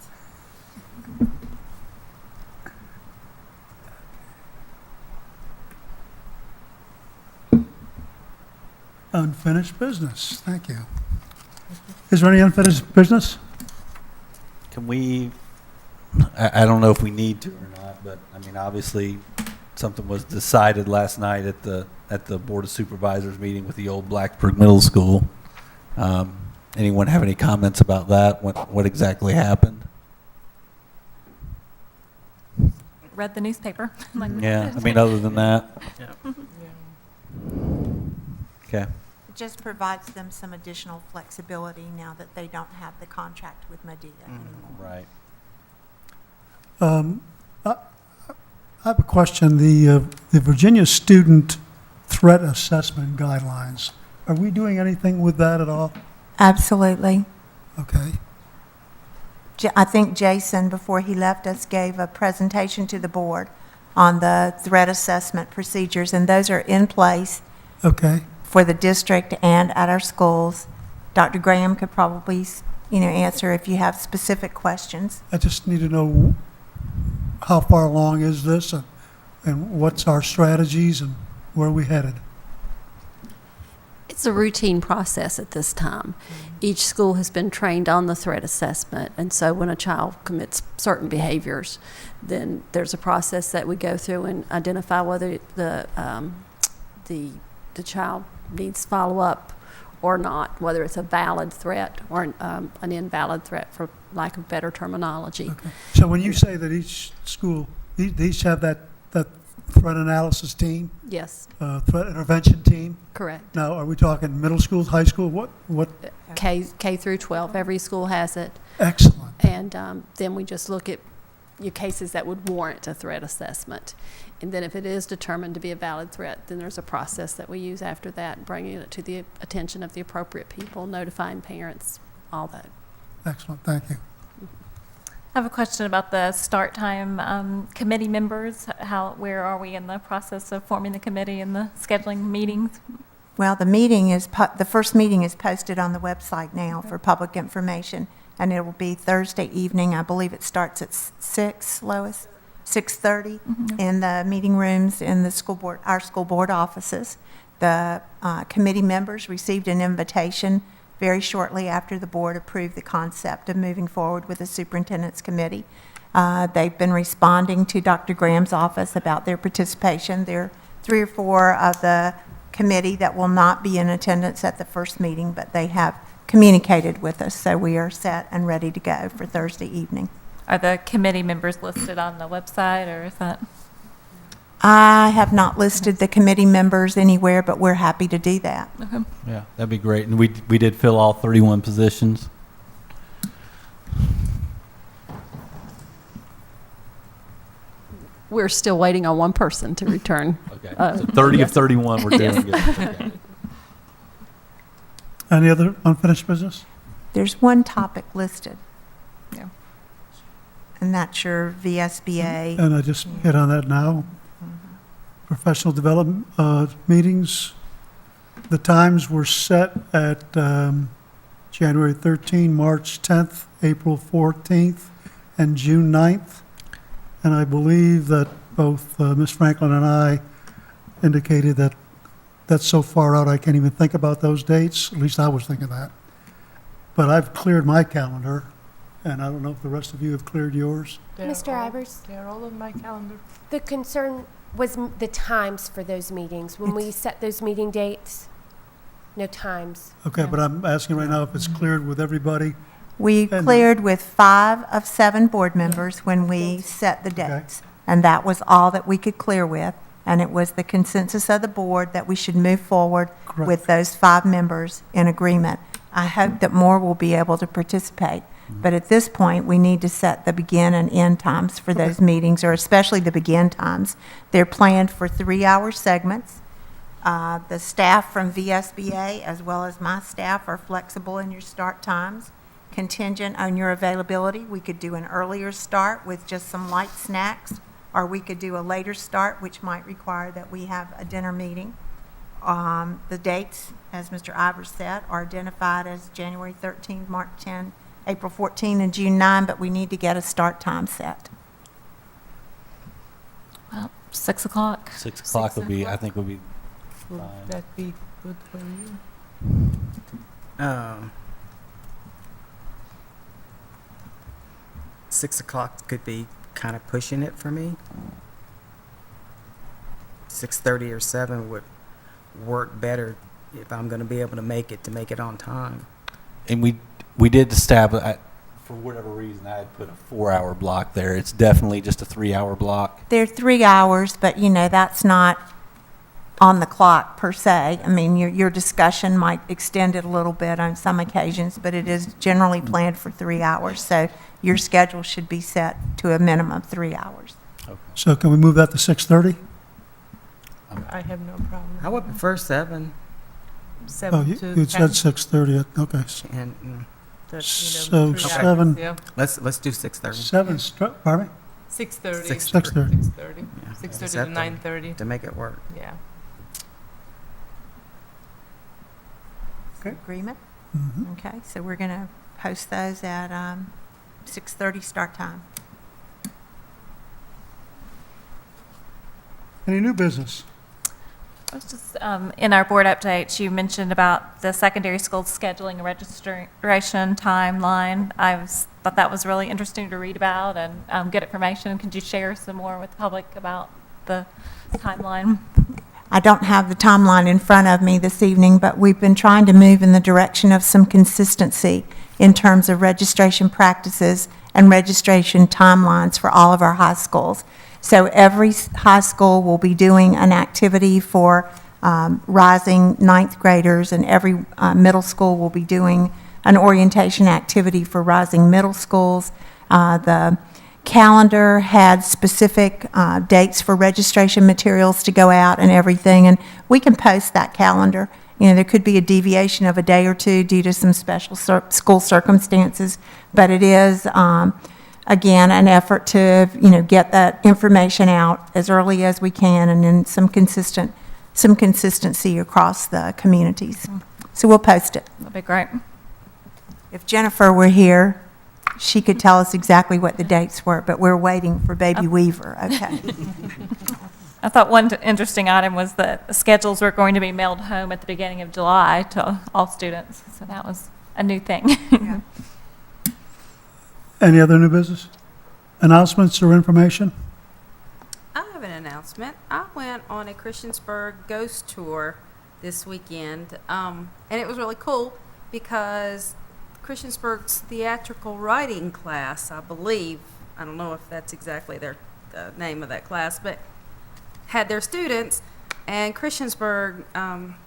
A: Unfinished business. Thank you. Is there any unfinished business?
D: Can we, I don't know if we need to or not, but I mean, obviously, something was decided last night at the Board of Supervisors meeting with the old Blacksburg Middle School. Anyone have any comments about that? What exactly happened?
L: Read the newspaper.
D: Yeah, I mean, other than that. Okay.
E: It just provides them some additional flexibility now that they don't have the contract with Medea anymore.
D: Right.
A: I have a question. The Virginia Student Threat Assessment Guidelines, are we doing anything with that at all?
E: Absolutely.
A: Okay.
E: I think Jason, before he left us, gave a presentation to the board on the threat assessment procedures, and those are in place.
A: Okay.
E: For the district and at our schools. Dr. Graham could probably, answer if you have specific questions.
A: I just need to know how far along is this and what's our strategies and where are we headed?
T: It's a routine process at this time. Each school has been trained on the threat assessment, and so when a child commits certain behaviors, then there's a process that we go through and identify whether the child needs follow-up or not, whether it's a valid threat or an invalid threat, for lack of better terminology.
A: Okay. So when you say that each school, they each have that threat analysis team?
T: Yes.
A: Threat intervention team?
T: Correct.
A: Now, are we talking middle school, high school? What?
T: K through 12. Every school has it.
A: Excellent.
T: And then we just look at your cases that would warrant a threat assessment. And then if it is determined to be a valid threat, then there's a process that we use after that, bringing it to the attention of the appropriate people, notifying parents, all that.
A: Excellent. Thank you.
L: I have a question about the start time committee members. Where are we in the process of forming the committee and the scheduling meetings?
E: Well, the first meeting is posted on the website now for public information, and it will be Thursday evening. I believe it starts at 6, Lois? 6:30 in the meeting rooms in the our school board offices. The committee members received an invitation very shortly after the board approved the concept of moving forward with the superintendent's committee. They've been responding to Dr. Graham's office about their participation. There are 3 or 4 of the committee that will not be in attendance at the first meeting, but they have communicated with us, so we are set and ready to go for Thursday evening.
L: Are the committee members listed on the website, or is that?
E: I have not listed the committee members anywhere, but we're happy to do that.
L: Okay.
D: Yeah, that'd be great. And we did fill all 31 positions.
T: We're still waiting on one person to return.
D: Okay, so 30 of 31 we're doing good. Okay.
A: Any other unfinished business?
E: There's one topic listed.
L: Yeah.
E: And that's your VSBA.
A: And I just hit on that now. Professional development meetings. The times were set at January 13, March 10th, April 14th, and June 9th. And I believe that both Ms. Franklin and I indicated that that's so far out I can't even think about those dates. At least I was thinking that. But I've cleared my calendar, and I don't know if the rest of you have cleared yours.
R: Mr. Ivers?
K: They're all on my calendar.
R: The concern was the times for those meetings. When we set those meeting dates, no times.
A: Okay, but I'm asking right now if it's cleared with everybody.
E: We cleared with 5 of 7 board members when we set the dates. And that was all that we could clear with. And it was the consensus of the board that we should move forward with those 5 members in agreement. I hope that more will be able to participate. But at this point, we need to set the begin and end times for those meetings, or especially the begin times. They're planned for 3-hour segments. The staff from VSBA, as well as my staff, are flexible in your start times. Contingent on your availability, we could do an earlier start with just some light snacks, or we could do a later start, which might require that we have a dinner meeting. The dates, as Mr. Ivers said, are identified as January 13, March 10, April 14, and June 9, but we need to get a start time set.
L: Well, 6 o'clock.
D: 6 o'clock would be, I think, would be
K: Would
D: fine.
K: that be good for you?
C: 6 o'clock could be kind of pushing it for me. 6:30 or 7 would work better if I'm going to be able to make it on time.
D: And we did establish, for whatever reason, I had put a 4-hour block there. It's definitely just a 3-hour block.
E: They're 3 hours, but that's not on the clock per se. I mean, your discussion might extend it a little bit on some occasions, but it is generally planned for 3 hours. So your schedule should be set to a minimum of 3 hours.
A: So can we move that to 6:30?
K: I have no problem.
C: I would prefer 7.
K: 7
A: Oh, you
K: to
A: said
K: 10.
A: 6:30, okay.
C: And
A: So
K: 3
A: 7.
K: hours, yeah.
C: let's do 6:30.
A: 7, pardon me?
K: 6:30.
A: 6:30.
K: 6:30.
C: Yeah.
K: 6:30
C: Is
K: to
C: that the-
K: 9:30.
C: to make it work.
K: Yeah.
E: Agreement?
A: Mhm.
E: Okay, so we're going to post those at 6:30 start time.
A: Any new business?
L: I was just, in our board updates, you mentioned about the secondary school scheduling and registration timeline. Thought that was really interesting to read about and get information. Could you share some more with the public about the timeline?
E: I don't have the timeline in front of me this evening, but we've been trying to move in the direction of some consistency in terms of registration practices and registration timelines for all of our high schools. So every high school will be doing an activity for rising ninth graders, and every middle school will be doing an orientation activity for rising middle schools. The calendar had specific dates for registration materials to go out and everything, and we can post that calendar. There could be a deviation of a day or two due to some special school circumstances, but it is again, an effort to, get that information out as early as we can, and then some consistency across the communities. So we'll post it.
L: That'd be great.
E: If Jennifer were here, she could tell us exactly what the dates were, but we're waiting for Baby Weaver, okay?
L: I thought one interesting item was that the schedules were going to be mailed home at the beginning of July to all students. So that was a new thing.
E: Yeah.
A: Any other new business? Announcements or information?
H: I have an announcement. I went on a Christiansburg ghost tour this weekend, and it was really cool because Christiansburg's theatrical writing class, I believe, I don't know if that's exactly the name of that class, but had their students, and Christiansburg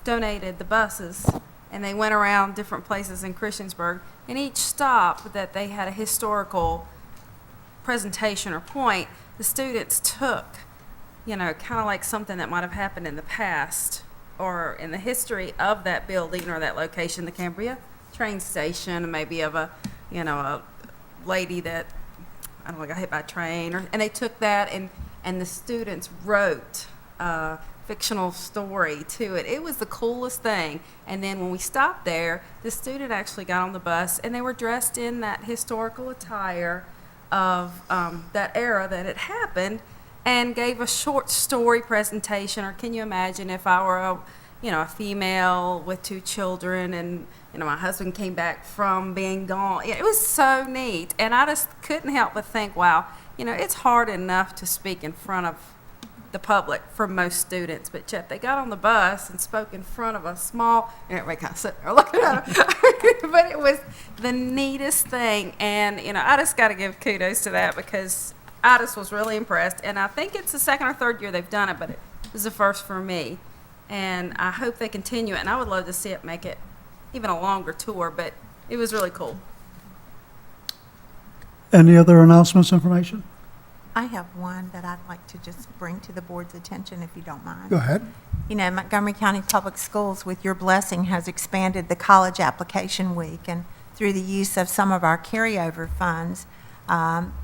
H: donated the buses, and they went around different places in Christiansburg, and each stop that they had a historical presentation or point, the students took, kind of like something that might have happened in the past or in the history of that building or that location, the Cambria train station, maybe of a lady that, I don't know, got hit by a train, and they took that and the students wrote a fictional story to it. It was the coolest thing. And then when we stopped there, the student actually got on the bus, and they were dressed in that historical attire of that era that it happened, and gave a short story presentation. Or can you imagine if I were a female with 2 children, and my husband came back from being gone. It was so neat, and I just couldn't help but think, wow, it's hard enough to speak in front of the public for most students, but yet they got on the bus and spoke in front of a small, and everybody kind of sat there looking at them. But it was the neatest thing, and I just got to give kudos to that, because I just was really impressed, and I think it's the 2nd or 3rd year they've done it, but it was the first for me, and I hope they continue it, and I would love to see it make it even a longer tour, but it was really cool.
A: Any other announcements, information?
E: I have one that I'd like to just bring to the board's attention, if you don't mind.
A: Go ahead.
E: Montgomery County Public Schools, with your blessing, has expanded the college application week, and through the use of some of our carryover funds,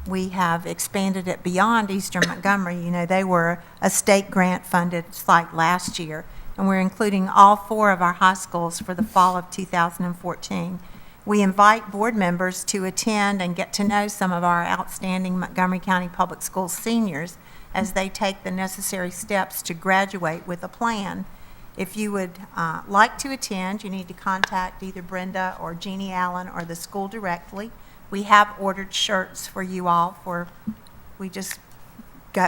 E: we have expanded it beyond Eastern Montgomery. They were a state grant funded site last year, and we're including all 4 of our high schools for the fall of 2014. We invite board members to attend and get to know some of our outstanding Montgomery County Public Schools seniors as they take the necessary steps to graduate with a plan. If you would like to attend, you need to contact either Brenda or Jeannie Allen or the school directly. We have ordered shirts for you all. We just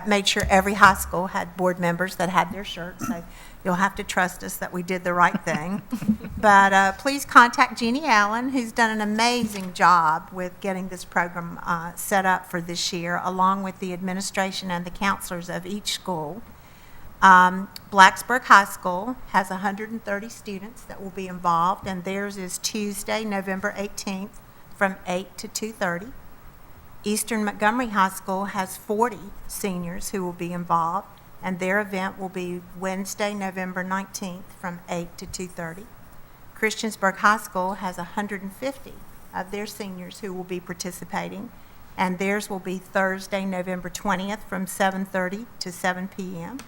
E: made sure every high school had board members that had their shirts, so you'll have to trust us that we did the right thing. But please contact Jeannie Allen, who's done an amazing job with getting this program set up for this year, along with the administration and the counselors of each school. Blacksburg High School has 130 students that will be involved, and theirs is Tuesday, November 18th from 8 to 2:30. Eastern Montgomery High School has 40 seniors who will be involved, and their event will be Wednesday, November 19th from 8 to 2:30. Christiansburg High School has 150 of their seniors who will be participating, and theirs will be Thursday, November 20th from 7:30 to 7 p.m.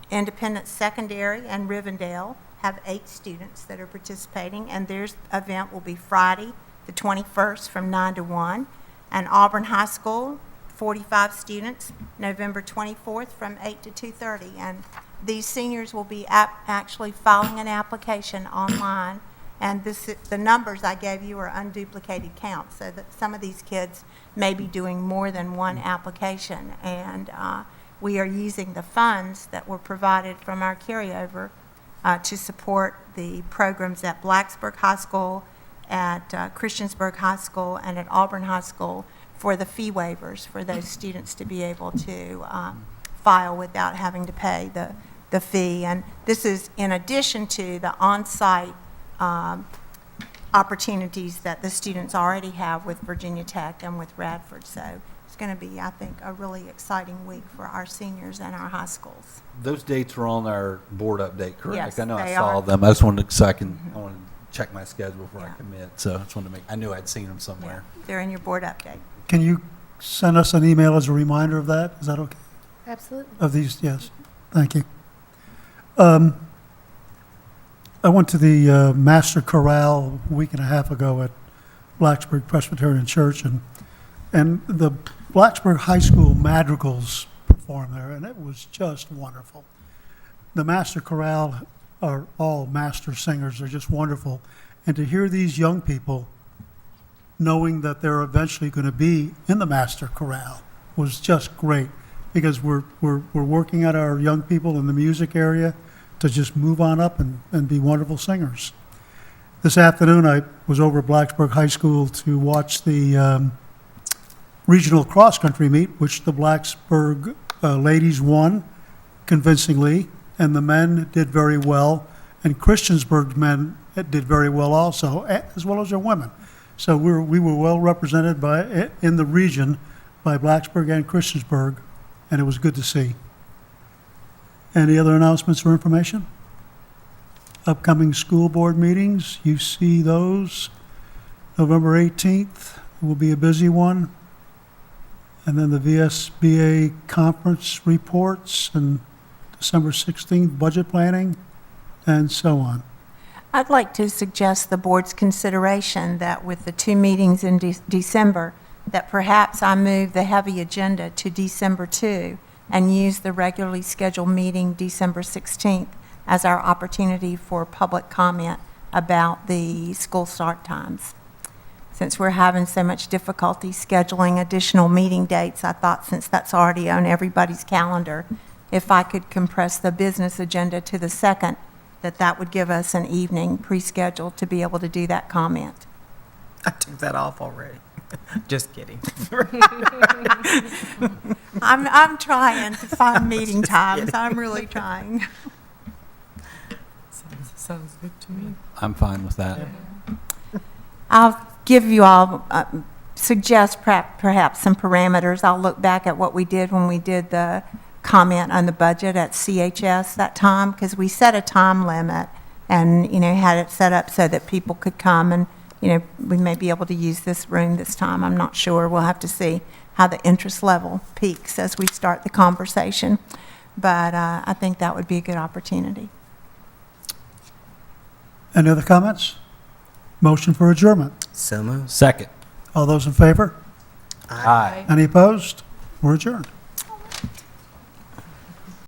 E: Independence Secondary and Rivendell have 8 students that are participating, and their event will be Friday, the 21st from 9 to 1. And Auburn High School, 45 students, November 24th from 8 to 2:30. And these seniors will be actually filing an application online. And the numbers I gave you are unduplicated counts, so that some of these kids may be doing more than one application. And we are using the funds that were provided from our carryover to support the programs at Blacksburg High School, at Christiansburg High School, and at Auburn High School for the fee waivers for those students to be able to file without having to pay the fee. And this is in addition to the on-site opportunities that the students already have with Virginia Tech and with Radford. So it's going to be, I think, a really exciting week for our seniors and our high schools.
D: Those dates were on our board update, correct?
E: Yes,
D: I know I
E: they
D: saw
E: are.
D: them. I just wanted to, I wanted to check my schedule before I commit. So I just wanted to I knew I'd seen them somewhere.
E: They're in your board update.
A: Can you send us an email as a reminder of that? Is that okay?
R: Absolutely.
A: Of these, yes. Thank you. I went to the Master Chorale a week and a half ago at Blacksburg Presbyterian Church, and the Blacksburg High School madrigals performed there, and it was just wonderful. The Master Chorale are all master singers. They're just wonderful. And to hear these young people knowing that they're eventually going to be in the Master Chorale was just great, because we're working at our young people in the music area to just move on up and be wonderful singers. This afternoon, I was over at Blacksburg High School to watch the regional cross-country meet, which the Blacksburg ladies won convincingly, and the men did very well, and Christiansburg men did very well also, as well as their women. So we were well represented in the region by Blacksburg and Christiansburg, and it was good to see. Any other announcements or information? Upcoming school board meetings, you see those. November 18th will be a busy one. And then the VSBA conference reports, and December 16th, budget planning, and so on.
E: I'd like to suggest the board's consideration that with the 2 meetings in December, that perhaps I move the heavy agenda to December 2 and use the regularly scheduled meeting December 16th as our opportunity for public comment about the school start times. Since we're having so much difficulty scheduling additional meeting dates, I thought, since that's already on everybody's calendar, if I could compress the business agenda to the 2nd, that would give us an evening pre-scheduled to be able to do that comment.
C: I took that off already. Just kidding.
E: I'm trying to find meeting times. I'm really trying.
K: Sounds good to me.
D: I'm fine with that.
E: I'll give you all, suggest perhaps some parameters. I'll look back at what we did when we did the comment on the budget at CHS that time, because we set a time limit and, had it set up so that people could come and, we may be able to use this room this time. I'm not sure. We'll have to see how the interest level peaks as we start the conversation. But I think that would be a good opportunity.
A: Any other comments? Motion for adjournment.
C: So moved.
D: Second.
A: All those in favor?
D: Aye.
A: Any opposed? We're adjourned.